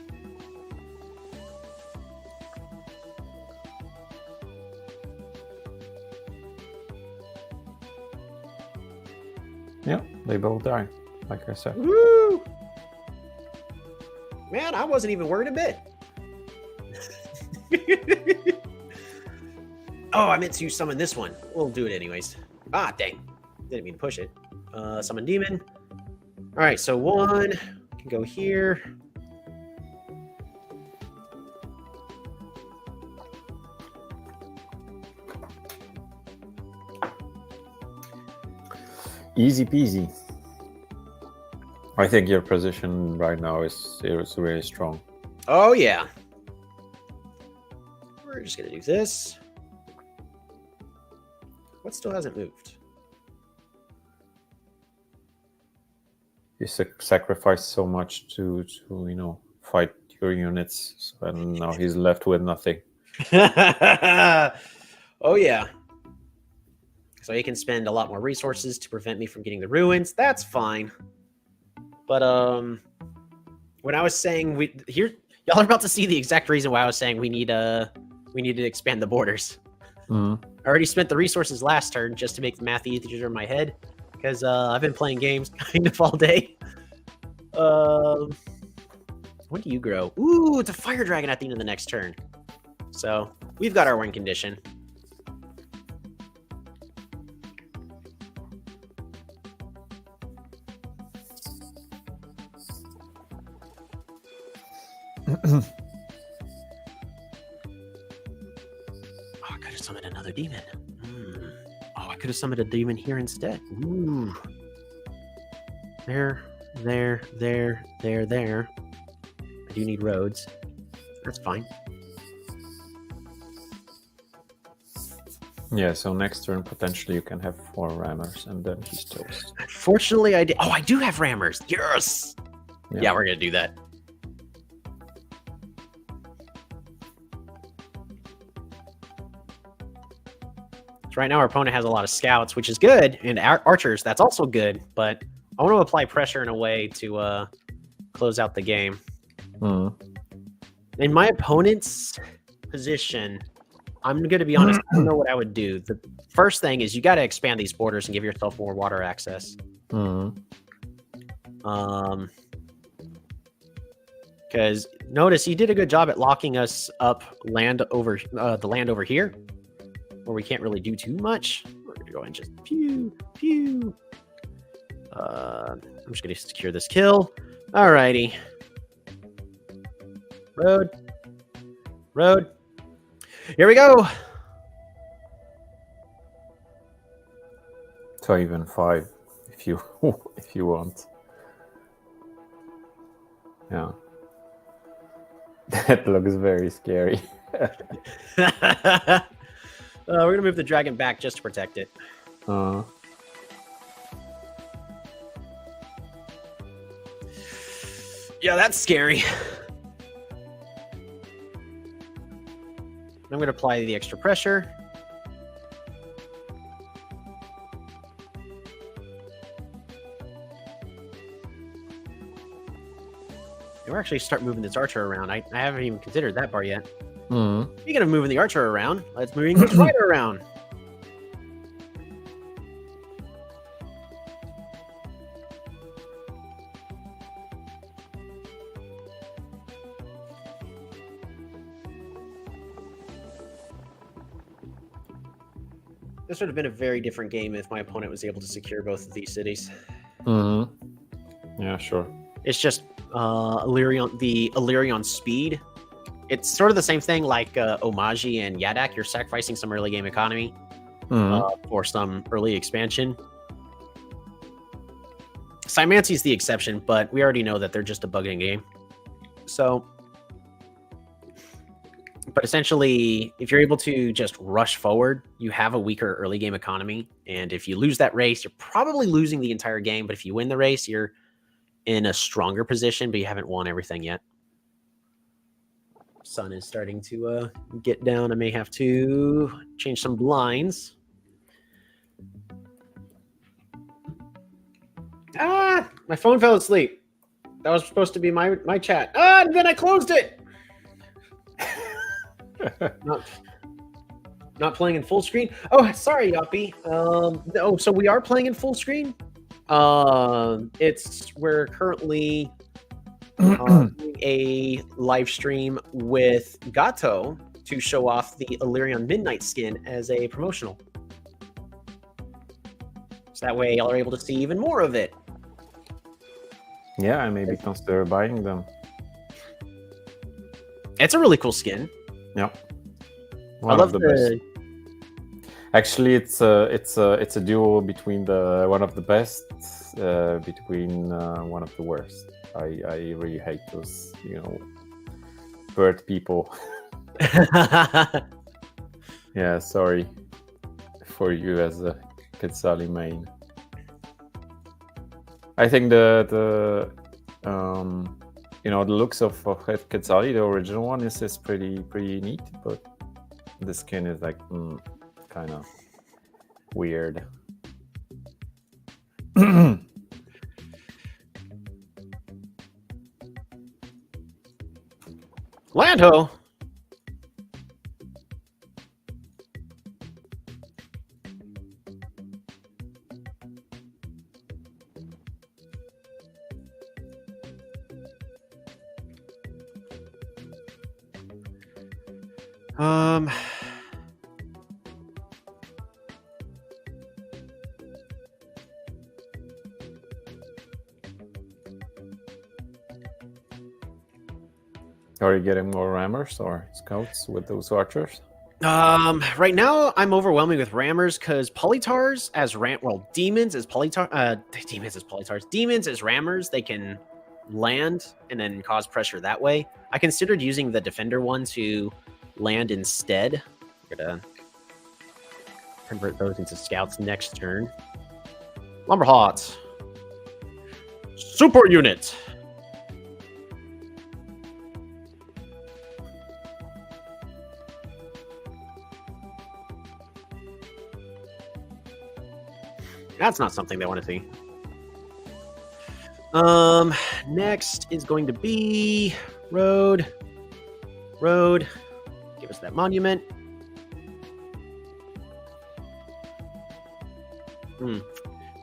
Yeah, they both die, like I said. Woo! Man, I wasn't even worried a bit. Oh, I meant to summon this one. We'll do it anyways. Ah, dang. Didn't mean to push it. Summon demon. All right, so one can go here. Easy peasy. I think your position right now is really strong. Oh, yeah. We're just going to do this. What still hasn't moved? You sacrificed so much to fight your units, and now he's left with nothing. Oh, yeah. So he can spend a lot more resources to prevent me from getting the ruins. That's fine. But when I was saying y'all are about to see the exact reason why I was saying we need to expand the borders. I already spent the resources last turn just to make the math easier in my head, because I've been playing games kind of all day. When do you grow? Ooh, it's a fire dragon at the end of the next turn. So we've got our win condition. Oh, I could have summoned another demon. Oh, I could have summoned a demon here instead. Ooh. There. I do need roads. That's fine. Yeah, so next turn, potentially you can have 4 rammers, and then he's toast. Unfortunately, I did. Oh, I do have rammers. Yes! Yeah, we're going to do that. So right now, our opponent has a lot of scouts, which is good, and archers, that's also good, but I want to apply pressure in a way to close out the game. In my opponent's position, I'm going to be honest, I don't know what I would do. The first thing is you got to expand these borders and give yourself more water access. Because notice he did a good job at locking us up the land over here, where we can't really do too much. We're going to go and just pew. I'm just going to secure this kill. Alrighty. Road. Here we go. So even 5, if you want. Yeah. That looks very scary. We're gonna move the dragon back just to protect it. Yeah, that's scary. I'm going to apply the extra pressure. And we're actually start moving this archer around. I haven't even considered that part yet. Speaking of moving the archer around, let's move the fighter around. This would have been a very different game if my opponent was able to secure both of these cities. Yeah, sure. It's just the Elyrion speed. It's sort of the same thing like Omaji and Yadak. You're sacrificing some early game economy for some early expansion. Cymancy is the exception, but we already know that they're just a bugging game. So, but essentially, if you're able to just rush forward, you have a weaker early game economy. And if you lose that race, you're probably losing the entire game. But if you win the race, you're in a stronger position, but you haven't won everything yet. Sun is starting to get down. I may have to change some blinds. Ah, my phone fell asleep. That was supposed to be my chat. Ah, and then I closed it. Not playing in full screen. Oh, sorry, Yoppy. No, so we are playing in full screen. We're currently doing a live stream with Gato to show off the Elyrion Midnight skin as a promotional. So that way y'all are able to see even more of it. Yeah, I maybe consider buying them. It's a really cool skin. Yeah. I love the best. Actually, it's a duo between one of the best, between one of the worst. I really hate those, bird people. Yeah, sorry for you as a Quetzali main. I think the looks of Quetzali, the original one, is pretty neat, but the skin is like kind of Weird. Lando. Are you getting more rammers or scouts with those archers? Right now I'm overwhelming with rammers because polytars as demons as demons as rammers, they can land and then cause pressure that way. I considered using the defender one to land instead. We're gonna convert those into scouts next turn. Lumberhawks. Super unit. That's not something they want to see. Next is going to be road. Give us that monument.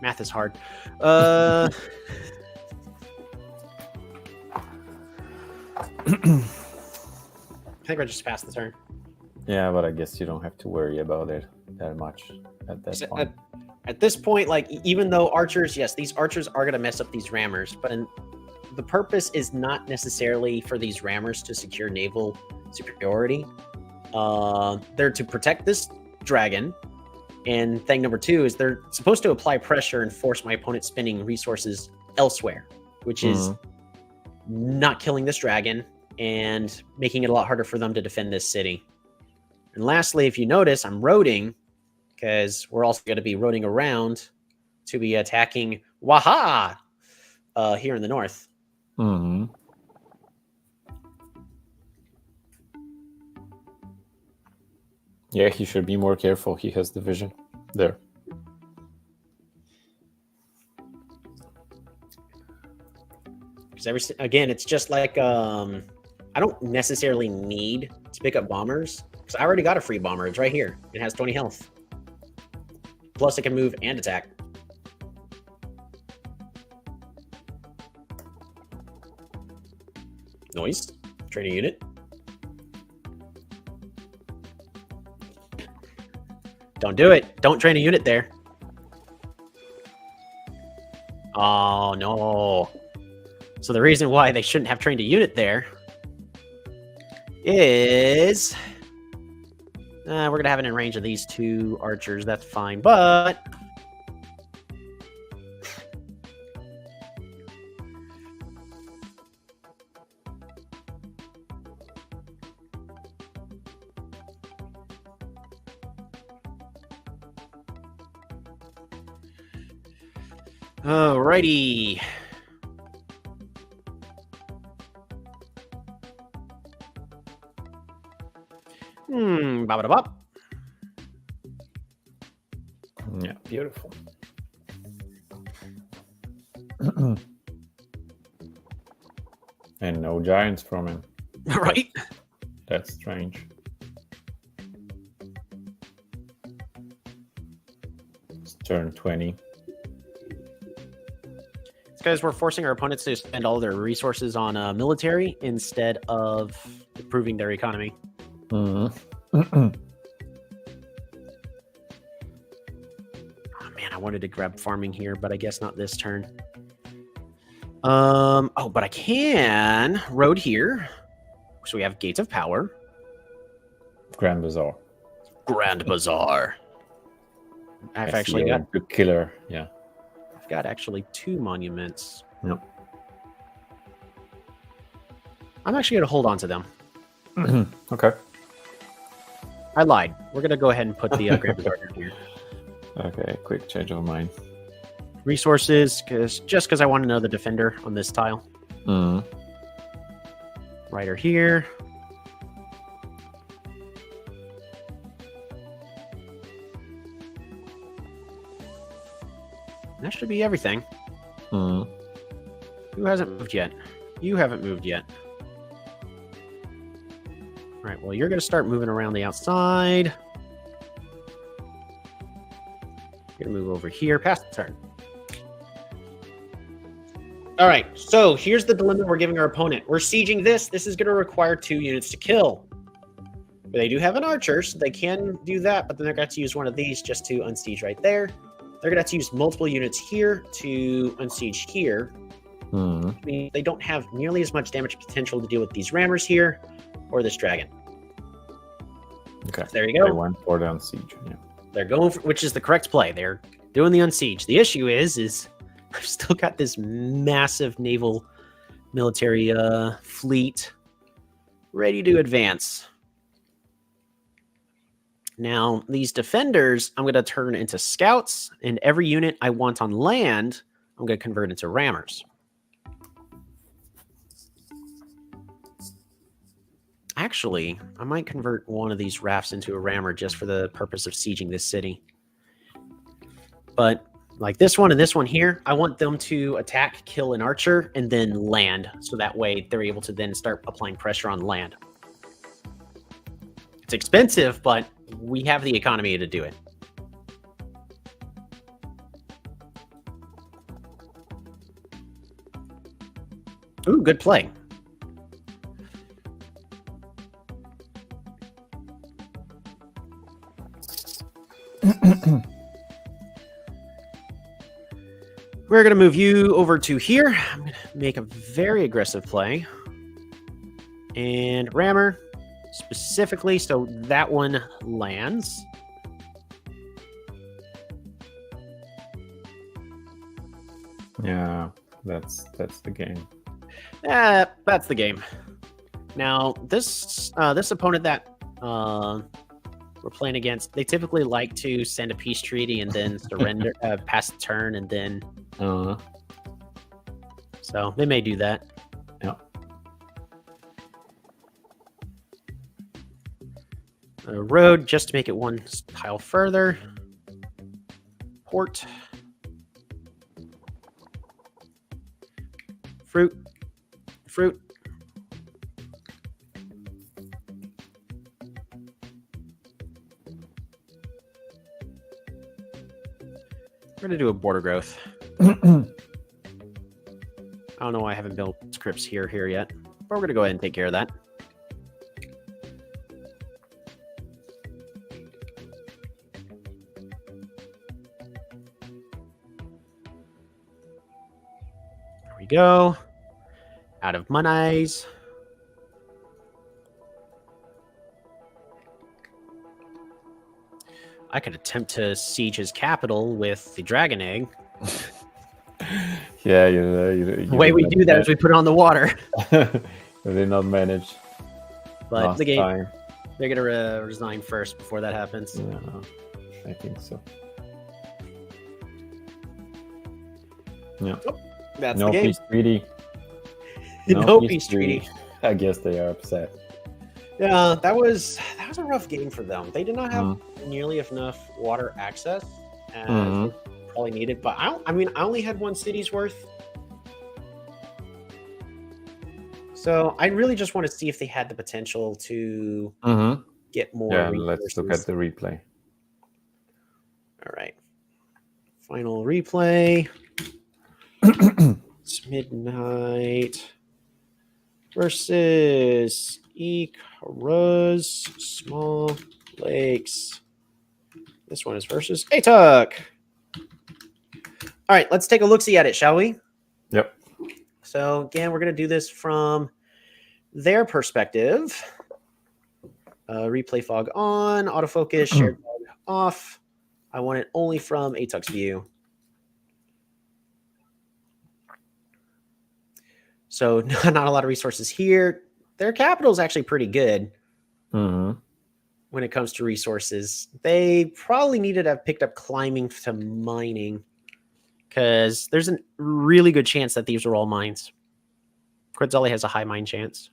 Math is hard. I think I just passed the turn. Yeah, but I guess you don't have to worry about it that much at that point. At this point, like, even though archers, yes, these archers are going to mess up these rammers, but the purpose is not necessarily for these rammers to secure naval superiority. They're to protect this dragon. And thing number two is they're supposed to apply pressure and force my opponent spending resources elsewhere, which is not killing this dragon and making it a lot harder for them to defend this city. And lastly, if you notice, I'm roading because we're also going to be roading around to be attacking Waha here in the north. Mm-hmm. Yeah, he should be more careful. He has the vision there. Because again, it's just like I don't necessarily need to pick up bombers because I already got a free bomber. It's right here. It has 20 health. Plus, it can move and attack. Noise. Training unit. Don't do it. Don't train a unit there. Oh, no. So the reason why they shouldn't have trained a unit there is... we're going to have it in range of these two archers. That's fine, but... Alrighty. Bop. Yeah, beautiful. And no giants from him. Right? That's strange. It's turn 20. It's because we're forcing our opponents to spend all their resources on military instead of improving their economy. Mm-hmm. Oh man, I wanted to grab farming here, but I guess not this turn. But I can road here. So we have Gates of Power. Grand Bazaar. I've actually got the killer. Yeah. I've got actually 2 monuments. Yep. I'm actually going to hold on to them. Okay. I lied. We're going to go ahead and put the Grand Bazaar here. Okay, quick change of mind. Resources, because I want to know the defender on this tile. Rider here. That should be everything. Who hasn't moved yet? You haven't moved yet. All right, well, you're going to start moving around the outside. You're going to move over here, past the turn. All right, so here's the dilemma we're giving our opponent. We're sieging this. This is going to require 2 units to kill. But they do have an archer, so they can do that, but then they're going to have to use one of these just to unsiege right there. They're going to have to use multiple units here to unsiege here. I mean, they don't have nearly as much damage potential to deal with these rammers here or this dragon. Okay. So there you go. They went for the unsiege. Yeah. They're going for, which is the correct play. They're doing the unsiege. The issue is I've still got this massive naval military fleet ready to advance. Now, these defenders, I'm going to turn into scouts, and every unit I want on land, I'm going to convert into rammers. Actually, I might convert one of these rafts into a rammer just for the purpose of sieging this city. But like this one and this one here, I want them to attack, kill an archer, and then land. So that way they're able to then start applying pressure on land. It's expensive, but we have the economy to do it. Ooh, good play. We're going to move you over to here. I'm going to make a very aggressive play. And rammer, specifically, so that one lands. Yeah, that's the game. That's the game. Now, this opponent that we're playing against, they typically like to send a peace treaty and then surrender, pass the turn, and then... So they may do that. Yeah. A road, just to make it one tile further. Port. Fruit. Fruit. We're going to do a border growth. I don't know why I haven't built scripts here yet, but we're going to go ahead and take care of that. There we go. Out of monies. I could attempt to siege his capital with the dragon egg. Yeah, the way we do that is we put it on the water. They did not manage. But the game, they're gonna resign first before that happens. Yeah, I think so. Yeah. Oh, that's no the game. Peace treaty. No peace treaty. I guess they are upset. Yeah, that was a rough game for them. They did not have nearly enough water access as probably needed. But I only had 1 city's worth. So I really just want to see if they had the potential to get more. Yeah, resources. let's look at the replay. All right. Final replay. It's midnight versus Icarus Small Lakes. This one is versus Atuk. All right, let's take a look-see at it, shall we? Yep. So again, we're going to do this from their perspective. Replay fog on, autofocus, shared fog off. I want it only from Atuk's view. So not a lot of resources here. Their capital is actually pretty good when it comes to resources. They probably needed to have picked up climbing to mining because there's a really good chance that these are all mines. Quetzali has a high mine chance.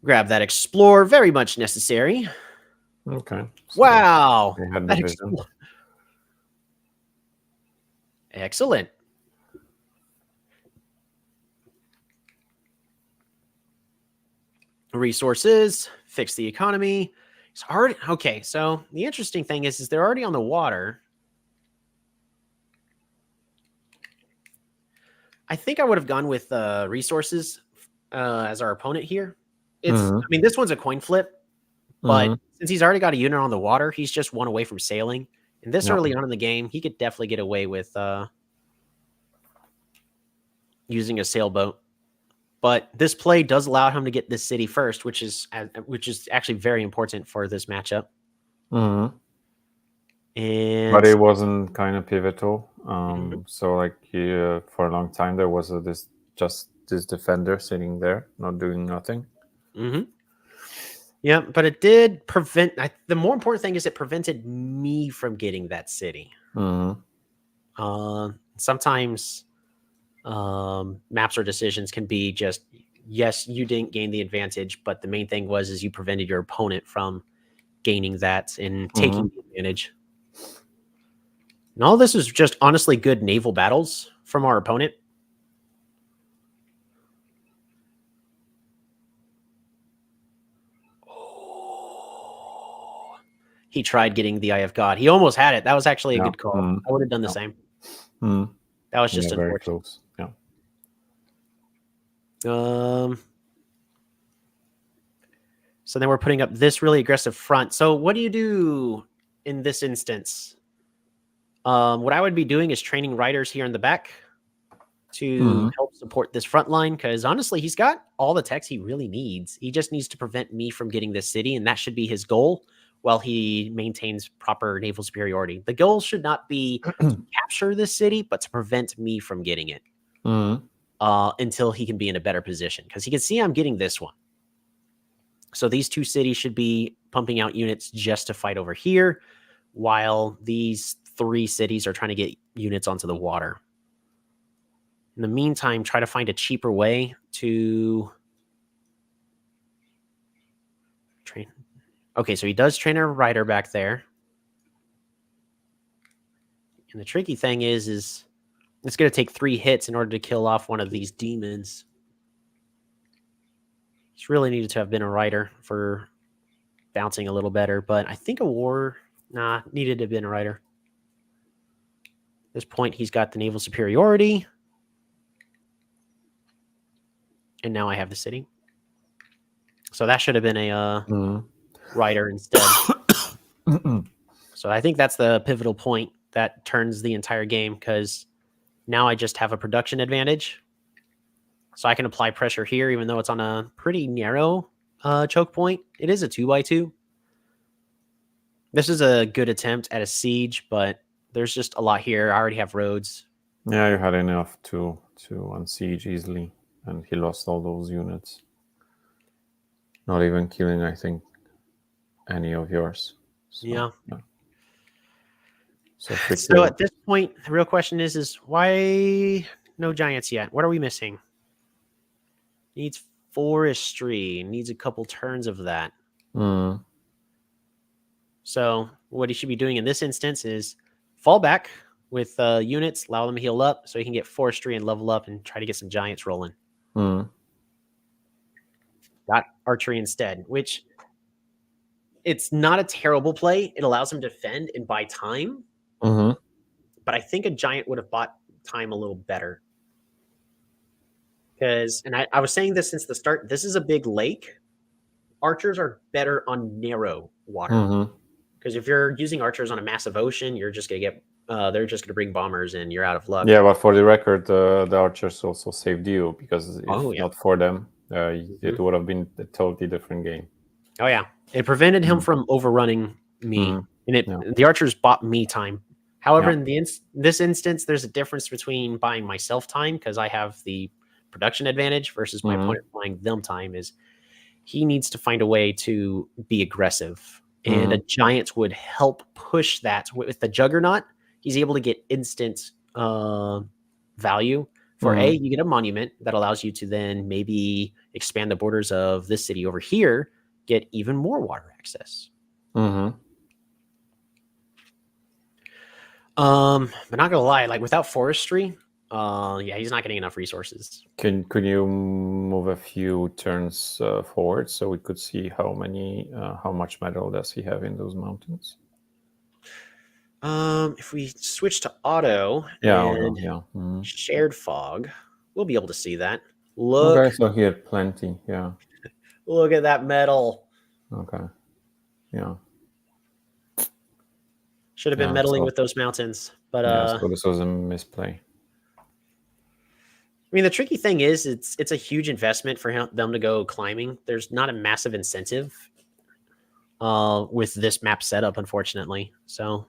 Grab that explore, very much necessary. Okay. So wow. they had the vision. Excellent. Resources, fix the economy. It's already okay. So the interesting thing is they're already on the water. I think I would have gone with resources as our opponent here. I mean, this one's a coin flip, but since he's already got a unit on the water, he's just one away from sailing. And this early on in the game, he could definitely get away with using a sailboat. But this play does allow him to get this city first, which is actually very important for this matchup. And but it wasn't kind of pivotal. So like for a long time there was this defender sitting there, not doing nothing. Yeah, but it did prevent. The more important thing is it prevented me from getting that city. Sometimes maps or decisions can be just, yes, you didn't gain the advantage, but the main thing is you prevented your opponent from gaining that and taking the advantage. And all this is just honestly good naval battles from our opponent. He tried getting the Eye of God. He almost had it. That was actually a good call. I would have done the same. That was just very unfortunate. close. Yeah. So then we're putting up this really aggressive front. So what do you do in this instance? What I would be doing is training riders here in the back to help support this front line, because honestly, he's got all the techs he really needs. He just needs to prevent me from getting this city, and that should be his goal while he maintains proper naval superiority. The goal should not be to capture this city, but to prevent me from getting it until he can be in a better position, because he can see I'm getting this one. So these two cities should be pumping out units just to fight over here, while these 3 cities are trying to get units onto the water. In the meantime, try to find a cheaper way to train. Okay, so he does train a rider back there. And the tricky thing is it's going to take 3 hits in order to kill off one of these demons. He's really needed to have been a rider for bouncing a little better, but I think a war, needed to have been a rider. At this point, he's got the naval superiority. And now I have the city. So that should have been a rider instead. So I think that's the pivotal point that turns the entire game, because now I just have a production advantage. So I can apply pressure here, even though it's on a pretty narrow choke point. It is a 2x2. This is a good attempt at a siege, but there's just a lot here. I already have roads. Yeah, you had enough to unsiege easily, and he lost all those units. Not even killing, I think, any of yours. So, yeah. So at this point, the real question is why no giants yet? What are we missing? Needs forestry. Needs a couple turns of that. So what he should be doing in this instance is fall back with units, allow them to heal up so he can get forestry and level up and try to get some giants rolling. Got archery instead, which it's not a terrible play. It allows him to defend and buy time. But I think a giant would have bought time a little better. Because, and I was saying this since the start, this is a big lake. Archers are better on narrow water. Because if you're using archers on a massive ocean, you're just going to get, they're just going to bring bombers and you're out of luck. Yeah, but for the record, the archers also saved you, because if not for them, it would have been a totally different game. Oh, yeah. It prevented him from overrunning me. And the archers bought me time. However, in this instance, there's a difference between buying myself time, because I have the production advantage, versus my opponent buying them time. Is he needs to find a way to be aggressive. And a giant would help push that. With the Juggernaut, he's able to get instant value. For A, you get a monument that allows you to then maybe expand the borders of this city over here, get even more water access. But not gonna lie, like without forestry, yeah, he's not getting enough resources. Could you move a few turns forward so we could see how much metal does he have in those mountains? If we switch to auto Yeah, and yeah. shared fog, we'll be able to see that. Look, Okay, so he had plenty. Yeah. look at that metal. Okay. Yeah. Should have been meddling with those mountains, but yeah. So this was a misplay. I mean, the tricky thing is, it's a huge investment for them to go climbing. There's not a massive incentive with this map setup, unfortunately. So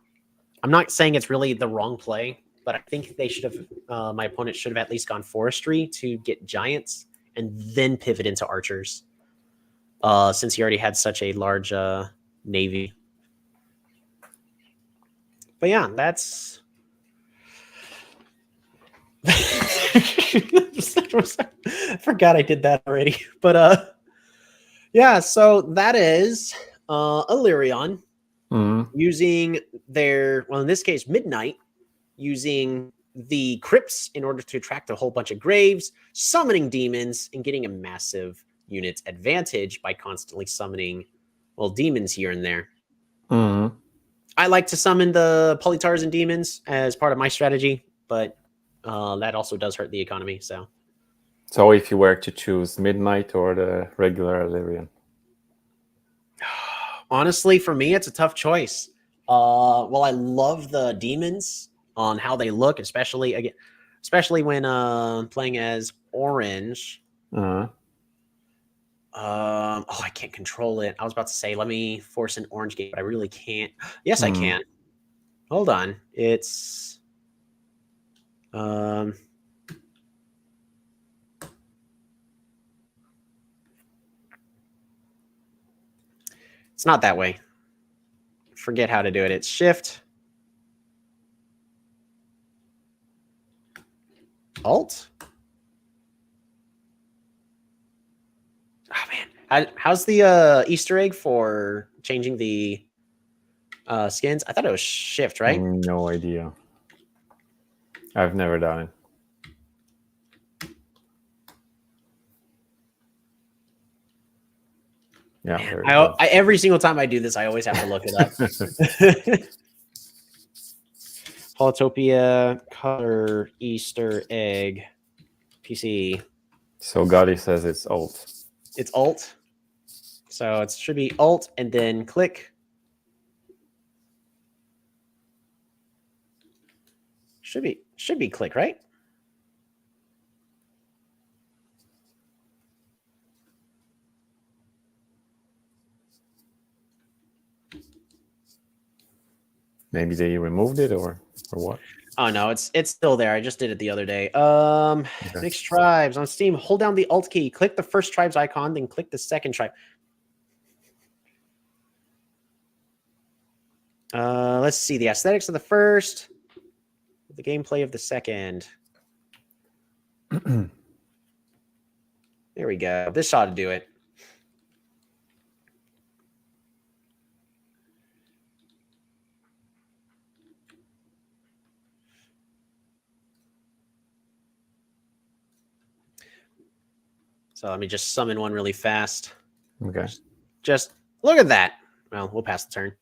I'm not saying it's really the wrong play, but I think they should have. My opponent should have at least gone forestry to get giants and then pivot into archers, since he already had such a large navy. But yeah, that's. I forgot I did that already, but yeah. So that is Elyrion using their, well, in this case, Midnight, using the crypts in order to attract a whole bunch of graves, summoning demons, and getting a massive unit advantage by constantly summoning, well, demons here and there. I like to summon the Polytars and demons as part of my strategy, but that also does hurt the economy. So if you were to choose Midnight or the regular Elyrion? Honestly, for me, it's a tough choice. Well, I love the demons on how they look, especially when playing as orange. Oh, I can't control it. I was about to say, let me force an orange game, but I really can't. Yes, I can. Hold on. It's it's not that way. Forget how to do it. It's Shift, Alt. Oh man, how's the Easter egg for changing the skins? I thought it was Shift, right? No idea. I've never done it. Yeah, man, every single time I do this, I always have to look it up. Polytopia color Easter egg PC. So Gotti says it's Alt. It's Alt. So it should be Alt and then click. Should be click, right? Maybe they removed it or what? Oh no, it's still there. I just did it the other day. Mixed tribes on Steam. Hold down the Alt key. Click the first tribe's icon, then click the second tribe. Let's see the aesthetics of the first, the gameplay of the second. There we go. This ought to do it. So let me just summon one really fast. Okay. Just look at that. Well, we'll pass the turn.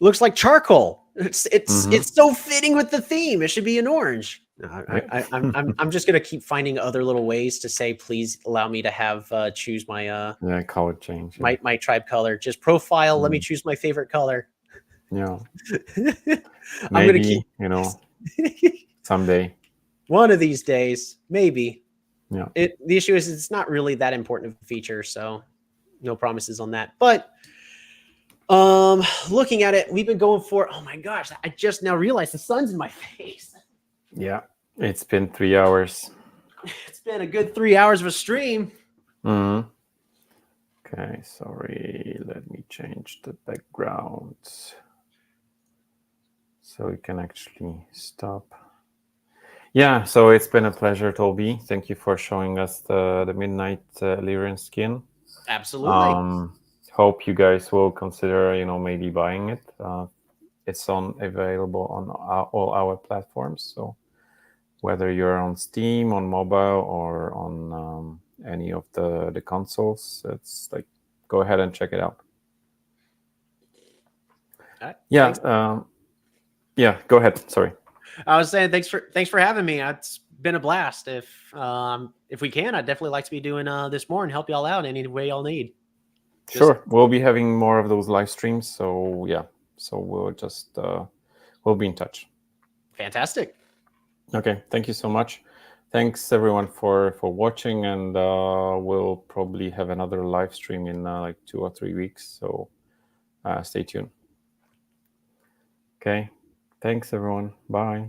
Looks like charcoal. It's so fitting with the theme. It should be an orange. I'm just gonna keep finding other little ways to say, please allow me to have choose my color change. My tribe color. Just profile. Let me choose my favorite color. Yeah. I'm gonna keep someday. One of these days, maybe. Yeah. The issue is it's not really that important of a feature, so no promises on that. But looking at it, we've been going for, oh my gosh, I just now realized the sun's in my face. Yeah, it's been 3 hours. It's been a good 3 hours of a stream. Okay, sorry, let me change the background so we can actually stop. Yeah, so it's been a pleasure, Toby. Thank you for showing us the Midnight Elyrion skin. Absolutely. hope you guys will consider, maybe buying it. It's available on all our platforms. So whether you're on Steam, on mobile, or on any of the consoles, it's like, go ahead and check it out. Yeah. Yeah. Go ahead. Sorry. I was saying thanks for having me. It's been a blast. If we can, I'd definitely like to be doing this more and help y'all out any way y'all need. Sure, we'll be having more of those live streams. So yeah, so we'll be in touch. Fantastic. Okay, thank you so much. Thanks everyone for watching, and we'll probably have another live stream in like 2 or 3 weeks. So stay tuned. Okay, thanks everyone. Bye.